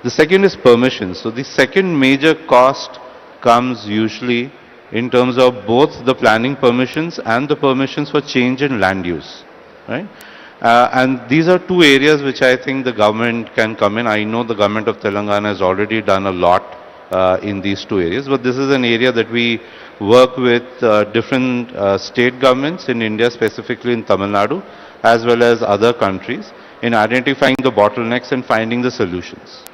The second is permissions. So the second major cost comes usually in terms of both the planning permissions and the permissions for change in land use, right? And these are 2 areas which I think the government can come in. I know the government of Telangana has already done a lot in these 2 areas, but this is an area that we work with different state governments in India, specifically in Tamil Nadu, as well as other countries, in identifying the bottlenecks and finding the solutions.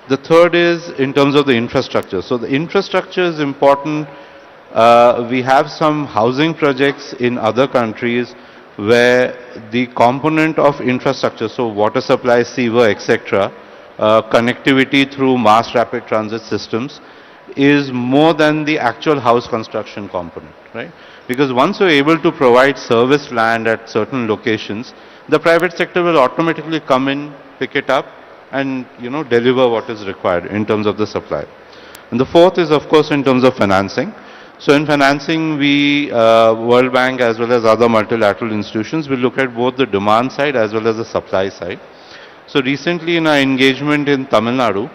The third is in terms of the infrastructure. So the infrastructure is important. We have some housing projects in other countries where the component of infrastructure, so water supply, sewer, etc., connectivity through mass rapid transit systems, is more than the actual house construction component, right? Because once you're able to provide service land at certain locations, the private sector will automatically come in, pick it up, and deliver what is required in terms of the supply. And the fourth is, of course, in terms of financing. So in financing, we, World Bank as well as other multilateral institutions, will look at both the demand side as well as the supply side. So recently in our engagement in Tamil Nadu,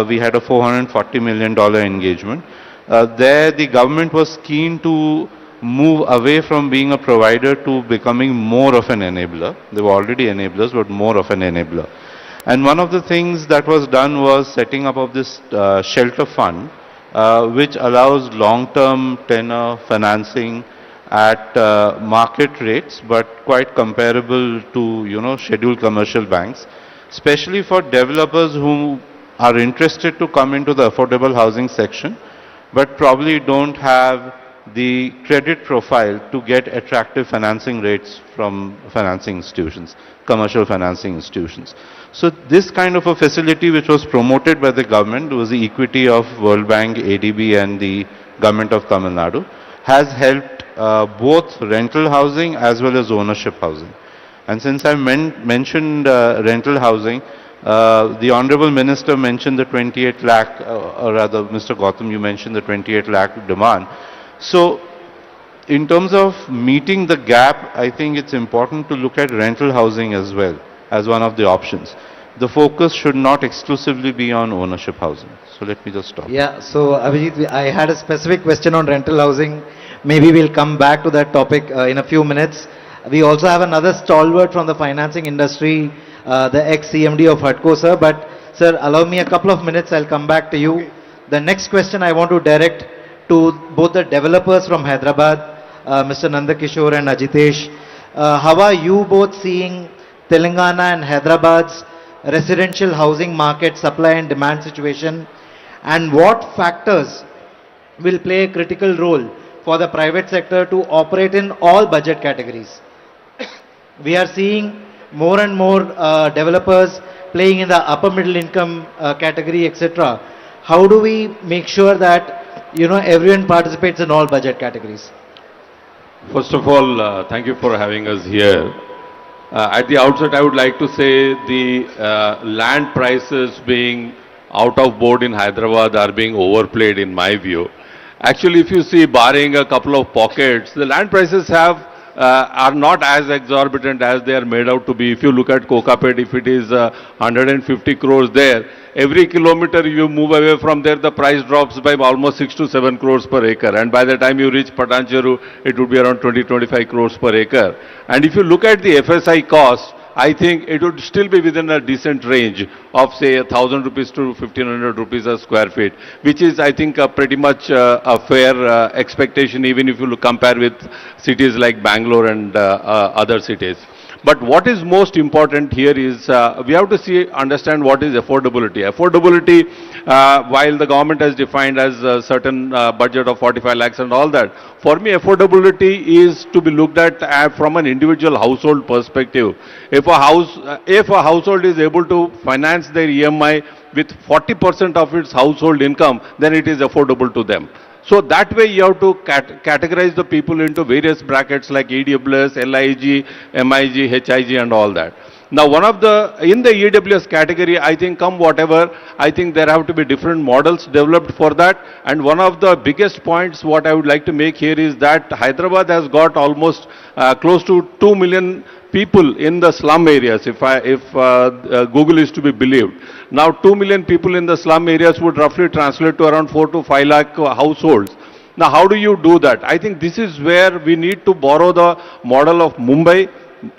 we had a $440 million engagement. There the government was keen to move away from being a provider to becoming more of an enabler. They were already enablers, but more of an enabler. And one of the things that was done was setting up of this shelter fund, which allows long-term tenor financing at market rates, but quite comparable to, scheduled commercial banks, especially for developers who are interested to come into the affordable housing section, but probably don't have the credit profile to get attractive financing rates from financing institutions, commercial financing institutions. So this kind of a facility, which was promoted by the government, was the equity of World Bank, ADB and the government of Tamil Nadu, has helped both rental housing as well as ownership housing. And since I mentioned rental housing, the Honorable Minister mentioned the 28 lakh, or rather Mr. Gautam, you mentioned the 28 lakh demand. So in terms of meeting the gap, I think it's important to look at rental housing as well as one of the options. The focus should not exclusively be on ownership housing. So let me just stop. Yeah, so Abhijit, I had a specific question on rental housing. Maybe we'll come back to that topic in a few minutes. We also have another stalwart from the financing industry, the ex-CMD of HUDCO, sir. But sir, allow me a couple of minutes, I'll come back to you. The next question I want to direct to both the developers from Hyderabad, Mr. Nandakishore and Ajitesh. How are you both seeing Telangana and Hyderabad's residential housing market supply and demand situation, and what factors will play a critical role for the private sector to operate in all budget categories? We are seeing more and more developers playing in the upper middle income category, etc. How do we make sure that everyone participates in all budget categories? First of all, thank you for having us here. At the outset, I would like to say the land prices being out of board in Hyderabad are being overplayed in my view. Actually, if you see, barring a couple of pockets, the land prices are not as exorbitant as they are made out to be. If you look at Kokapet, if it is 150 crores there, every kilometer you move away from there, the price drops by almost 6 to 7 crores per acre. And by the time you reach Patancheru, it would be around 20-25 crores per acre. And if you look at the FSI cost, I think it would still be within a decent range of say 1,000 rupees to 1,500 rupees a square feet, which is I think pretty much a fair expectation, even if you compare with cities like Bangalore and other cities. But what is most important here is we have to understand what is affordability. Affordability, while the government has defined as a certain budget of 45 lakhs and all that, for me affordability is to be looked at from an individual household perspective. If a household is able to finance their EMI with 40% of its household income, then it is affordable to them. So that way you have to categorize the people into various brackets like EWS, LIG, MIG, HIG and all that. Now in the EWS category, I think come whatever, I think there have to be different models developed for that. And one of the biggest points what I would like to make here is that Hyderabad has got almost close to 2 million people in the slum areas, if Google is to be believed. Now 2 million people in the slum areas would roughly translate to around 4 to 5 lakh households. Now how do you do that? I think this is where we need to borrow the model of Mumbai.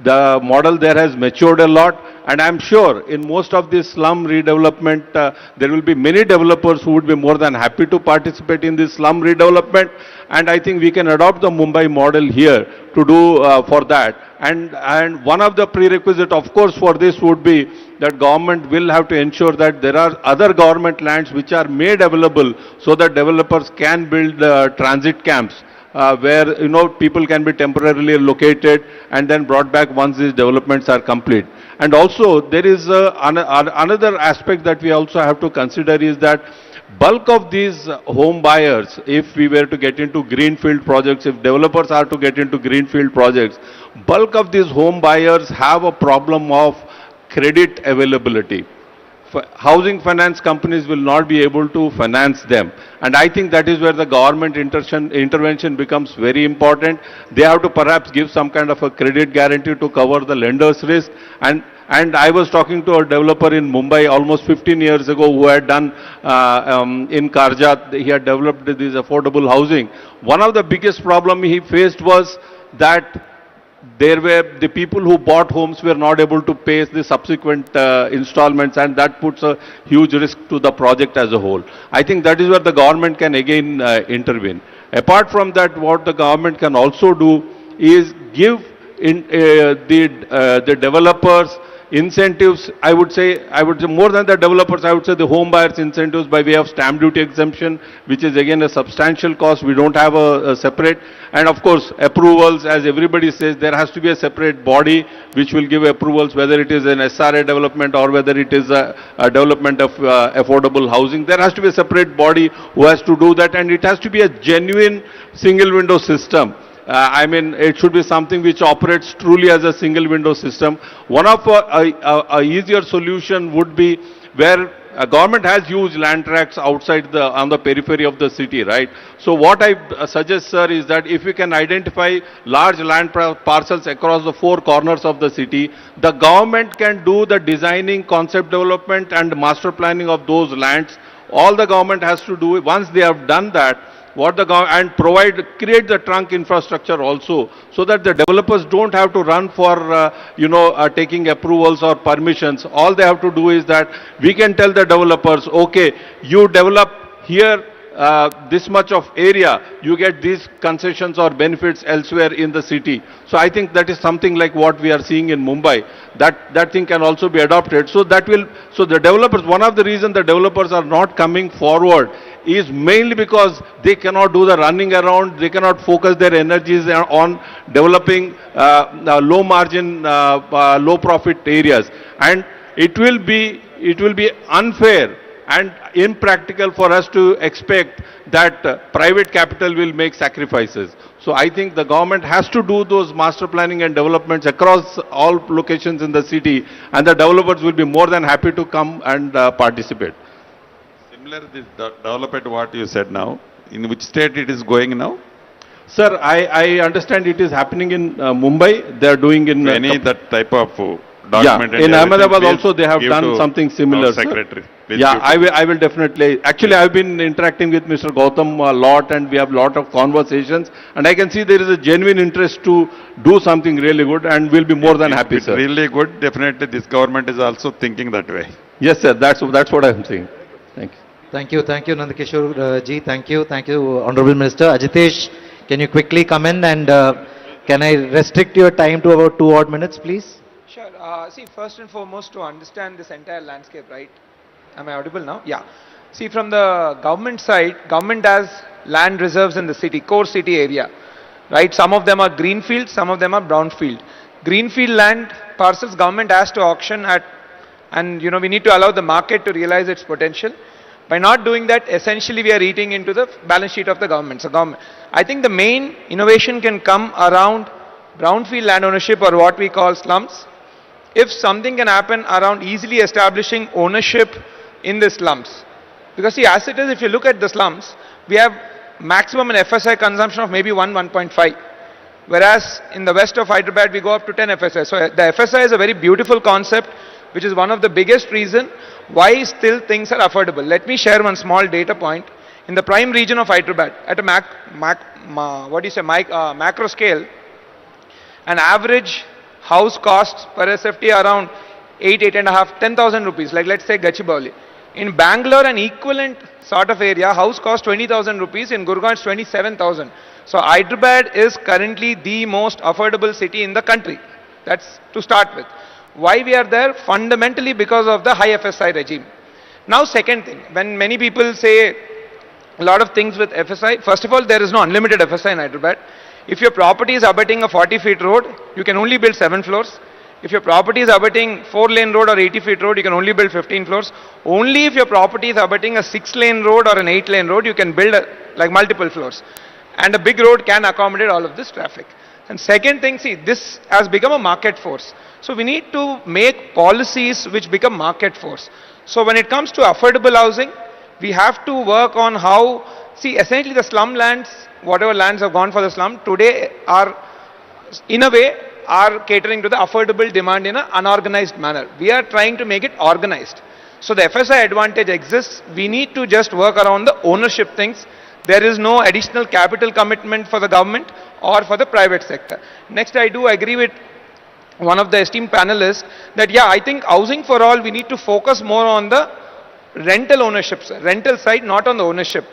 The model there has matured a lot, and I'm sure in most of this slum redevelopment, there will be many developers who would be more than happy to participate in this slum redevelopment, and I think we can adopt the Mumbai model here to do for that. And one of the prerequisites, of course, for this would be that government will have to ensure that there are other government lands which are made available so that developers can build transit camps. Where people can be temporarily located and then brought back once these developments are complete. And also there is another aspect that we also have to consider is that bulk of these home buyers, if we were to get into greenfield projects, if developers are to get into greenfield projects, bulk of these home buyers have a problem of credit availability. Housing finance companies will not be able to finance them. And I think that is where the government intervention becomes very important. They have to perhaps give some kind of a credit guarantee to cover the lender's risk. And And I was talking to a developer in Mumbai almost 15 years ago who had done in Karjat, he had developed this affordable housing. One of the biggest problem he faced was that there were the people who bought homes were not able to pay the subsequent installments, and that puts a huge risk to the project as a whole. I think that is where the government can again intervene. Apart from that, what the government can also do is give the developers incentives. I would say more than the developers, I would say the home buyers incentives by way of stamp duty exemption, which is again a substantial cost. We don't have a separate, and of course approvals, as everybody says, there has to be a separate body which will give approvals, whether it is an SRA development or whether it is a development of affordable housing. There has to be a separate body who has to do that, and it has to be a genuine single window system. I mean, it should be something which operates truly as a single window system. One of a easier solution would be where a government has huge land tracts outside on the periphery of the city, right? So what I suggest, sir, is that if we can identify large land parcels across the four corners of the city, the government can do the designing, concept development and master planning of those lands. All the government has to do, once they have done that, and create the trunk infrastructure also, so that the developers don't have to run for, taking approvals or permissions. All they have to do is that we can tell the developers, okay, you develop here this much of area, you get these concessions or benefits elsewhere in the city. So I think that is something like what we are seeing in Mumbai. That thing can also be adopted. So the developers, one of the reasons the developers are not coming forward is mainly because they cannot do the running around, they cannot focus their energies on developing low margin, low profit areas. And it will be unfair and impractical for us to expect that private capital will make sacrifices. So I think the government has to do those master planning and developments across all locations in the city, and the developers will be more than happy to come and participate. Similar this development what you said now, in which state it is going now? Sir, I understand it is happening in Mumbai. They are doing in that type of document. Yeah, in Ahmedabad also they have done something similar. Secretary. Yeah, I will definitely. Actually, I have been interacting with Mr. Gautam a lot, and we have a lot of conversations. And I can see there is a genuine interest to do something really good, and we'll be more than happy, sir. Really good. Definitely, this government is also thinking that way. Yes, sir. That's what I am saying. Thank you. Thank you, Nandakishore ji. Thank you, Honorable Minister. Ajitesh, can you quickly come in, and can I restrict your time to about 2 odd minutes, please? Sure. See, first and foremost, to understand this entire landscape, right? Am I audible now? Yeah. See, from the government side, government has land reserves in the city, core city area, right? Some of them are greenfield, some of them are brownfield. Greenfield land parcels, government has to auction at, and we need to allow the market to realize its potential. By not doing that, essentially we are eating into the balance sheet of the government. So I think the main innovation can come around brownfield land ownership, or what we call slums. If something can happen around easily establishing ownership in the slums. Because see, as it is, if you look at the slums, we have maximum an FSI consumption of maybe 1.5. Whereas in the west of Hyderabad, we go up to 10 FSI. So the FSI is a very beautiful concept, which is one of the biggest reason why still things are affordable. Let me share one small data point. In the prime region of Hyderabad, at a macro scale, an average house costs per SFT around 8.5, 10,000 rupees, like let's say Gachibowli. In Bangalore, an equivalent sort of area, house costs 20,000 rupees, in Gurgaon it's 27,000. So Hyderabad is currently the most affordable city in the country. That's to start with. Why we are there? Fundamentally because of the high FSI regime. Now second thing, when many people say a lot of things with FSI, first of all, there is no unlimited FSI in Hyderabad. If your property is abutting a 40-feet road, you can only build 7 floors. If your property is abutting 4-lane road or 80-feet road, you can only build 15 floors. Only if your property is abutting a 6-lane road or an 8-lane road, you can build like multiple floors. And a big road can accommodate all of this traffic. And second thing, see, this has become a market force. So we need to make policies which become market force. So when it comes to affordable housing, we have to work on how, see, essentially the slum lands, whatever lands have gone for the slum, today are, in a way, are catering to the affordable demand in an unorganized manner. We are trying to make it organized. So the FSI advantage exists. We need to just work around the ownership things. There is no additional capital commitment for the government or for the private sector. Next, I do agree with one of the esteemed panelists that, yeah, I think housing for all, we need to focus more on the rental ownership, rental side, not on the ownership.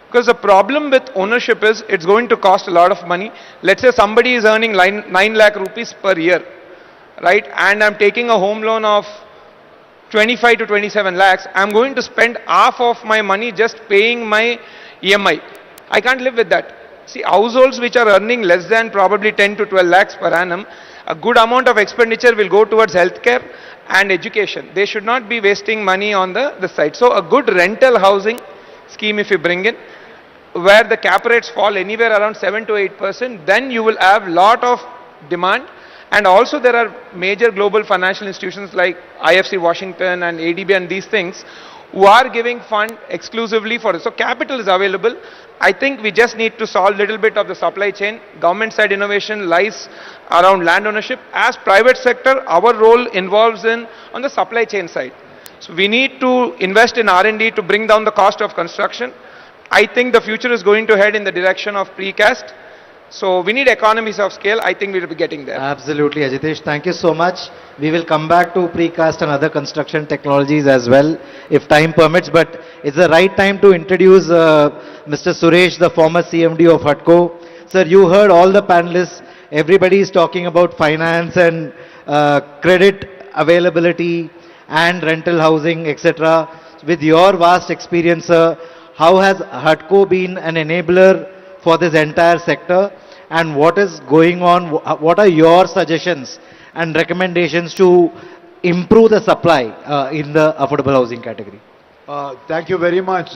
Because the problem with ownership is it's going to cost a lot of money. Let's say somebody is earning 9 lakh rupees per year, right? And I'm taking a home loan of 25 to 27 lakhs. I'm going to spend half of my money just paying my EMI. I can't live with that. See, households which are earning less than probably 10 to 12 lakhs per annum, a good amount of expenditure will go towards healthcare and education. They should not be wasting money on the side. So a good rental housing scheme if you bring in, where the cap rates fall anywhere around 7 to 8%, then you will have lot of demand. And also there are major global financial institutions like IFC Washington and ADB and these things who are giving fund exclusively for it. So capital is available. I think we just need to solve a little bit of the supply chain. Government side innovation lies around land ownership. As private sector, our role involves in on the supply chain side. So we need to invest in R&D to bring down the cost of construction. I think the future is going to head in the direction of precast. So we need economies of scale. I think we will be getting there. Absolutely, Ajitesh. Thank you so much. We will come back to precast and other construction technologies as well, if time permits. But it's the right time to introduce Mr. Suresh, the former CMD of HUDCO. Sir, you heard all the panelists. Everybody is talking about finance and credit availability and rental housing, etc. With your vast experience, sir, how has HUDCO been an enabler for this entire sector, and what is going on? What are your suggestions and recommendations to improve the supply in the affordable housing category? Thank you very much.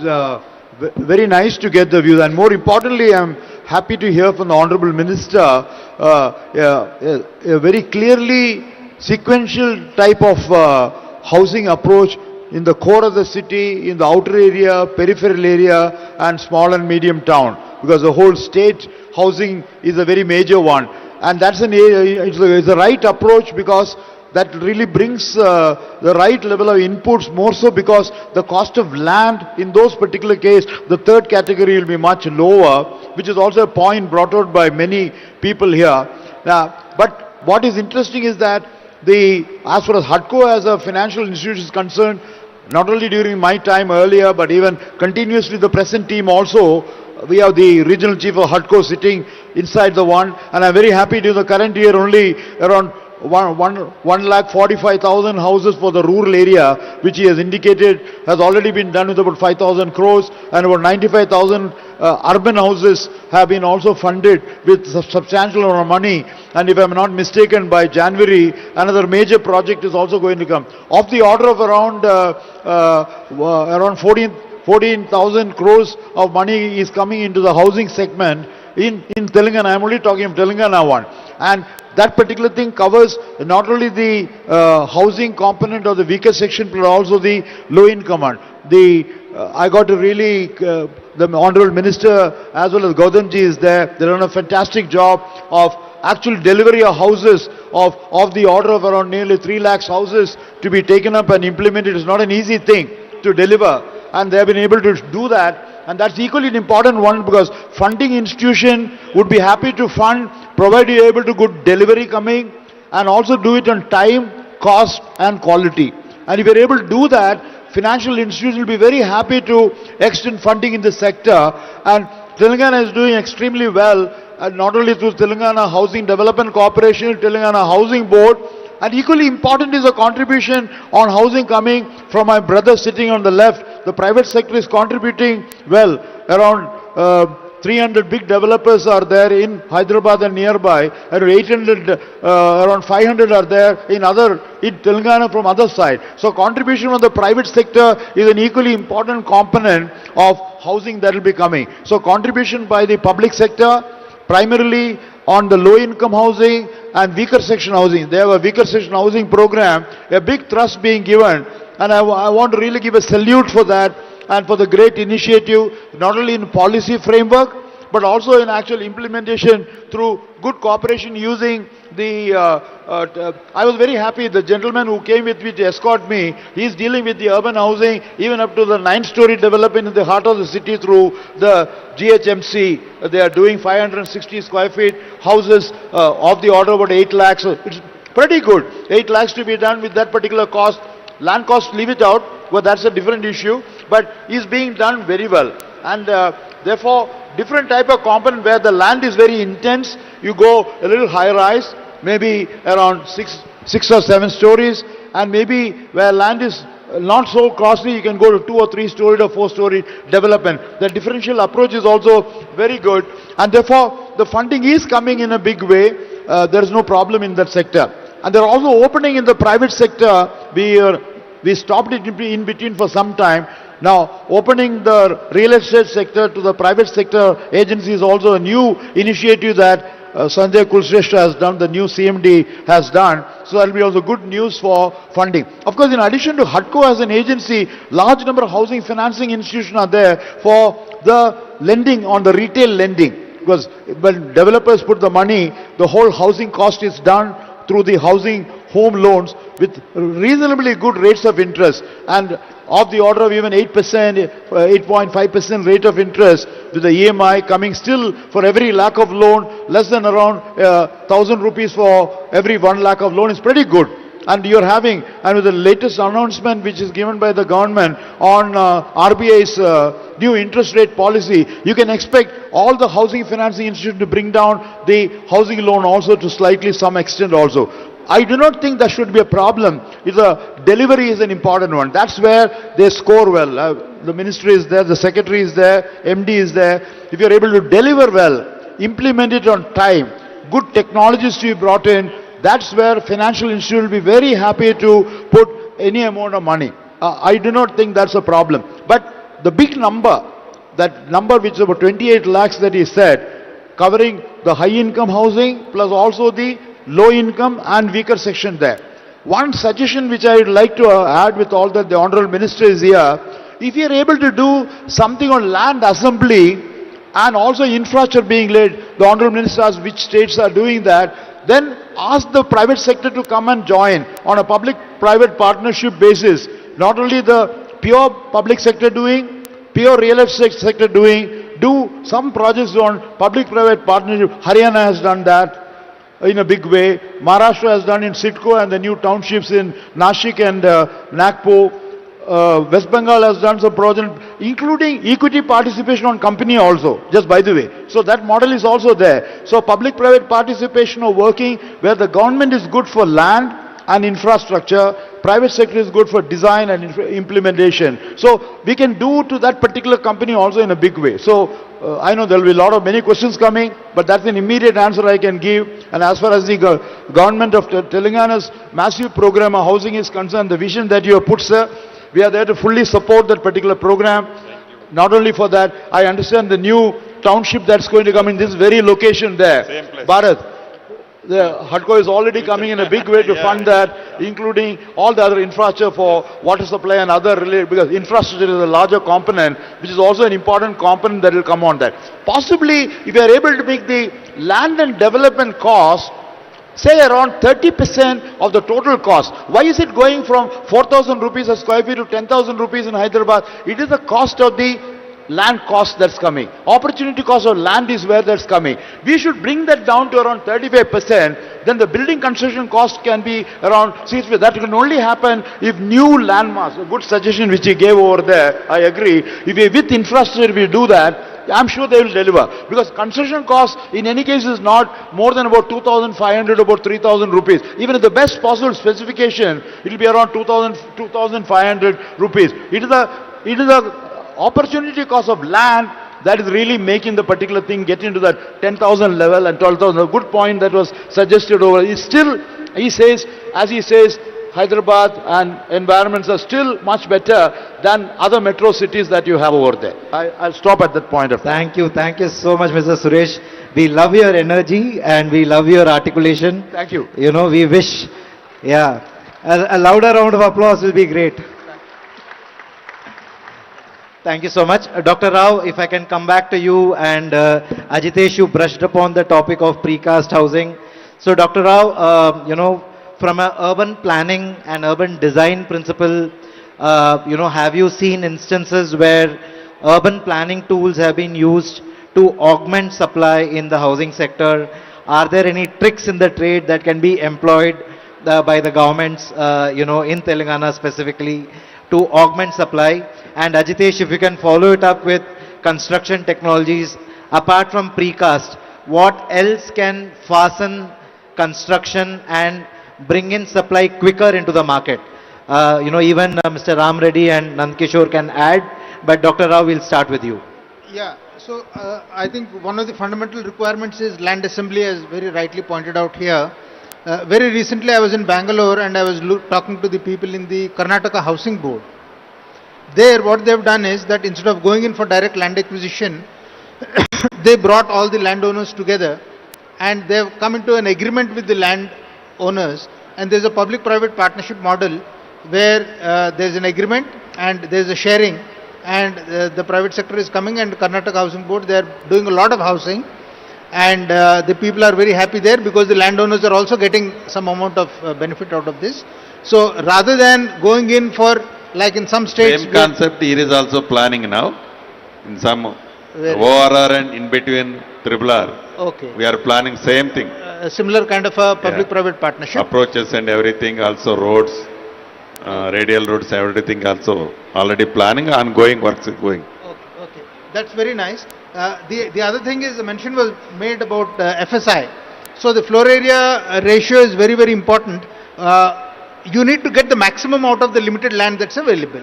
Very nice to get the views, and more importantly, I'm happy to hear from the Honorable Minister a very clearly sequential type of housing approach in the core of the city, in the outer area, peripheral area, and small and medium town, because the whole state housing is a very major one, and that's it's the right approach, because that really brings the right level of inputs, more so because the cost of land in those particular case, the third category will be much lower, which is also a point brought out by many people here. But what is interesting is that as far as HUDCO as a financial institution is concerned, not only during my time earlier, but even continuously the present team also, we have the regional chief of HUDCO sitting inside the one, and I'm very happy during the current year only around 1,45,000 houses for the rural area, which he has indicated has already been done with about 5,000 crores, and about 95,000 urban houses have been also funded with substantial amount of money. And if I'm not mistaken, by January, another major project is also going to come. Of the order of around 14,000 crores of money is coming into the housing segment in Telangana. I'm only talking of Telangana one. And that particular thing covers not only the housing component of the weaker section, but also the low income one. I got to really, the Honorable Minister as well as Gautamji is there. They've done a fantastic job of actual delivery of houses of the order of around nearly 3 lakhs houses to be taken up and implemented. It's not an easy thing to deliver, and they have been able to do that. And that's equally an important one, because funding institution would be happy to fund, provided you're able to good delivery coming, and also do it on time, cost and quality. And if you're able to do that, financial institutions will be very happy to extend funding in the sector. And Telangana is doing extremely well, not only through Telangana Housing Development Corporation, Telangana Housing Board, and equally important is a contribution on housing coming from my brother sitting on the left. The private sector is contributing well. Around 300 big developers are there in Hyderabad and nearby. Around 500 are there in Telangana from other side. So contribution from the private sector is an equally important component of housing that will be coming. So contribution by the public sector, primarily on the low income housing and weaker section housing. They have a weaker section housing program, a big thrust being given, and I want to really give a salute for that and for the great initiative, not only in policy framework, but also in actual implementation through good cooperation using the, I was very happy, the gentleman who came with me to escort me, he is dealing with the urban housing, even up to the 9-story development in the heart of the city through the GHMC. They are doing 560 square feet houses of the order of about 8 lakhs. So it's pretty good. 8 lakhs to be done with that particular cost. Land cost, leave it out, but that's a different issue. But is being done very well. And therefore, different type of component where the land is very intense, you go a little high rise, maybe around 6 or 7 stories, and maybe where land is not so costly, you can go to 2 or 3 story or 4 story development. The differential approach is also very good, and therefore the funding is coming in a big way. There is no problem in that sector. And they're also opening in the private sector. We stopped it in between for some time. Now, opening the real estate sector to the private sector agency is also a new initiative that Sanjay Kulshrestha has done, the new CMD has done. So that will be also good news for funding. Of course, in addition to HUDCO as an agency, large number of housing financing institutions are there for the lending on the retail lending. Because when developers put the money, the whole housing cost is done through the housing home loans with reasonably good rates of interest, and of the order of even 8%, 8.5% rate of interest, with the EMI coming still for every lakh of loan, less than around 1,000 rupees for every 1 lakh of loan is pretty good. And you're having, and with the latest announcement which is given by the government on RBI's new interest rate policy, you can expect all the housing financing institutions to bring down the housing loan also to slightly some extent also. I do not think that should be a problem if the delivery is an important one. That's where they score well. The ministry is there, the secretary is there, MD is there. If you're able to deliver well, implement it on time, good technologies to be brought in, that's where financial institution will be very happy to put any amount of money. I do not think that's a problem. But the big number, that number which is about 28 lakhs that he said, covering the high income housing plus also the low income and weaker section there. One suggestion which I would like to add with all that the Honorable Minister is here, if you are able to do something on land assembly and also infrastructure being laid, the Honorable Minister asked which states are doing that, then ask the private sector to come and join on a public-private partnership basis. Not only the pure public sector doing, pure real estate sector doing, do some projects on public-private partnership. Haryana has done that in a big way. Maharashtra has done in Sitco and the new townships in Nashik and Nagpur. West Bengal has done some projects, including equity participation on company also, just by the way. So that model is also there. So public-private participation of working where the government is good for land and infrastructure, private sector is good for design and implementation. So we can do to that particular company also in a big way. So I know there will be many questions coming, but that's an immediate answer I can give. And as far as the government of Telangana's massive program of housing is concerned, the vision that you have put, sir, we are there to fully support that particular program. Not only for that, I understand the new township that's going to come in this very location there. Same place. Bharat. The HUDCO is already coming in a big way to fund that, including all the other infrastructure for water supply and other related, because infrastructure is a larger component, which is also an important component that will come on that. Possibly, if you are able to make the land and development cost, say around 30% of the total cost. Why is it going from 4,000 rupees a square feet to 10,000 rupees in Hyderabad? It is the cost of the land cost that's coming. Opportunity cost of land is where that's coming. We should bring that down to around 35%. Then the building construction cost can be around 60%. That can only happen if new landmarks, a good suggestion which you gave over there, I agree. If we with infrastructure we do that, I'm sure they will deliver. Because construction cost in any case is not more than about 2,500, about 3,000 rupees. Even at the best possible specification, it will be around 2,500 rupees. It is the opportunity cost of land that is really making the particular thing get into that 10,000 level and 12,000. A good point that was suggested over. It's still, he says, as he says, Hyderabad and environments are still much better than other metro cities that you have over there. I'll stop at that point of time. Thank you so much, Mr. Suresh. We love your energy and we love your articulation. Thank you. You know, we wish, a louder round of applause will be great. Thank you so much. Dr. Rao, if I can come back to you, and Ajitesh, you brushed upon the topic of precast housing. So Dr. Rao, from a urban planning and urban design principle, have you seen instances where urban planning tools have been used to augment supply in the housing sector? Are there any tricks in the trade that can be employed by the governments, in Telangana specifically, to augment supply? And Ajitesh, if you can follow it up with construction technologies, apart from precast, what else can fasten construction and bring in supply quicker into the market? Even Mr. Ram Reddy and Nandkishore can add, but Dr. Rao, will start with you. Yeah, so I think one of the fundamental requirements is land assembly, as very rightly pointed out here. Very recently I was in Bangalore and I was talking to the people in the Karnataka Housing Board. There what they have done is that instead of going in for direct land acquisition, they brought all the landowners together and they have come into an agreement with the landowners, and there is a public-private partnership model where there is an agreement and there is a sharing, and the private sector is coming, and Karnataka Housing Board, they are doing a lot of housing, and the people are very happy there because the landowners are also getting some amount of benefit out of this. So rather than going in for, like in some states... Same concept here is also planning now. In some ORR and in between RRR. Okay. We are planning same thing. A similar kind of a public-private partnership. Approaches and everything, also roads, radial roads, everything also already planning, ongoing works is going. Okay. That's very nice. The other thing is, the mention was made about FSI. So the floor area ratio is very, very important. You need to get the maximum out of the limited land that's available.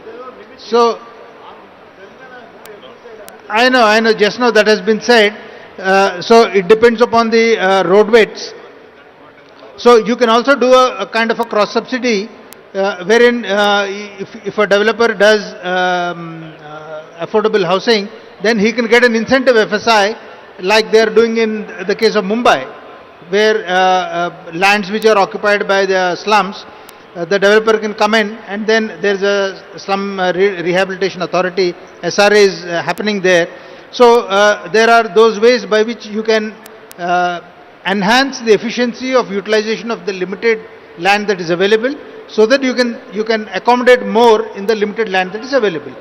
So, I know, just now that has been said. So it depends upon the road widths. So you can also do a kind of a cross subsidy, wherein if a developer does affordable housing, then he can get an incentive FSI, like they are doing in the case of Mumbai, where lands which are occupied by the slums, the developer can come in, and then there is a slum rehabilitation authority, SRA is happening there. So there are those ways by which you can enhance the efficiency of utilization of the limited land that is available, so that you can accommodate more in the limited land that is available.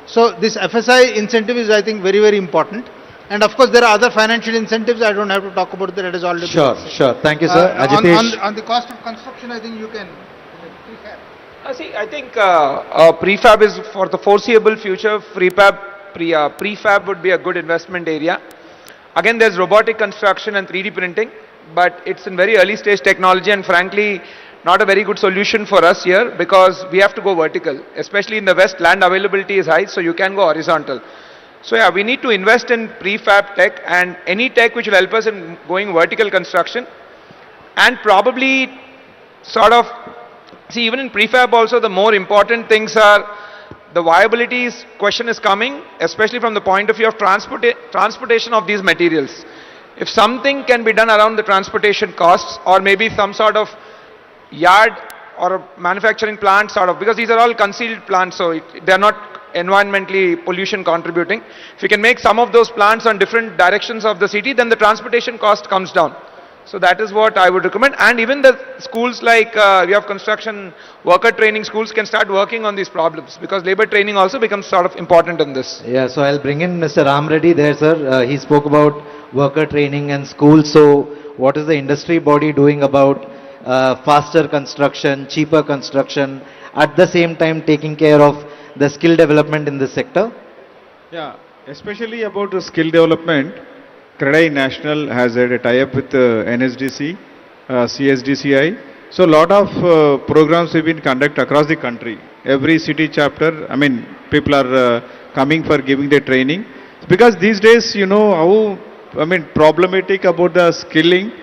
So this FSI incentive is, I think, very, very important. And of course, there are other financial incentives. I don't have to talk about that. It is already Sure. Thank you, sir. Ajitesh. On the cost of construction, I think you can. See, I think prefab is for the foreseeable future. Prefab would be a good investment area. Again, there's robotic construction and 3D printing, but it's in very early stage technology, and frankly, not a very good solution for us here, because we have to go vertical. Especially in the West, land availability is high, so you can go horizontal. So yeah, we need to invest in prefab tech and any tech which will help us in going vertical construction, and probably sort of, see, even in prefab also, the more important things are the viability question is coming, especially from the point of view of transportation of these materials. If something can be done around the transportation costs, or maybe some sort of yard or a manufacturing plant sort of, because these are all concealed plants, so they are not environmentally pollution contributing. If you can make some of those plants on different directions of the city, then the transportation cost comes down. So that is what I would recommend. And even the schools like we have construction worker training schools can start working on these problems, because labor training also becomes sort of important in this. Yeah, so I'll bring in Mr. Ram Reddy there, sir. He spoke about worker training and schools. So what is the industry body doing about faster construction, cheaper construction, at the same time taking care of the skill development in this sector? Yeah, especially about the skill development, CREDAI National has had a tie-up with NSDC, CSDCI. So a lot of programs have been conducted across the country. Every city chapter, I mean, people are coming for giving their training. Because these days, you know, how, I mean, problematic about the skilling.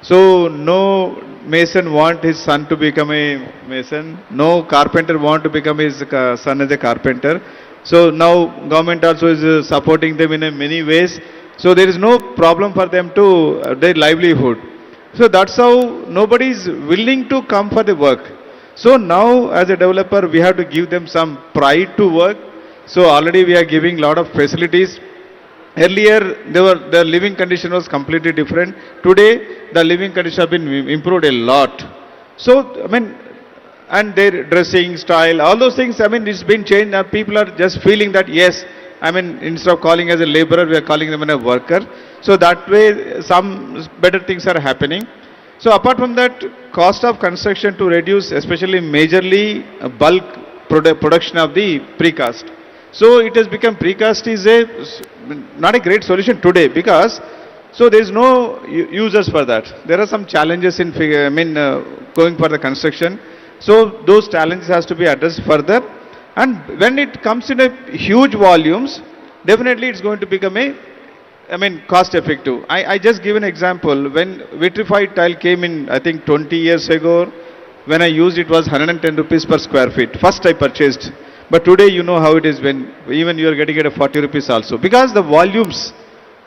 So no mason want his son to become a mason. No carpenter want to become his son as a carpenter. So now government also is supporting them in many ways. So there is no problem for them to their livelihood. So that's how nobody is willing to come for the work. So now as a developer, we have to give them some pride to work. So already we are giving lot of facilities. Earlier, their living condition was completely different. Today, the living condition have been improved a lot. So, I mean, and their dressing style, all those things, I mean, it's been changed. Now people are just feeling that, yes, I mean, instead of calling as a laborer, we are calling them as a worker. So that way, some better things are happening. So apart from that, cost of construction to reduce, especially majorly bulk production of the precast. So it has become precast is not a great solution today because so there is no users for that. There are some challenges in going for the construction. So those challenges has to be addressed further. And when it comes in a huge volumes, definitely it's going to become cost effective. I just give an example. When vitrified tile came in, I think 20 years ago, when I used it was 110 rupees per square feet. First I purchased. But today you know how it is when even you are getting it at 40 rupees also. Because the volumes,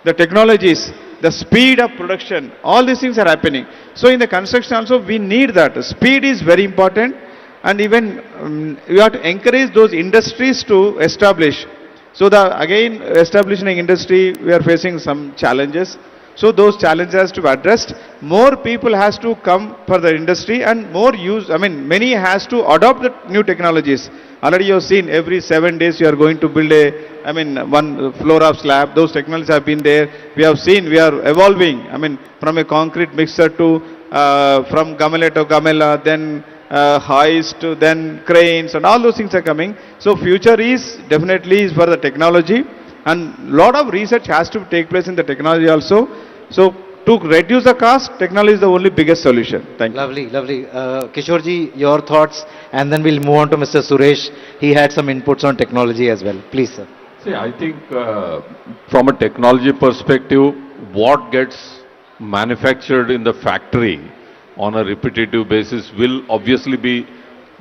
the technologies, the speed of production, all these things are happening. So in the construction also we need that. Speed is very important and even we have to encourage those industries to establish. So again establishing an industry we are facing some challenges. So those challenges has to be addressed. More people has to come for the industry and more use, many has to adopt the new technologies. Already you have seen every 7 days you are going to build one floor of slab. Those technologies have been there. We have seen we are evolving, from a concrete mixer to, from gamela to gamela, then hoist to then cranes and all those things are coming. So future is definitely for the technology and lot of research has to take place in the technology also. So to reduce the cost, technology is the only biggest solution. Thank you. Lovely, lovely. Kishorji, your thoughts, and then we'll move on to Mr. Suresh. He had some inputs on technology as well. Please, sir. See, I think from a technology perspective, what gets manufactured in the factory on a repetitive basis will obviously be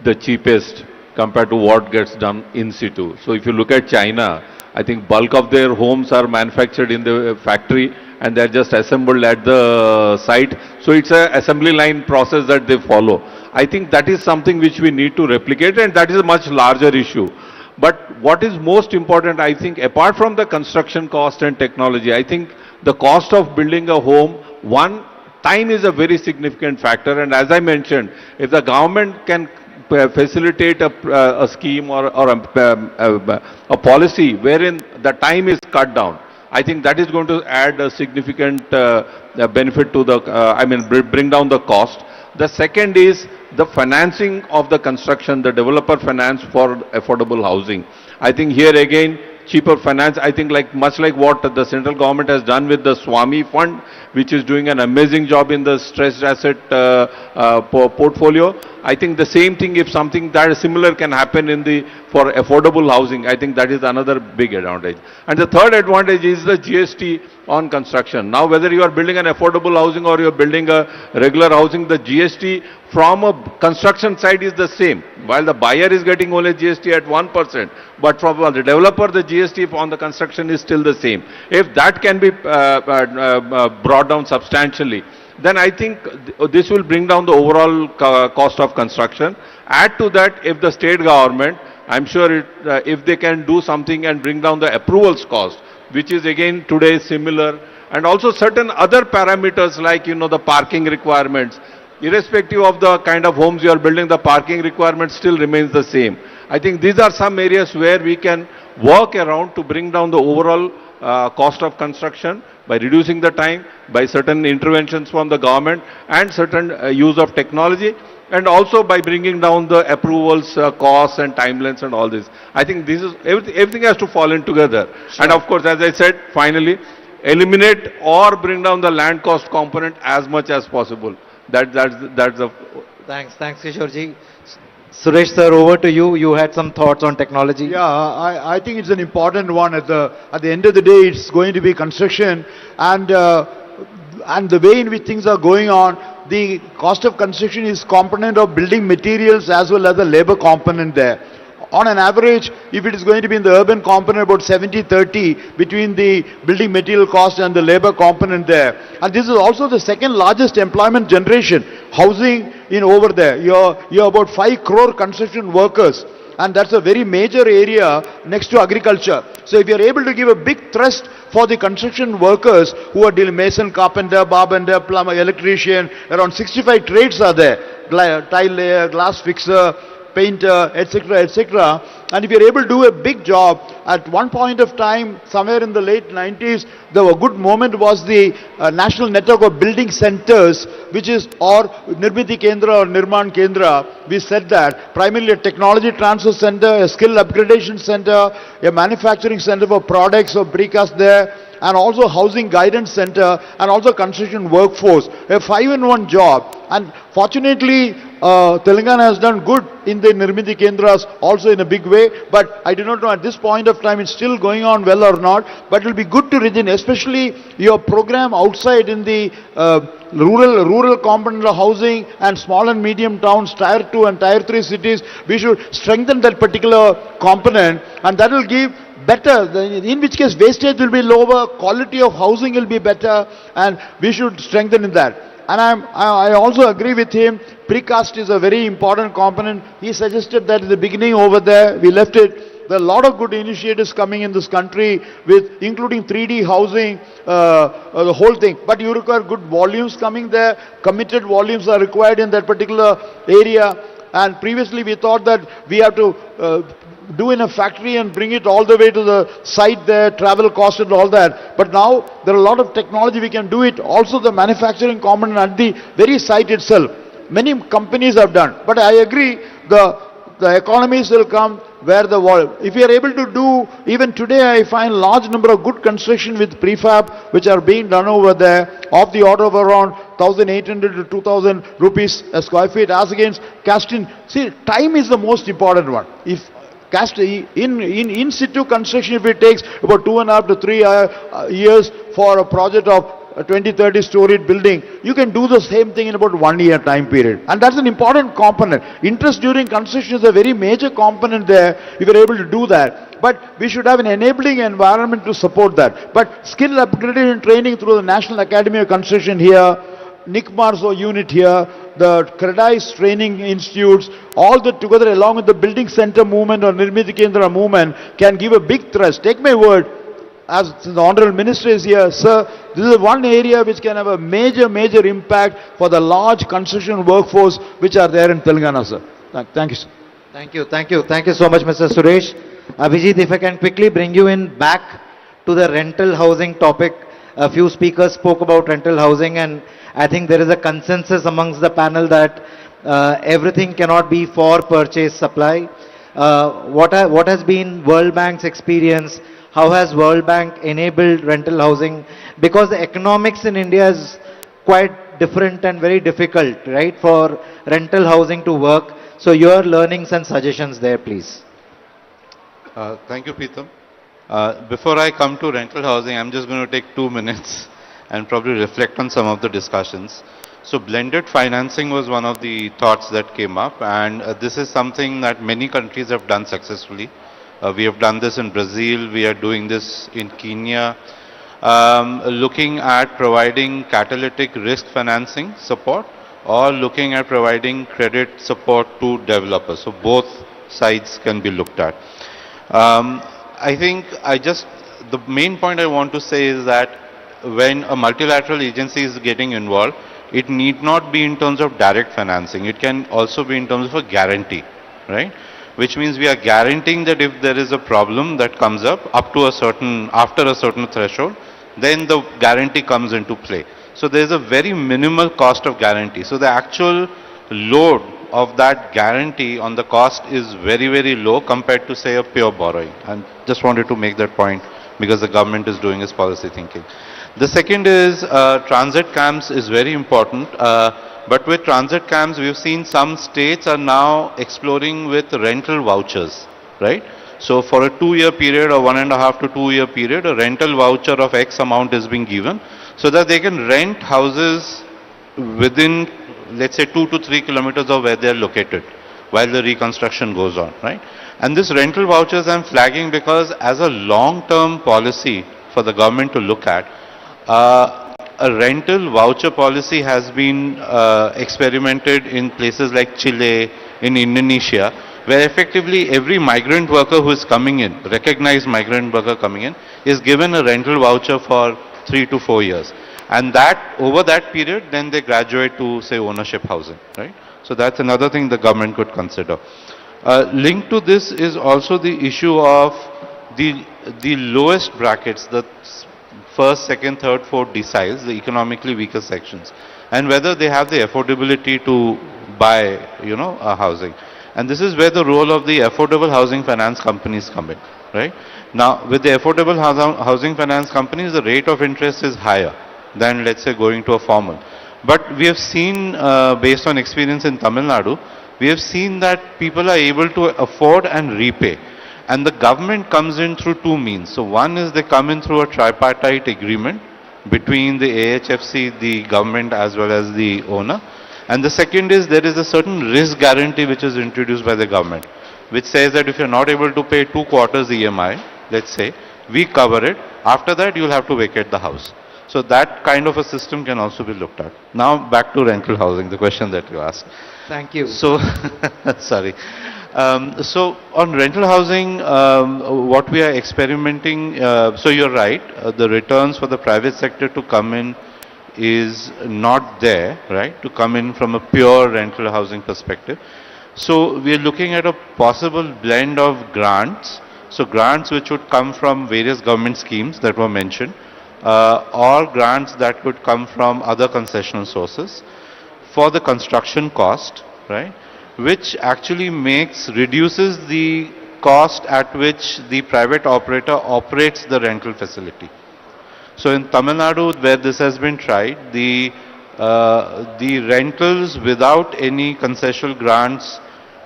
the cheapest compared to what gets done in situ. So if you look at China, I think bulk of their homes are manufactured in the factory and they're just assembled at the site. So it's an assembly line process that they follow. I think that is something which we need to replicate and that is a much larger issue. But what is most important, I think, apart from the construction cost and technology, I think the cost of building a home, time is a very significant factor. And as I mentioned, if the government can facilitate a scheme or a policy wherein the time is cut down, I think that is going to add a significant benefit to the, bring down the cost. The second is the financing of the construction, the developer finance for affordable housing. I think here again, cheaper finance, I think much like what the central government has done with the Swami Fund, which is doing an amazing job in the stressed asset portfolio. I think the same thing, if something that is similar can happen for affordable housing, I think that is another big advantage. And the third advantage is the GST on construction. Now whether you are building an affordable housing or you are building a regular housing, the GST from a construction side is the same. While the buyer is getting only GST at 1%, but from the developer the GST on the construction is still the same. If that can be brought down substantially, then I think this will bring down the overall cost of construction. Add to that, if the state government, I'm sure if they can do something and bring down the approvals cost, which is again today similar, and also certain other parameters like, the parking requirements, irrespective of the kind of homes you are building, the parking requirement still remains the same. I think these are some areas where we can work around to bring down the overall cost of construction by reducing the time, by certain interventions from the government and certain use of technology, and also by bringing down the approvals costs and timelines and all this. I think this is everything has to fall in together. Sure. And of course, as I said, finally, eliminate or bring down the land cost component as much as possible. That's the... Thanks, Kishorji. Suresh sir, over to you. You had some thoughts on technology. Yeah, I think it's an important one. At the end of the day, it's going to be construction, and the way in which things are going on, the cost of construction is component of building materials as well as the labor component there. On an average, if it is going to be in the urban component, about 70-30 between the building material cost and the labor component there. And this is also the second largest employment generation, housing in over there. You're about 5 crore construction workers. And that's a very major area next to agriculture. So if you're able to give a big thrust for the construction workers who are dealing mason, carpenter, bartender, plumber, electrician, around 65 trades are there. Tile layer, glass fixer, painter, etc., etc. And if you're able to do a big job, at one point of time, somewhere in the late 90s, the good moment was the national network of building centers, which is or Nirmiti Kendra or Nirman Kendra. We said that primarily a technology transfer center, a skill upgradation center, a manufacturing center for products or precast there, and also housing guidance center, and also construction workforce. A 5-in-1 job. And fortunately, Telangana has done good in the Nirmiti Kendras also in a big way, but I do not know at this point of time it's still going on well or not, but it will be good to retain, especially your program outside in the rural component of housing and small and medium towns, tier 2 and tier 3 cities. We should strengthen that particular component, and that will give better, in which case wastage will be lower, quality of housing will be better, and we should strengthen in that. And I also agree with him, precast is a very important component. He suggested that at the beginning over there, we left it. There are a lot of good initiatives coming in this country, with including 3D housing, the whole thing. But you require good volumes coming there, committed volumes are required in that particular area. And previously we thought that we have to do in a factory and bring it all the way to the site there, travel cost and all that. But now there are a lot of technology, we can do it. Also the manufacturing component at the very site itself. Many companies have done. But I agree, the economies will come where the wall. If you are able to do, even today I find large number of good construction with prefab which are being done over there of the order of around 1,800 to 2,000 rupees a square feet as against casting. See, time is the most important one. If cast in situ construction, if it takes about 2.5 to 3 years for a project of a 20-30 storied building, you can do the same thing in about 1 year time period. And that's an important component. Interest during construction is a very major component there, if you're able to do that. But we should have an enabling environment to support that. But skill upgradation and training through the National Academy of Construction here, NICMARSO unit here, the Credais training institutes, all that together along with the building center movement or Nirmiti Kendra movement can give a big thrust. Take my word, as the Honorable Minister is here, sir, this is one area which can have a major impact for the large construction workforce which are there in Telangana, sir. Thank you, sir. Thank you so much, Mr. Suresh. Abhijit, if I can quickly bring you in back to the rental housing topic. A few speakers spoke about rental housing, and I think there is a consensus amongst the panel that everything cannot be for purchase supply. What has been World Bank's experience? How has World Bank enabled rental housing? Because the economics in India is quite different and very difficult, right, for rental housing to work. So your learnings and suggestions there, please. Thank you, Preetham. Before I come to rental housing, I'm just going to take 2 minutes and probably reflect on some of the discussions. So blended financing was one of the thoughts that came up, and this is something that many countries have done successfully. We have done this in Brazil, we are doing this in Kenya, looking at providing catalytic risk financing support or looking at providing credit support to developers. So both sides can be looked at. I think the main point I want to say is that when a multilateral agency is getting involved, it need not be in terms of direct financing. It can also be in terms of a guarantee, right? Which means we are guaranteeing that if there is a problem that comes up to a certain, after a certain threshold, then the guarantee comes into play. So there is a very minimal cost of guarantee. So the actual load of that guarantee on the cost is very low compared to, say, a pure borrowing. And just wanted to make that point because the government is doing its policy thinking. The second is transit camps is very important. But with transit camps, we've seen some states are now exploring with rental vouchers, right? So for a 2-year period or 1.5 to 2 year period, a rental voucher of X amount is being given so that they can rent houses within, let's say, 2 to 3 kilometers of where they are located. while the reconstruction goes on, right? And this rental vouchers I'm flagging because as a long-term policy for the government to look at, a rental voucher policy has been experimented in places like Chile, in Indonesia, where effectively every migrant worker who is coming in, recognized migrant worker coming in, is given a rental voucher for 3 to 4 years. And that, over that period, then they graduate to, say, ownership housing, right? So that's another thing the government could consider. Linked to this is also the issue of the lowest brackets, the first, second, third, fourth deciles, the economically weaker sections, and whether they have the affordability to buy, a housing. And this is where the role of the affordable housing finance companies come in, right? Now, with the affordable housing finance companies, the rate of interest is higher than, let's say, going to a formal. But we have seen, based on experience in Tamil Nadu, we have seen that people are able to afford and repay. And the government comes in through two means. So one is they come in through a tripartite agreement between the AHFC, the government as well as the owner. And the second is there is a certain risk guarantee which is introduced by the government, which says that if you're not able to pay 2 quarters EMI, let's say, we cover it. After that, you'll have to vacate the house. So that kind of a system can also be looked at. Now back to rental housing, the question that you asked. Thank you. So, sorry. So on rental housing, what we are experimenting, so you're right, the returns for the private sector to come in is not there, right, to come in from a pure rental housing perspective. So we are looking at a possible blend of grants, so grants which would come from various government schemes that were mentioned, or grants that could come from other concessional sources for the construction cost, right, which actually reduces the cost at which the private operator operates the rental facility. So in Tamil Nadu, where this has been tried, the rentals without any concessional grants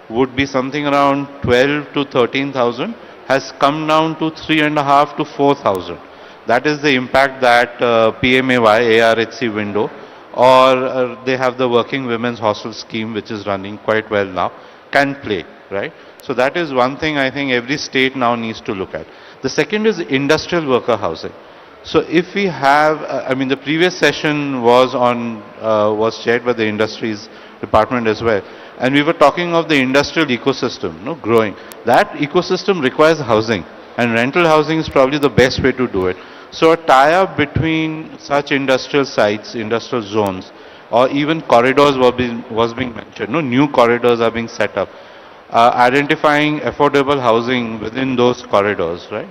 would be something around 12 to 13,000, has come down to 3,500 to 4,000. That is the impact that PMAY, ARHC window, or they have the Working Women's Hostel scheme, which is running quite well now, can play, right? So that is one thing I think every state now needs to look at. The second is industrial worker housing. So if we have, the previous session was chaired by the Industries Department as well, and we were talking of the industrial ecosystem, growing. That ecosystem requires housing, and rental housing is probably the best way to do it. So a tie-up between such industrial sites, industrial zones, or even corridors was being mentioned. New corridors are being set up. Identifying affordable housing within those corridors, right,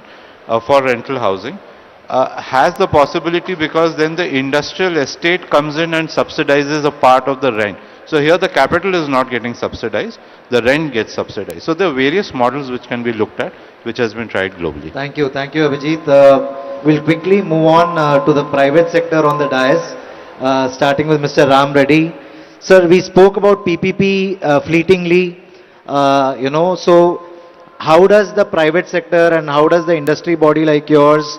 for rental housing, has the possibility, because then the industrial estate comes in and subsidizes a part of the rent. So here the capital is not getting subsidized, the rent gets subsidized. So there are various models which can be looked at, which has been tried globally. Thank you, Abhijit. We'll quickly move on to the private sector on the dais, starting with Mr. Ram Reddy. Sir, we spoke about PPP fleetingly, so how does the private sector and how does the industry body like yours,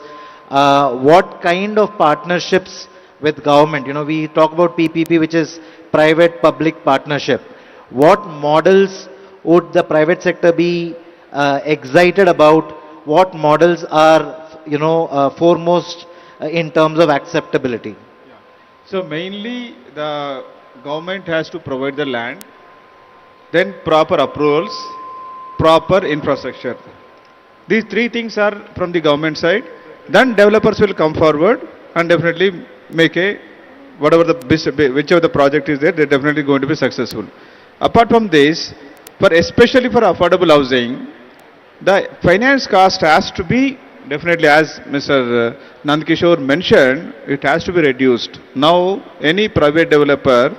what kind of partnerships with government? We talk about PPP, which is private-public partnership. What models would the private sector be excited about? What models are foremost in terms of acceptability? So mainly the government has to provide the land, then proper approvals, proper infrastructure. These three things are from the government side. Then developers will come forward and definitely make whichever the project is there, they're definitely going to be successful. Apart from this, especially for affordable housing, the finance cost has to be definitely, as Mr. Nandkishore mentioned, it has to be reduced. Now, any private developer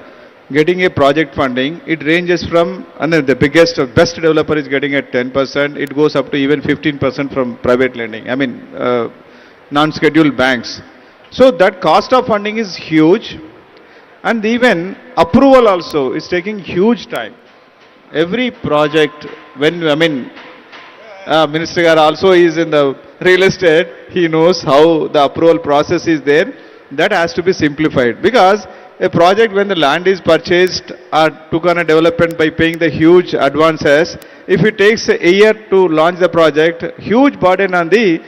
getting a project funding, it ranges from, and the best developer is getting at 10%, it goes up to even 15% from private lending, non-scheduled banks. So that cost of funding is huge, and even approval also is taking huge time. Every project, Minister also is in the real estate, he knows how the approval process is there. That has to be simplified, because a project when the land is purchased or took on a development by paying the huge advances, if it takes a year to launch the project, huge burden on the,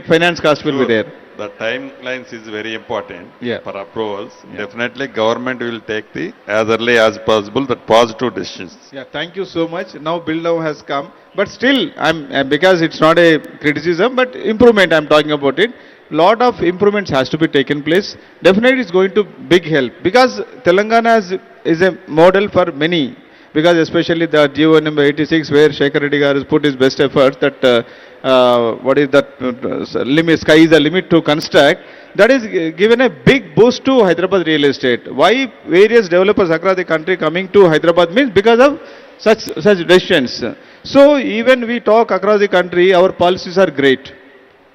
finance cost will be there. The timelines is very important Yeah. for approvals. Definitely government will take the as early as possible the positive decisions. Yeah, thank you so much. Now bill now has come, but still, because it's not a criticism, but improvement I'm talking about it. Lot of improvements has to be taken place. Definitely it's going to big help because Telangana is a model for many. Because especially the GO number 86 where Shekhar Reddy Garu has put his best efforts that what is that limit, sky is the limit to construct, that is given a big boost to Hyderabad real estate. Why various developers across the country coming to Hyderabad means because of such decisions. So even we talk across the country, our policies are great.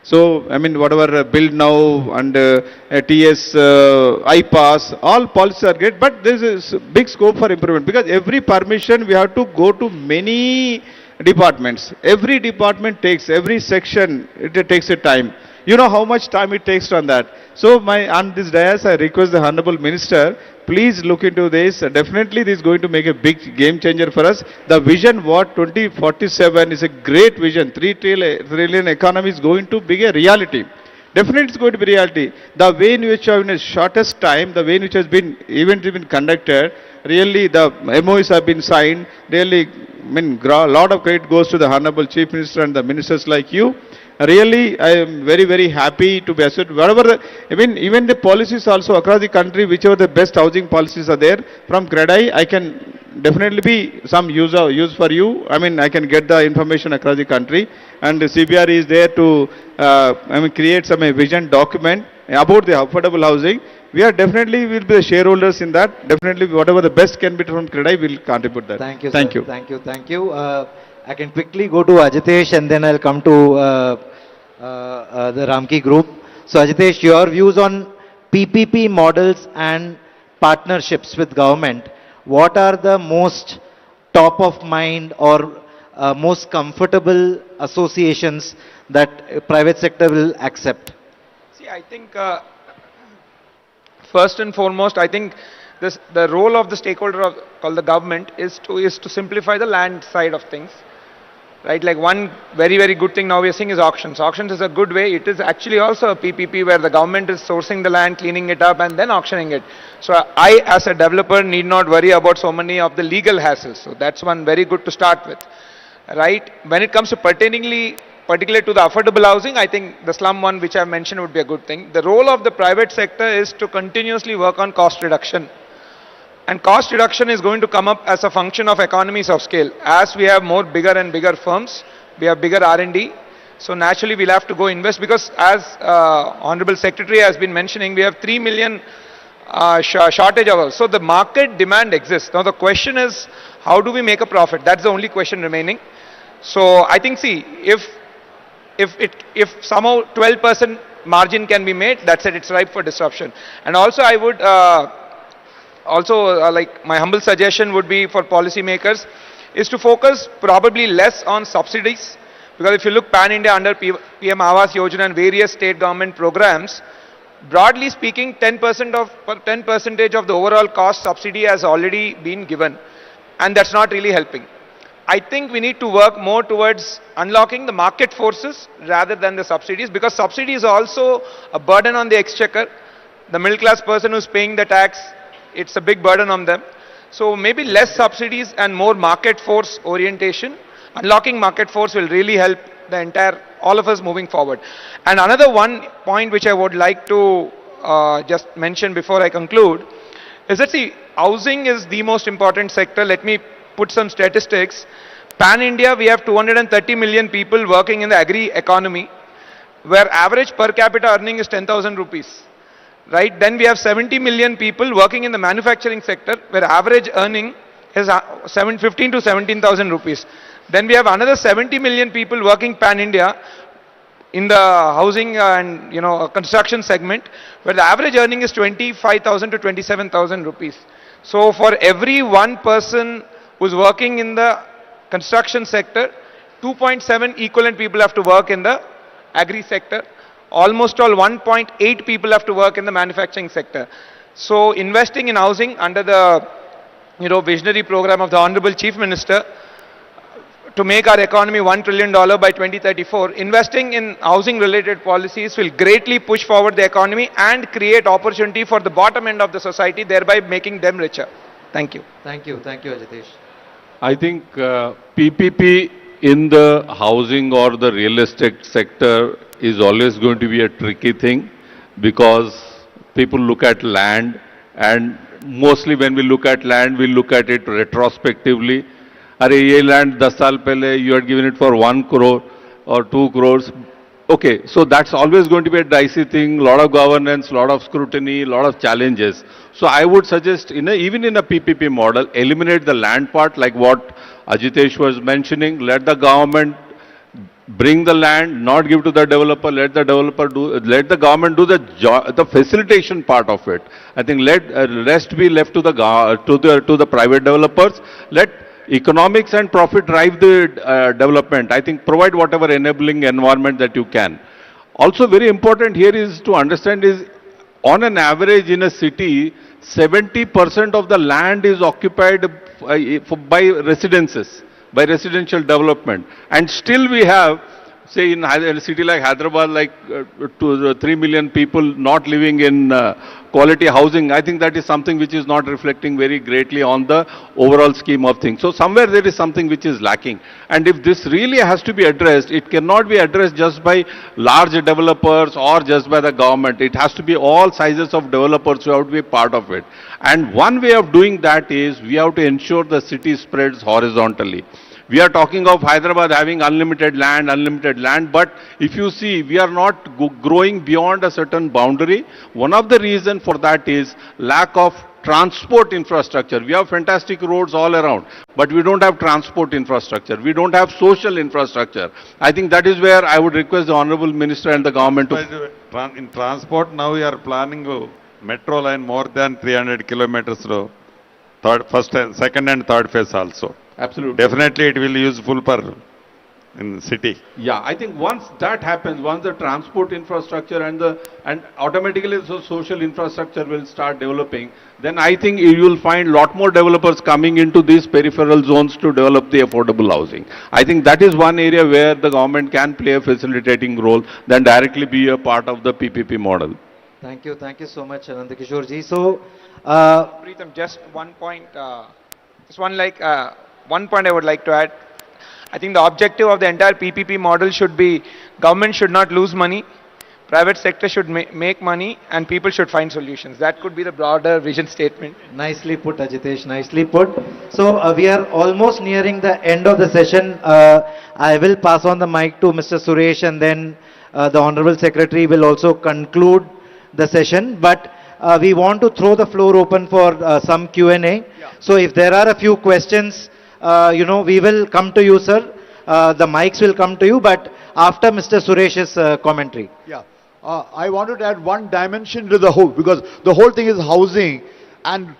So, whatever build now and TS, IPAS, all policies are great, but there is a big scope for improvement because every permission we have to go to many departments. Every department takes, every section, it takes a time. You know how much time it takes on that. So, on this dais, I request the Honorable Minister, please look into this. Definitely, this is going to make a big game changer for us. The vision, what 2047 is a great vision. 3 trillion economy is going to be a reality. Definitely, it's going to be reality. The way in which, in the shortest time, the way in which has been events been conducted, really the MOUs have been signed. Really, a lot of credit goes to the Honorable Chief Minister and the ministers like you. Really, I am very, very happy to be associated. Whatever, even the policies also across the country, whichever the best housing policies are there, from CREDAI, I can definitely be some use for you. I can get the information across the country. And the CBR is there to, create some vision document about the affordable housing. We are definitely will be the shareholders in that. Definitely, whatever the best can be from CREDAI, will contribute that. Thank you, Thank sir. you. Thank you. I can quickly go to Ajitesh and then I'll come to the Ramki group. So Ajitesh, your views on PPP models and partnerships with government. What are the most top of mind or most comfortable associations that private sector will accept? See, I think first and foremost, I think the role of the stakeholder called the government is to simplify the land side of things. Right, like one very, very good thing now we are seeing is auctions. Auctions is a good way. It is actually also a PPP where the government is sourcing the land, cleaning it up and then auctioning it. So I as a developer need not worry about so many of the legal hassles. So that's one very good to start with. Right, when it comes to particularly to the affordable housing, I think the slum one which I mentioned would be a good thing. The role of the private sector is to continuously work on cost reduction. And cost reduction is going to come up as a function of economies of scale. As we have more bigger and bigger firms, we have bigger R&D. So naturally we'll have to go invest because as Honorable Secretary has been mentioning, we have 3 million shortage of us. So the market demand exists. Now the question is, how do we make a profit? That's the only question remaining. So I think, see, if somehow 12% margin can be made, that's it, it's ripe for disruption. And also I would like my humble suggestion would be for policymakers is to focus probably less on subsidies, because if you look pan-India under PM Awas Yojana and various state government programs, broadly speaking 10% of the overall cost subsidy has already been given, and that's not really helping. I think we need to work more towards unlocking the market forces rather than the subsidies, because subsidy is also a burden on the exchequer. The middle class person who's paying the tax, it's a big burden on them. So maybe less subsidies and more market force orientation. Unlocking market force will really help all of us moving forward. And another one point which I would like to just mention before I conclude is that, see, housing is the most important sector. Let me put some statistics. Pan-India, we have 230 million people working in the agri economy, where average per capita earning is 10,000 rupees. Right, then we have 70 million people working in the manufacturing sector where average earning is 15 to 17,000 rupees. Then we have another 70 million people working pan-India in the housing and construction segment where the average earning is 25,000 to 27,000 rupees. So for every one person who's working in the construction sector, 2.7 equivalent people have to work in the agri sector. Almost all 1.8 people have to work in the manufacturing sector. So investing in housing under the visionary program of the Honorable Chief Minister to make our economy $1 trillion by 2034, investing in housing related policies will greatly push forward the economy and create opportunity for the bottom end of the society, thereby making them richer. Thank you. Thank you, Ajitesh. I think PPP in the housing or the real estate sector is always going to be a tricky thing because people look at land, and mostly when we look at land, we look at it retrospectively. Are ye land 10 saal pehle you had given it for 1 crore or 2 crores. Okay, so that's always going to be a dicey thing, lot of governance, lot of scrutiny, lot of challenges. So I would suggest even in a PPP model, eliminate the land part like what Ajitesh was mentioning. Let the government bring the land, not give to the developer, let the government do the facilitation part of it. I think let rest be left to the private developers. Let economics and profit drive the development. I think provide whatever enabling environment that you can. Also very important here is to understand is on an average in a city, 70% of the land is occupied by residences, by residential development. And still we have, say in a city like Hyderabad, like 3 million people not living in quality housing. I think that is something which is not reflecting very greatly on the overall scheme of things. So somewhere there is something which is lacking. And if this really has to be addressed, it cannot be addressed just by large developers or just by the government. It has to be all sizes of developers who have to be part of it. And one way of doing that is we have to ensure the city spreads horizontally. We are talking of Hyderabad having unlimited land, but if you see, we are not growing beyond a certain boundary. One of the reasons for that is lack of transport infrastructure. We have fantastic roads all around, but we don't have transport infrastructure. We don't have social infrastructure. I think that is where I would request the Honorable Minister and the government to... In transport, now we are planning a metro line more than 300 kilometers, second and third phase also. Absolutely. Definitely it will be useful for in city. Yeah, I think once that happens, once the transport infrastructure and automatically the social infrastructure will start developing, then I think you will find lot more developers coming into these peripheral zones to develop the affordable housing. I think that is one area where the government can play a facilitating role than directly be a part of the PPP model. Thank you so much, Anandakishore ji. So, Preetham, just one point, one point I would like to add. I think the objective of the entire PPP model should be government should not lose money, private sector should make money, and people should find solutions. That could be the broader vision statement. Nicely put, Ajitesh, nicely put. So we are almost nearing the end of the session. I will pass on the mic to Mr. Suresh, and then the Honorable Secretary will also conclude the session. But we want to throw the floor open for some Q&A. Yeah. So if there are a few questions, we will come to you, sir. The mics will come to you, but after Mr. Suresh's commentary. Yeah. I wanted to add one dimension to the whole, because the whole thing is housing. And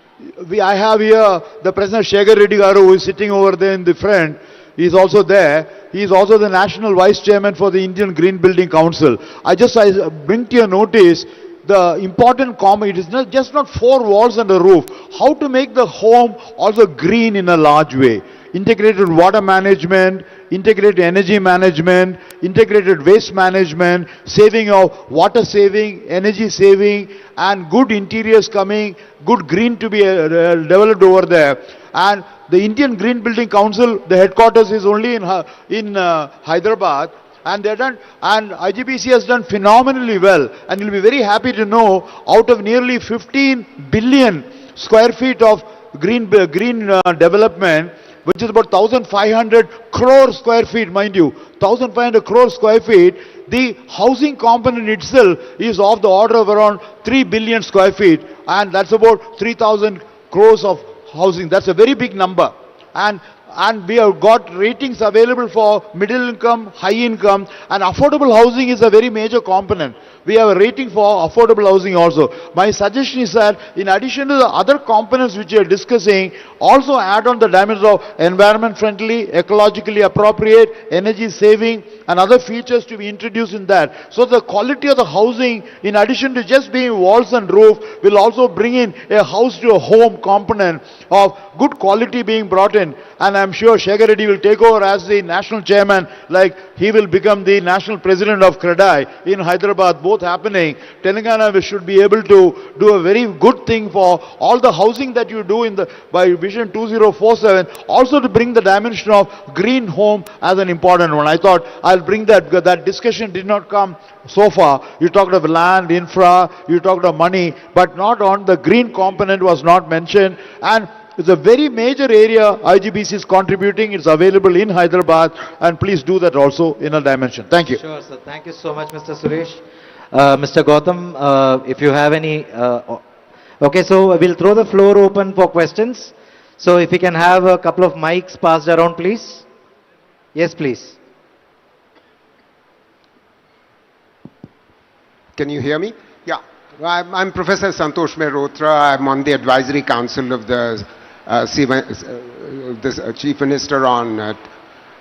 I have here the President Shekhar Reddy Garu, who is sitting over there in the front. He is also there. He is also the National Vice Chairman for the Indian Green Building Council. I bring to your notice the important comment. It is not 4 walls and a roof. How to make the home also green in a large way. Integrated water management, integrated energy management, integrated waste management, saving of water saving, energy saving, and good interiors coming, good green to be developed over there. And the Indian Green Building Council, the headquarters is only in Hyderabad. And IGBC has done phenomenally well. And you'll be very happy to know, out of nearly 15 billion square feet of green development, which is about 1,500 crore square feet, mind you, 1,500 crore square feet, the housing component itself is of the order of around 3 billion square feet, and that's about 3,000 crores of housing. That's a very big number. And and we have got ratings available for middle income, high income, and affordable housing is a very major component. We have a rating for affordable housing also. My suggestion is that in addition to the other components which we are discussing, also add on the dimensions of environment friendly, ecologically appropriate, energy saving, and other features to be introduced in that. So the quality of the housing, in addition to just being walls and roof, will also bring in a house to a home component of good quality being brought in. And I'm sure Shekhar Reddy will take over as the national chairman, like he will become the national president of CREDAI in Hyderabad, both happening. Telangana should be able to do a very good thing for all the housing that you do in the by Vision 2047, also to bring the dimension of green home as an important one. I thought I'll bring that because that discussion did not come so far. You talked of land, infra, you talked of money, but not on the green component was not mentioned. And it's a very major area IGBC is contributing. It's available in Hyderabad, and please do that also in a dimension. Thank you. Sure, sir. Thank you so much, Mr. Suresh. Mr. Gautam, if you have any... okay, so we'll throw the floor open for questions. So if we can have a couple of mics passed around, please. Yes, please. Can you hear me? Yeah. I'm Professor Santosh Mehrotra. I'm on the advisory council of the Chief Minister on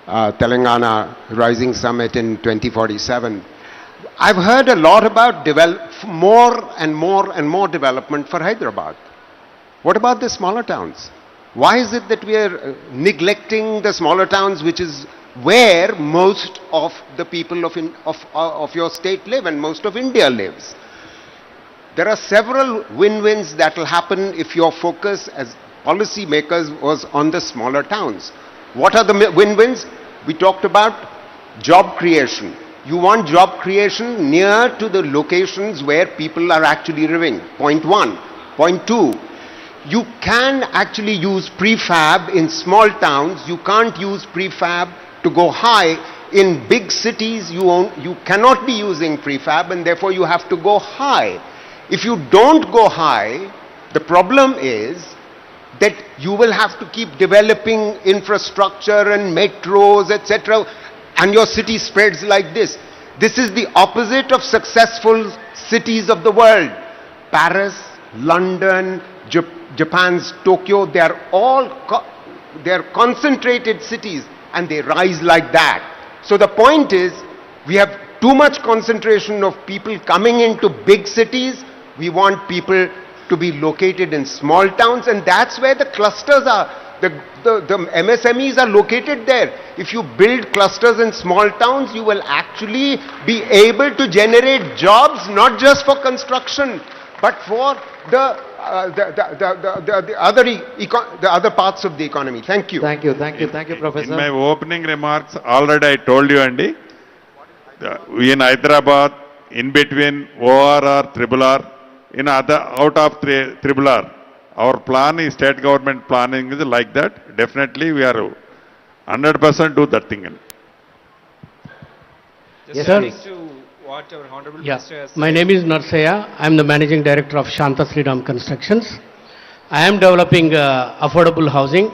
Telangana Rising Summit in 2047. I've heard a lot about more and more development for Hyderabad. What about the smaller towns? Why is it that we are neglecting the smaller towns, which is where most of the people of your state live and most of India lives? There are several win-wins that will happen if your focus as policy makers was on the smaller towns. What are the win-wins? We talked about job creation. You want job creation near to the locations where people are actually living. Point one. Point two, you can actually use prefab in small towns. You can't use prefab to go high. In big cities, you cannot be using prefab, and therefore you have to go high. If you don't go high, the problem is that you will have to keep developing infrastructure and metros, etc., and your city spreads like this. This is the opposite of successful cities of the world. Paris, London, Japan's Tokyo, they are all concentrated cities, and they rise like that. So the point is, we have too much concentration of people coming into big cities. We want people to be located in small towns, and that's where the clusters are. The MSMEs are located there. If you build clusters in small towns, you will actually be able to generate jobs, not just for construction, but for the other parts of the economy. Thank you. Thank you, Professor. In my opening remarks, already I told you, Andy, we in Hyderabad, in between ORR, Triple R, out of Triple R, our plan is state government planning is like that. Definitely we are 100% do that thing. Just adding to what our Honorable Minister has said. My name is Narsaya. I am the Managing Director of Shanta Sriram Constructions. I am developing affordable housing.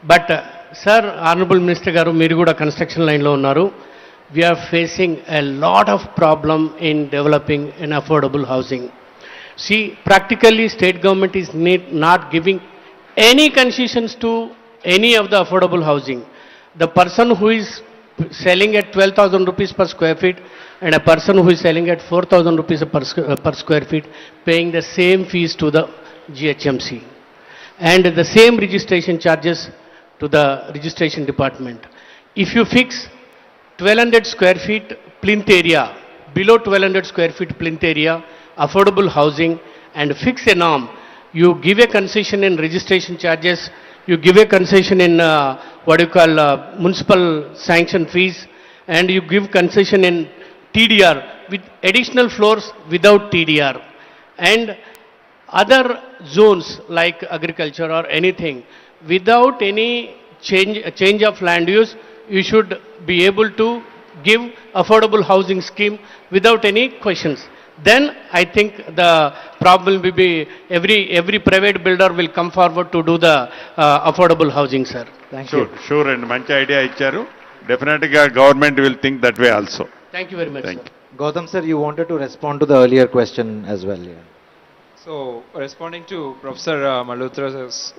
But, Sir, Honorable Minister Garu, Meeru Kuda construction line lo unnaru. We are facing a lot of problem in developing an affordable housing. See, practically state government is not giving any concessions to any of the affordable housing. The person who is selling at 12,000 rupees per square feet and a person who is selling at 4,000 rupees per square feet paying the same fees to the GHMC and the same registration charges to the registration department. If you fix 1200 square feet plinth area, below 1200 square feet plinth area, affordable housing, and fix a norm, you give a concession in registration charges, you give a concession in municipal sanction fees, and you give concession in TDR with additional floors without TDR. And other zones like agriculture or anything, without any change of land use, you should be able to give affordable housing scheme without any questions. Then I think the probably be every private builder will come forward to do the affordable housing, sir. Thank Sure, you. sure, and manchi idea icharu. Definitely government will think that way also. Thank you very much, Thank sir. Gautam sir, you wanted to respond to the earlier question as well. Yeah. So, responding to Professor Malhotra's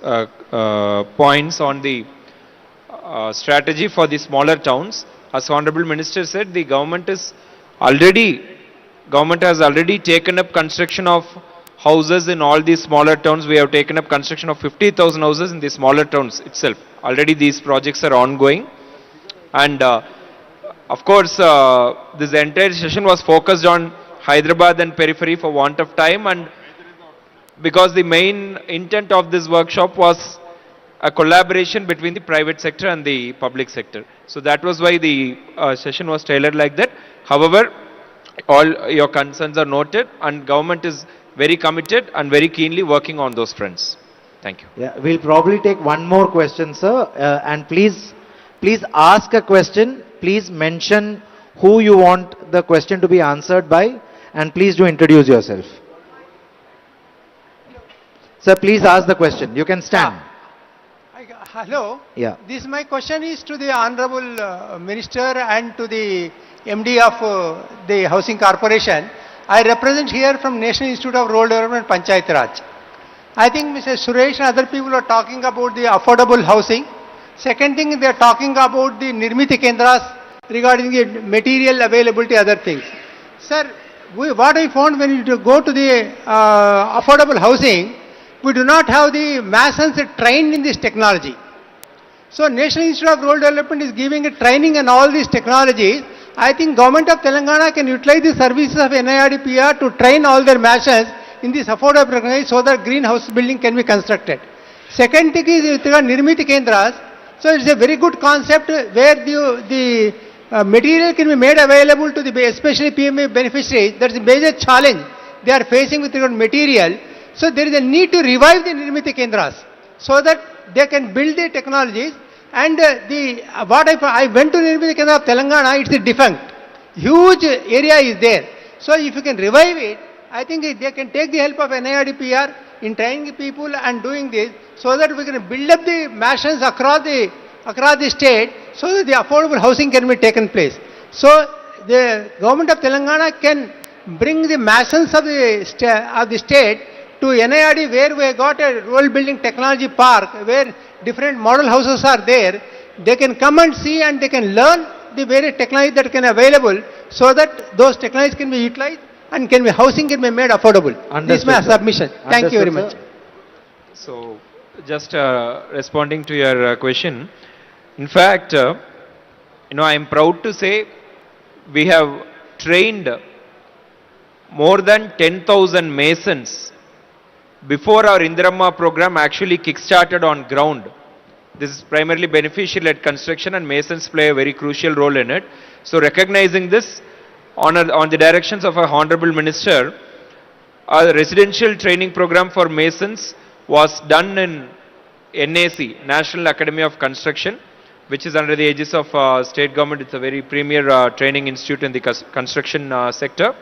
points on the strategy for the smaller towns, as Honorable Minister said, the government has already taken up construction of houses in all these smaller towns. We have taken up construction of 50,000 houses in the smaller towns itself. Already these projects are ongoing. And of course, this entire session was focused on Hyderabad and periphery for want of time, and because the main intent of this workshop was a collaboration between the private sector and the public sector. So that was why the session was tailored like that. However, all your concerns are noted, and government is very committed and very keenly working on those fronts. Thank you. Yeah, we'll probably take one more question, sir. And please ask a question. Please mention who you want the question to be answered by, and please do introduce yourself. Sir, please ask the question. You can stand. Hello. Yeah. My question is to the Honorable Minister and to the MD of the Housing Corporation. I represent here from National Institute of Rural Development, Panchayat Raj. I think Mr. Suresh and other people are talking about the affordable housing. Second thing, they are talking about the Nirmiti Kendras regarding the material availability, other things. Sir, what I found when you go to the affordable housing, we do not have the masons trained in this technology. So National Institute of Rural Development is giving a training in all these technologies. I think Government of Telangana can utilize the services of NIRDPR to train all their masons in this affordable technology so that greenhouse building can be constructed. Second thing is with regard Nirmiti Kendras. So it's a very good concept where the material can be made available to the especially PMA beneficiaries. That's a major challenge they are facing with regard to material. So there is a need to revive the Nirmiti Kendras so that they can build the technologies. And I went to Nirmiti Kendra of Telangana, it's a defunct. Huge area is there. So if you can revive it, I think they can take the help of NIRDPR in training people and doing this so that we can build up the masons across the state so that the affordable housing can be taken place. So the government of Telangana can bring the masons of the state to NIRD where we got a rural building technology park where different model houses are there. They can come and see and they can learn the various technology that can be available so that those technologies can be utilized and housing can be made affordable. This is my submission. Thank you very much. So, just responding to your question, in fact, I am proud to say we have trained more than 10,000 masons before our Indiramma program actually kick-started on ground. This is primarily beneficial at construction, and masons play a very crucial role in it. So recognizing this, on the directions of our Honorable Minister, a residential training program for masons was done in NAC, National Academy of Construction, which is under the aegis of state government. It's a very premier training institute in the construction sector.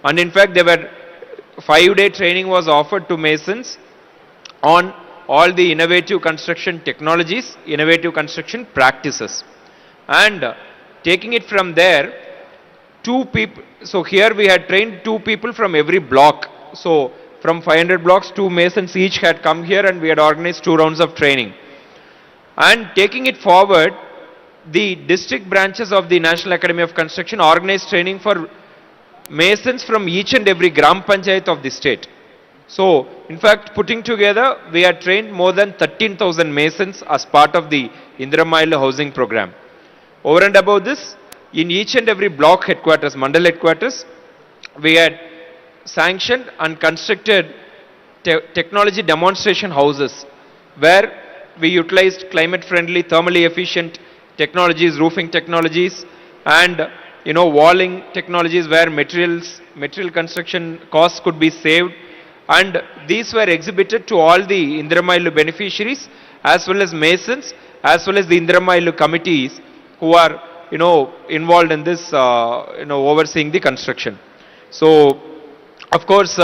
And in fact, there were 5-day training was offered to masons on all the innovative construction technologies, innovative construction practices. And taking it from there, 2 people, so here we had trained 2 people from every block. So from 500 blocks, 2 masons each had come here and we had organized 2 rounds of training. And taking it forward, the district branches of the National Academy of Construction organized training for masons from each and every Gram Panchayat of the state. So, in fact, putting together, we had trained more than 13,000 masons as part of the Indiramma housing program. Over and above this, in each and every block headquarters, Mandal headquarters, we had sanctioned and constructed technology demonstration houses where we utilized climate-friendly, thermally efficient technologies, roofing technologies, and walling technologies where material construction costs could be saved, and these were exhibited to all the Indiramma beneficiaries as well as masons as well as the Indiramma committees who are involved in this overseeing the construction. So of course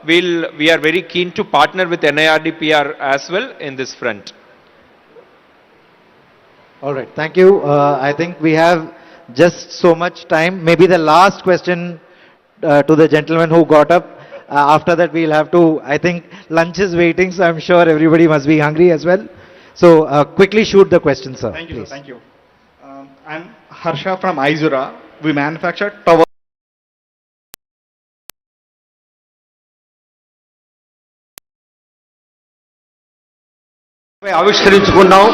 we are very keen to partner with NIRDPR as well in this front. All right, thank you. I think we have just so much time. Maybe the last question to the gentleman who got up. After that, we'll have to, I think lunch is waiting, so I'm sure everybody must be hungry as well. So quickly shoot the question, sir. Thank you, sir. Thank you. I'm Harsha from Izura. We manufacture tower. ఆవిష్కరించుకున్నాం.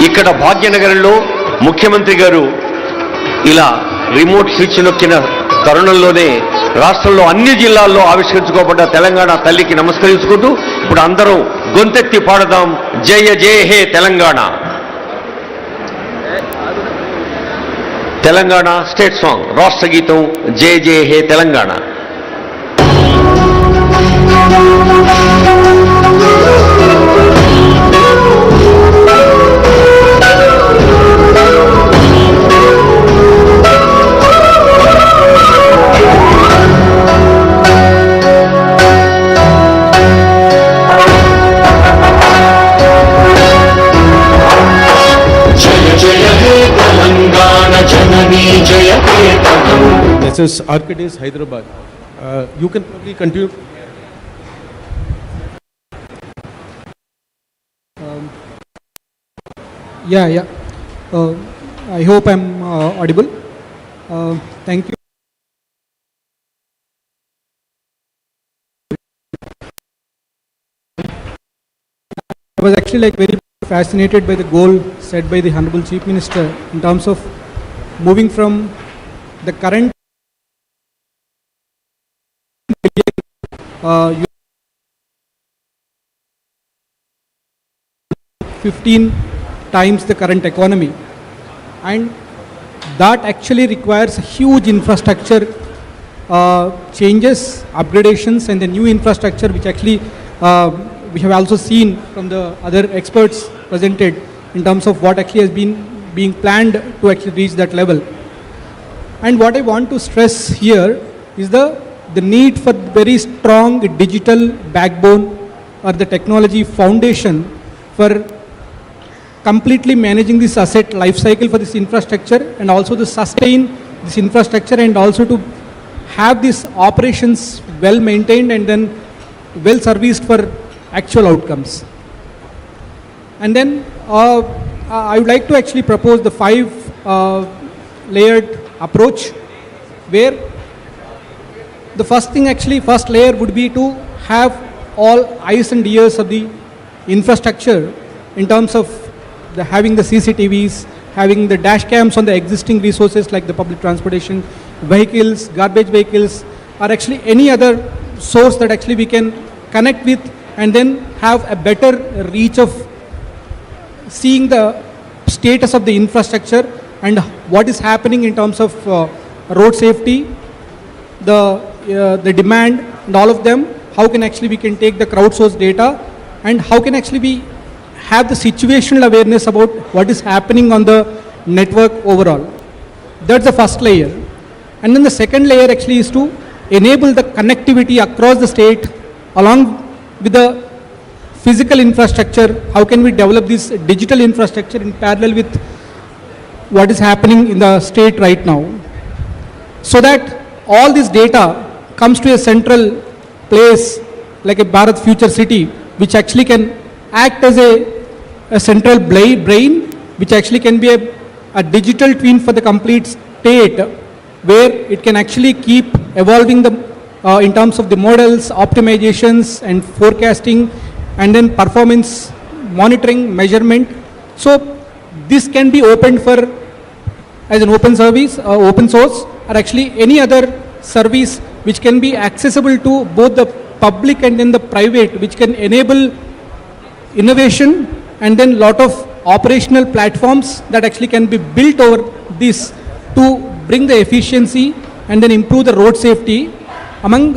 ఇక్కడ భాగ్యనగరంలో ముఖ్యమంత్రి గారు ఇలా remote switch నొక్కిన తరుణంలోనే రాష్ట్రంలో అన్ని జిల్లాల్లో ఆవిష్కరించుకోబడ్డ తెలంగాణ తల్లికి నమస్కరించుకుంటూ ఇప్పుడు అందరం గొంతెత్తి పాడదాం జయ జయ హే తెలంగాణ. తెలంగాణ స్టేట్ సాంగ్, రాష్ట్ర గీతం జయ జయ హే Telangana. This is Arcades, Hyderabad. You can probably continue. Yeah. I hope I'm audible. Thank you. I was actually very fascinated by the goal set by the Honorable Chief Minister in terms of moving from the current 15 times the current economy, and that actually requires huge infrastructure changes, upgradations, and the new infrastructure which actually we have also seen from the other experts presented in terms of what actually has been being planned to actually reach that level. And what I want to stress here is the need for very strong digital backbone or the technology foundation for completely managing this asset life cycle for this infrastructure, and also to sustain this infrastructure, and also to have these operations well maintained and then well serviced for actual outcomes. And then I would like to actually propose the 5 layered approach, where the first layer would be to have all eyes and ears of the infrastructure in terms of having the CCTVs, having the dash cams on the existing resources like the public transportation vehicles, garbage vehicles, or actually any other source that actually we can connect with, and then have a better reach of seeing the status of the infrastructure and what is happening in terms of road safety, the demand and all of them. How can actually we can take the crowdsourced data, and how can actually we have the situational awareness about what is happening on the network overall. That's the first layer. And then the second layer actually is to enable the connectivity across the state along with the physical infrastructure. How can we develop this digital infrastructure in parallel with what is happening in the state right now, so that all this data comes to a central place like a Bharat Future City, which actually can act as a central brain, which actually can be a digital twin for the complete state, where it can actually keep evolving the in terms of the models, optimizations and forecasting, and then performance monitoring, measurement. So this can be opened for as an open service, open source, or actually any other service which can be accessible to both the public and then the private, which can enable innovation, and then lot of operational platforms that actually can be built over this to bring the efficiency and then improve the road safety among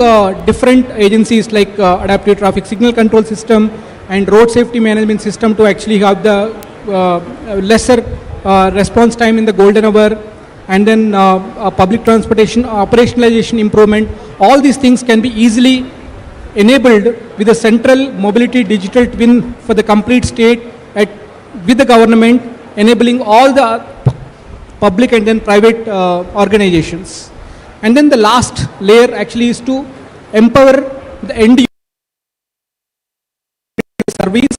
different agencies like adaptive traffic signal control system and road safety management system, to actually have the lesser response time in the golden hour, and then public transportation operationalization improvement. All these things can be easily enabled with a central mobility digital twin for the complete state with the government, enabling all the public and then private organizations. And then the last layer actually is to empower the end user service,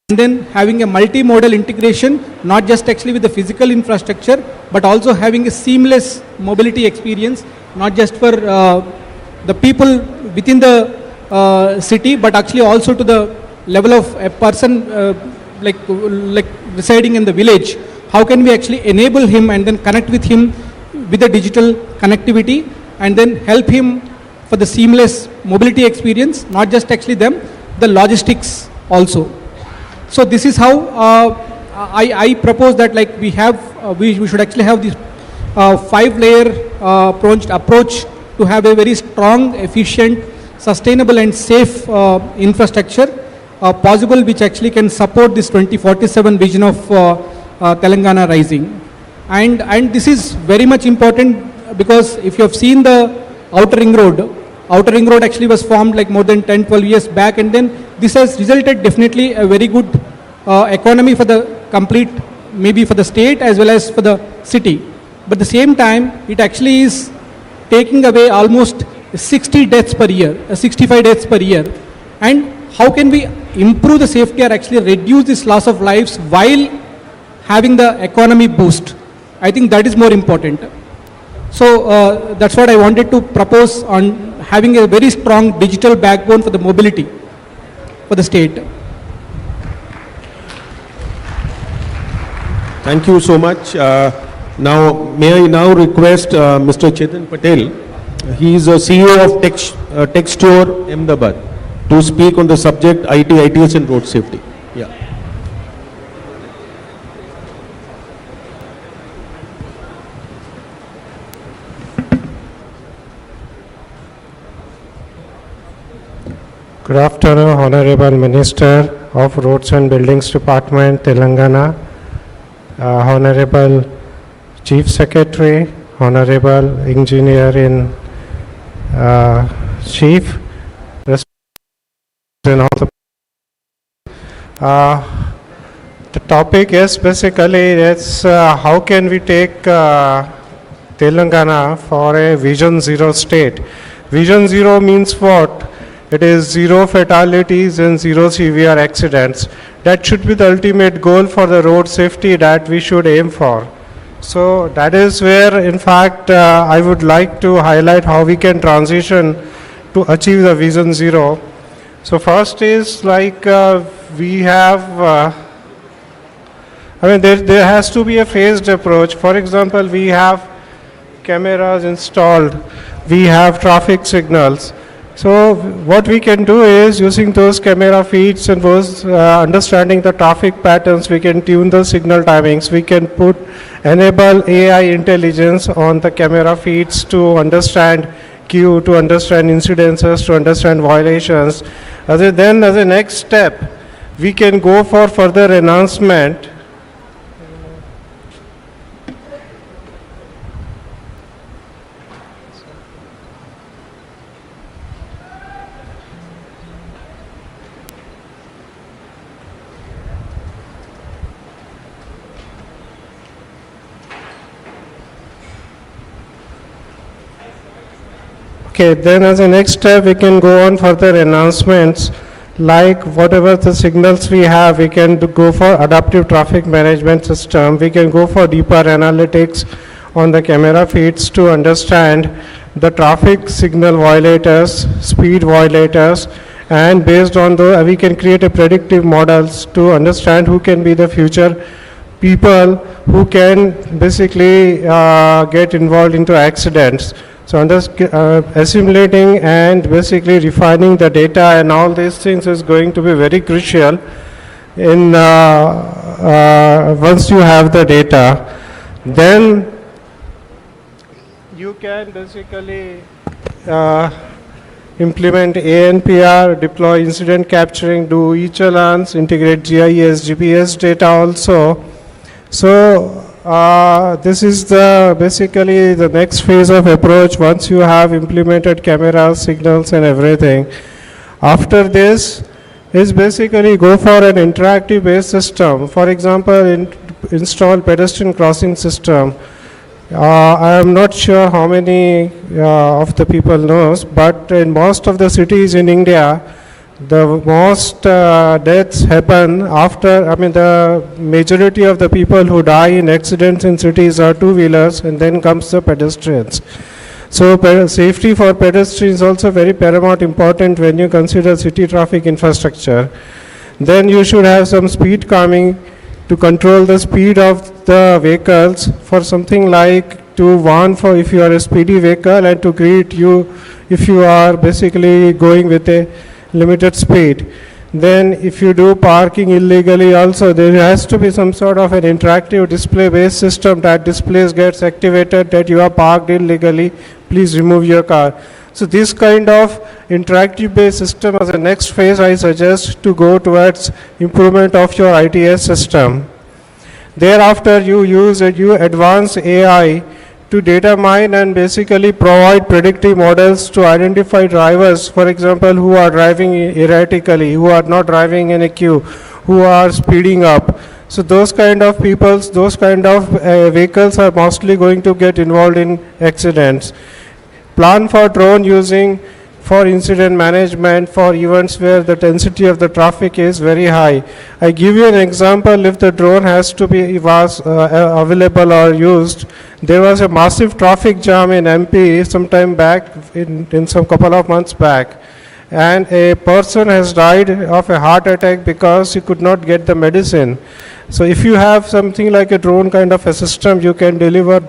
and then having a multimodal integration, not just actually with the physical infrastructure, but also having a seamless mobility experience, not just for the people within the city, but actually also to the level of a person like residing in the village. How can we actually enable him and then connect with him with the digital connectivity, and then help him for the seamless mobility experience, not just actually them, the logistics also. So this is how I propose that like we have, we should actually have this 5-layer approach to have a very strong, efficient, sustainable and safe infrastructure possible, which actually can support this 2047 vision of Telangana Rising. And this is very much important because if you have seen the outer ring road actually was formed like more than 10-12 years back, and then this has resulted definitely a very good economy for the complete, maybe for the state as well as for the city. But at the same time, it actually is taking away almost 60 deaths per year, 65 deaths per year. And how can we improve the safety or actually reduce this loss of lives while having the economy boost? I think that is more important. So that's what I wanted to propose on having a very strong digital backbone for the mobility for the state. Thank you so much. Now, may I now request Mr. Chetan Patel, he is a CEO of Tech Store Ahmedabad, to speak on the subject IT, ITS and road safety. Yeah. Good afternoon, Honorable Minister of Roads and Buildings Department, Telangana, Honorable Chief Secretary, Honorable Engineer in Chief, and all the topic is basically it's how can we take Telangana for a Vision Zero state. Vision Zero means what? It is zero fatalities and zero severe accidents. That should be the ultimate goal for the road safety that we should aim for. So that is where, in fact, I would like to highlight how we can transition to achieve the Vision Zero. So first is like we have, there has to be a phased approach. For example, we have cameras installed, we have traffic signals. So what we can do is, using those camera feeds and those understanding the traffic patterns, we can tune the signal timings. We can enable AI intelligence on the camera feeds to understand queue, to understand incidences, to understand violations. Then as a next step, we can go for further enhancement. Okay, then as a next step, we can go on further enhancements, like whatever the signals we have, we can go for adaptive traffic management system. We can go for deeper analytics on the camera feeds to understand the traffic signal violators, speed violators, and based on the, we can create a predictive models to understand who can be the future people who can basically get involved into accidents. So assimilating and basically refining the data and all these things is going to be very crucial in once you have the data. Then you can basically implement ANPR, deploy incident capturing, do e-challans, integrate GIS, GPS data also. So this is basically the next phase of approach once you have implemented cameras, signals and everything. After this is basically go for an interactive based system. For example, install pedestrian crossing system. I am not sure how many of the people knows, but in most of the cities in India, the most deaths happen after, the majority of the people who die in accidents in cities are two-wheelers, and then comes the pedestrians. So safety for pedestrians is also very paramount important when you consider city traffic infrastructure. Then you should have some speed calming to control the speed of the vehicles, for something like to warn for if you are a speedy vehicle and to greet you if you are basically going with a limited speed. Then if you do parking illegally also, there has to be some sort of an interactive display based system that displays gets activated that you are parked illegally, please remove your car. So this kind of interactive based system as a next phase I suggest to go towards improvement of your ITS system. Thereafter you advance AI to data mine and basically provide predictive models to identify drivers, for example, who are driving erratically, who are not driving in a queue, who are speeding up. So those kind of peoples, those kind of vehicles are mostly going to get involved in accidents. Plan for drone using for incident management for events where the density of the traffic is very high. I give you an example. If the drone has to be available or used, there was a massive traffic jam in MP some time back, in some couple of months back, and a person has died of a heart attack because he could not get the medicine. So if you have something like a drone kind of a system, you can deliver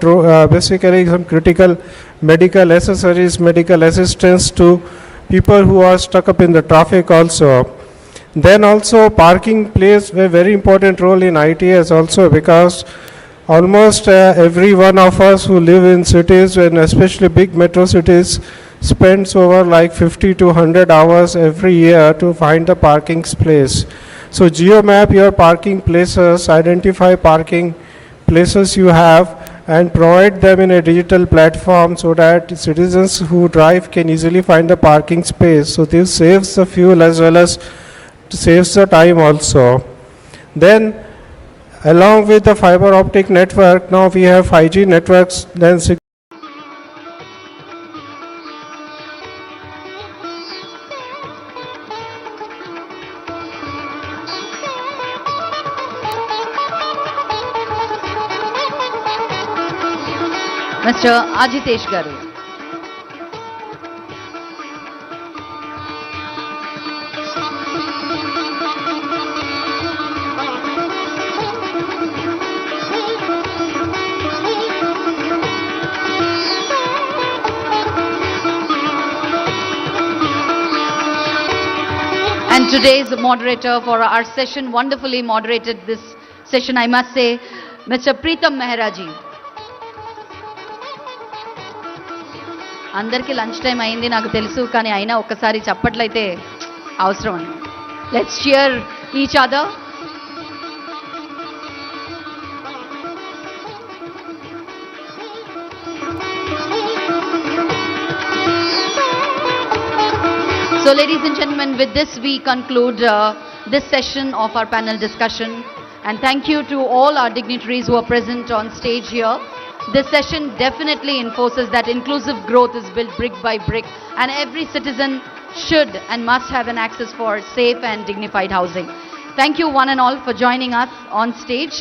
basically some critical medical accessories, medical assistance to people who are stuck up in the traffic also. Then also parking plays a very important role in ITS also, because almost every one of us who live in cities, and especially big metro cities, spends over like 50 to 100 hours every year to find the parking place. So geomap your parking places, identify parking places you have, and provide them in a digital platform so that citizens who drive can easily find the parking space. So this saves the fuel as well as saves the time also. Then along with the fiber optic network, now we have 5G networks, then Mr. Ajitesh Garu. And today's moderator for our session, wonderfully moderated this session, I must say, Mr. Preetam Mehraji. అందరికీ lunch time అయింది నాకు తెలుసు, కానీ అయినా ఒక్కసారి చప్పట్లయితే అవసరం అండి. Let's cheer each other. So ladies and gentlemen, with this we conclude this session of our panel discussion, and thank you to all our dignitaries who are present on stage here. This session definitely enforces that inclusive growth is built brick by brick, and every citizen should and must have an access for safe and dignified housing. Thank you one and all for joining us on stage.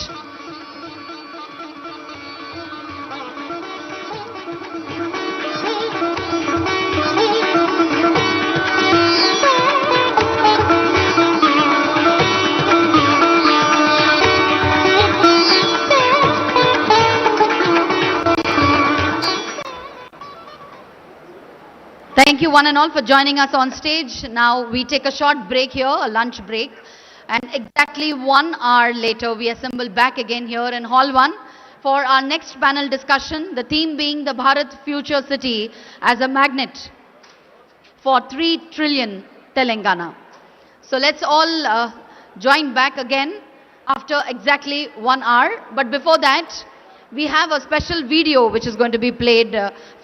Thank you one and all for joining us on stage. Now we take a short break here, a lunch break. And exactly 1 hour later, we assemble back again here in Hall 1 for our next panel discussion. The theme being the Bharat Future City as a magnet for 3 trillion Telangana. So let's all join back again after exactly 1 hour. But before that, we have a special video which is going to be played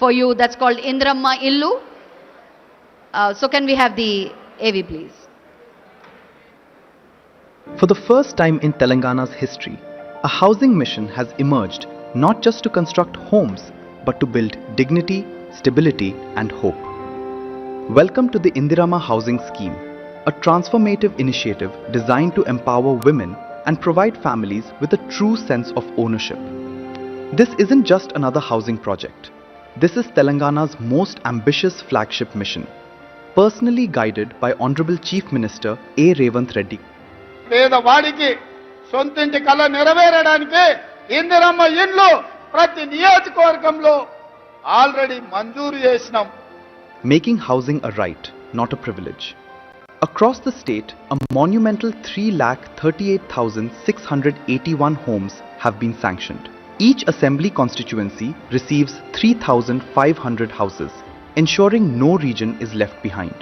for you that's called Indramma Illu. So can we have the AV please. For the first time in Telangana's history, a housing mission has emerged not just to construct homes, but to build dignity, stability, and hope. Welcome to the Indirama Housing Scheme, a transformative initiative designed to empower women and provide families with a true sense of ownership. This isn't just another housing project. This is Telangana's most ambitious flagship mission, personally guided by Honorable Chief Minister A. Revanth Reddy. పేదవాడికి సొంతింటి కళ నెరవేరడానికి ఇందిరమ్మ ఇండ్లు ప్రతి నియోజకవర్గంలో already మంజూరు చేసినాం. Making housing a right, not a privilege. Across the state, a monumental 3,38,681 homes have been sanctioned. Each assembly constituency receives 3,500 houses, ensuring no region is left behind.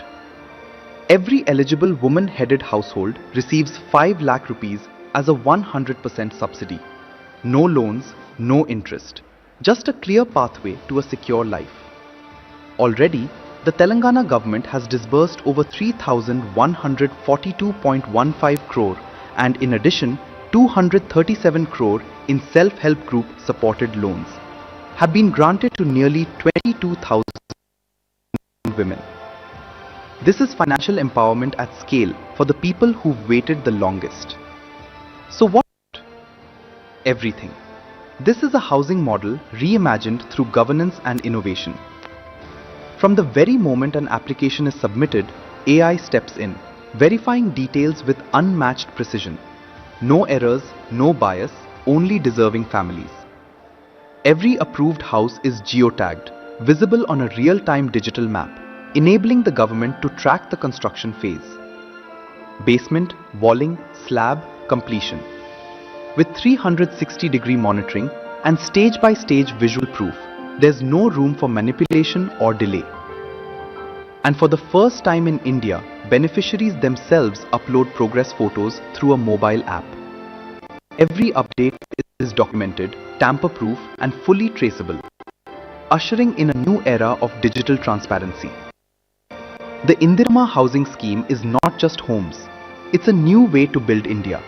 Every eligible woman-headed household receives 5 lakh rupees as a 100% subsidy. No loans, no interest. Just a clear pathway to a secure life. Already, the Telangana government has disbursed over 3,142.15 crore and in addition 237 crore in self-help group supported loans have been granted to nearly 22,000 women. This is financial empowerment at scale for the people who've waited the longest. So what? Everything. This is a housing model reimagined through governance and innovation. From the very moment an application is submitted, AI steps in, verifying details with unmatched precision. No errors, no bias, only deserving families. Every approved house is geotagged, visible on a real-time digital map, enabling the government to track the construction phase. Basement, walling, slab, completion. With 360-degree monitoring and stage-by-stage visual proof, there's no room for manipulation or delay. And for the first time in India, beneficiaries themselves upload progress photos through a mobile app. Every update is documented, tamper-proof and fully traceable, ushering in a new era of digital transparency. The Indirama Housing Scheme is not just homes, it's a new way to build India.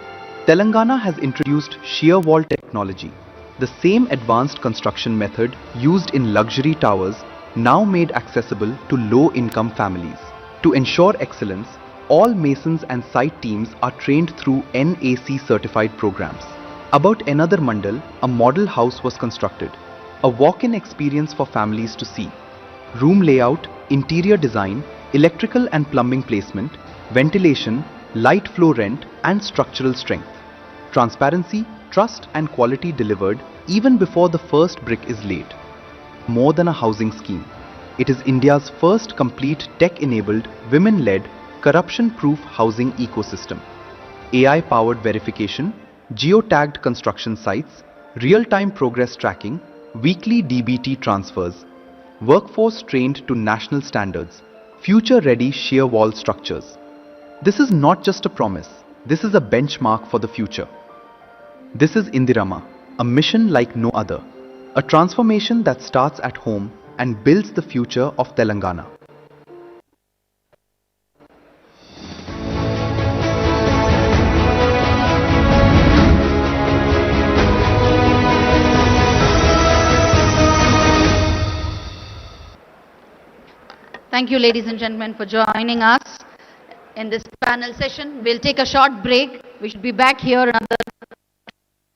Telangana has introduced shear wall technology, the same advanced construction method used in luxury towers now made accessible to low-income families. To ensure excellence, all masons and site teams are trained through NAC certified programs. About another mandal, a model house was constructed, a walk-in experience for families to see. Room layout, interior design, electrical and plumbing placement, ventilation, light flow rent and structural strength. Transparency, trust and quality delivered even before the first brick is laid. More than a housing scheme, it is India's first complete tech-enabled, women-led, corruption-proof housing ecosystem. AI-powered verification, geo-tagged construction sites, real-time progress tracking, weekly DBT transfers, workforce trained to national standards, future-ready shear wall structures. This is not just a promise, this is a benchmark for the future. This is Indirama, a mission like no other, a transformation that starts at home and builds the future of Telangana. Thank you, ladies and gentlemen, for joining us in this panel session. We'll take a short break. We should be back here another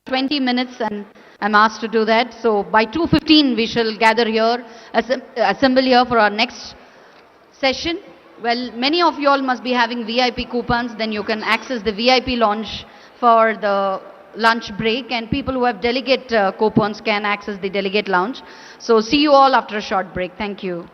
20 minutes and I'm asked to do that. So by 2:15 we shall gather here, assemble here for our next session. Well, many of you all must be having VIP coupons, then you can access the VIP lounge for the lunch break and people who have delegate coupons can access the delegate lounge. So see you all after a short break. Thank you.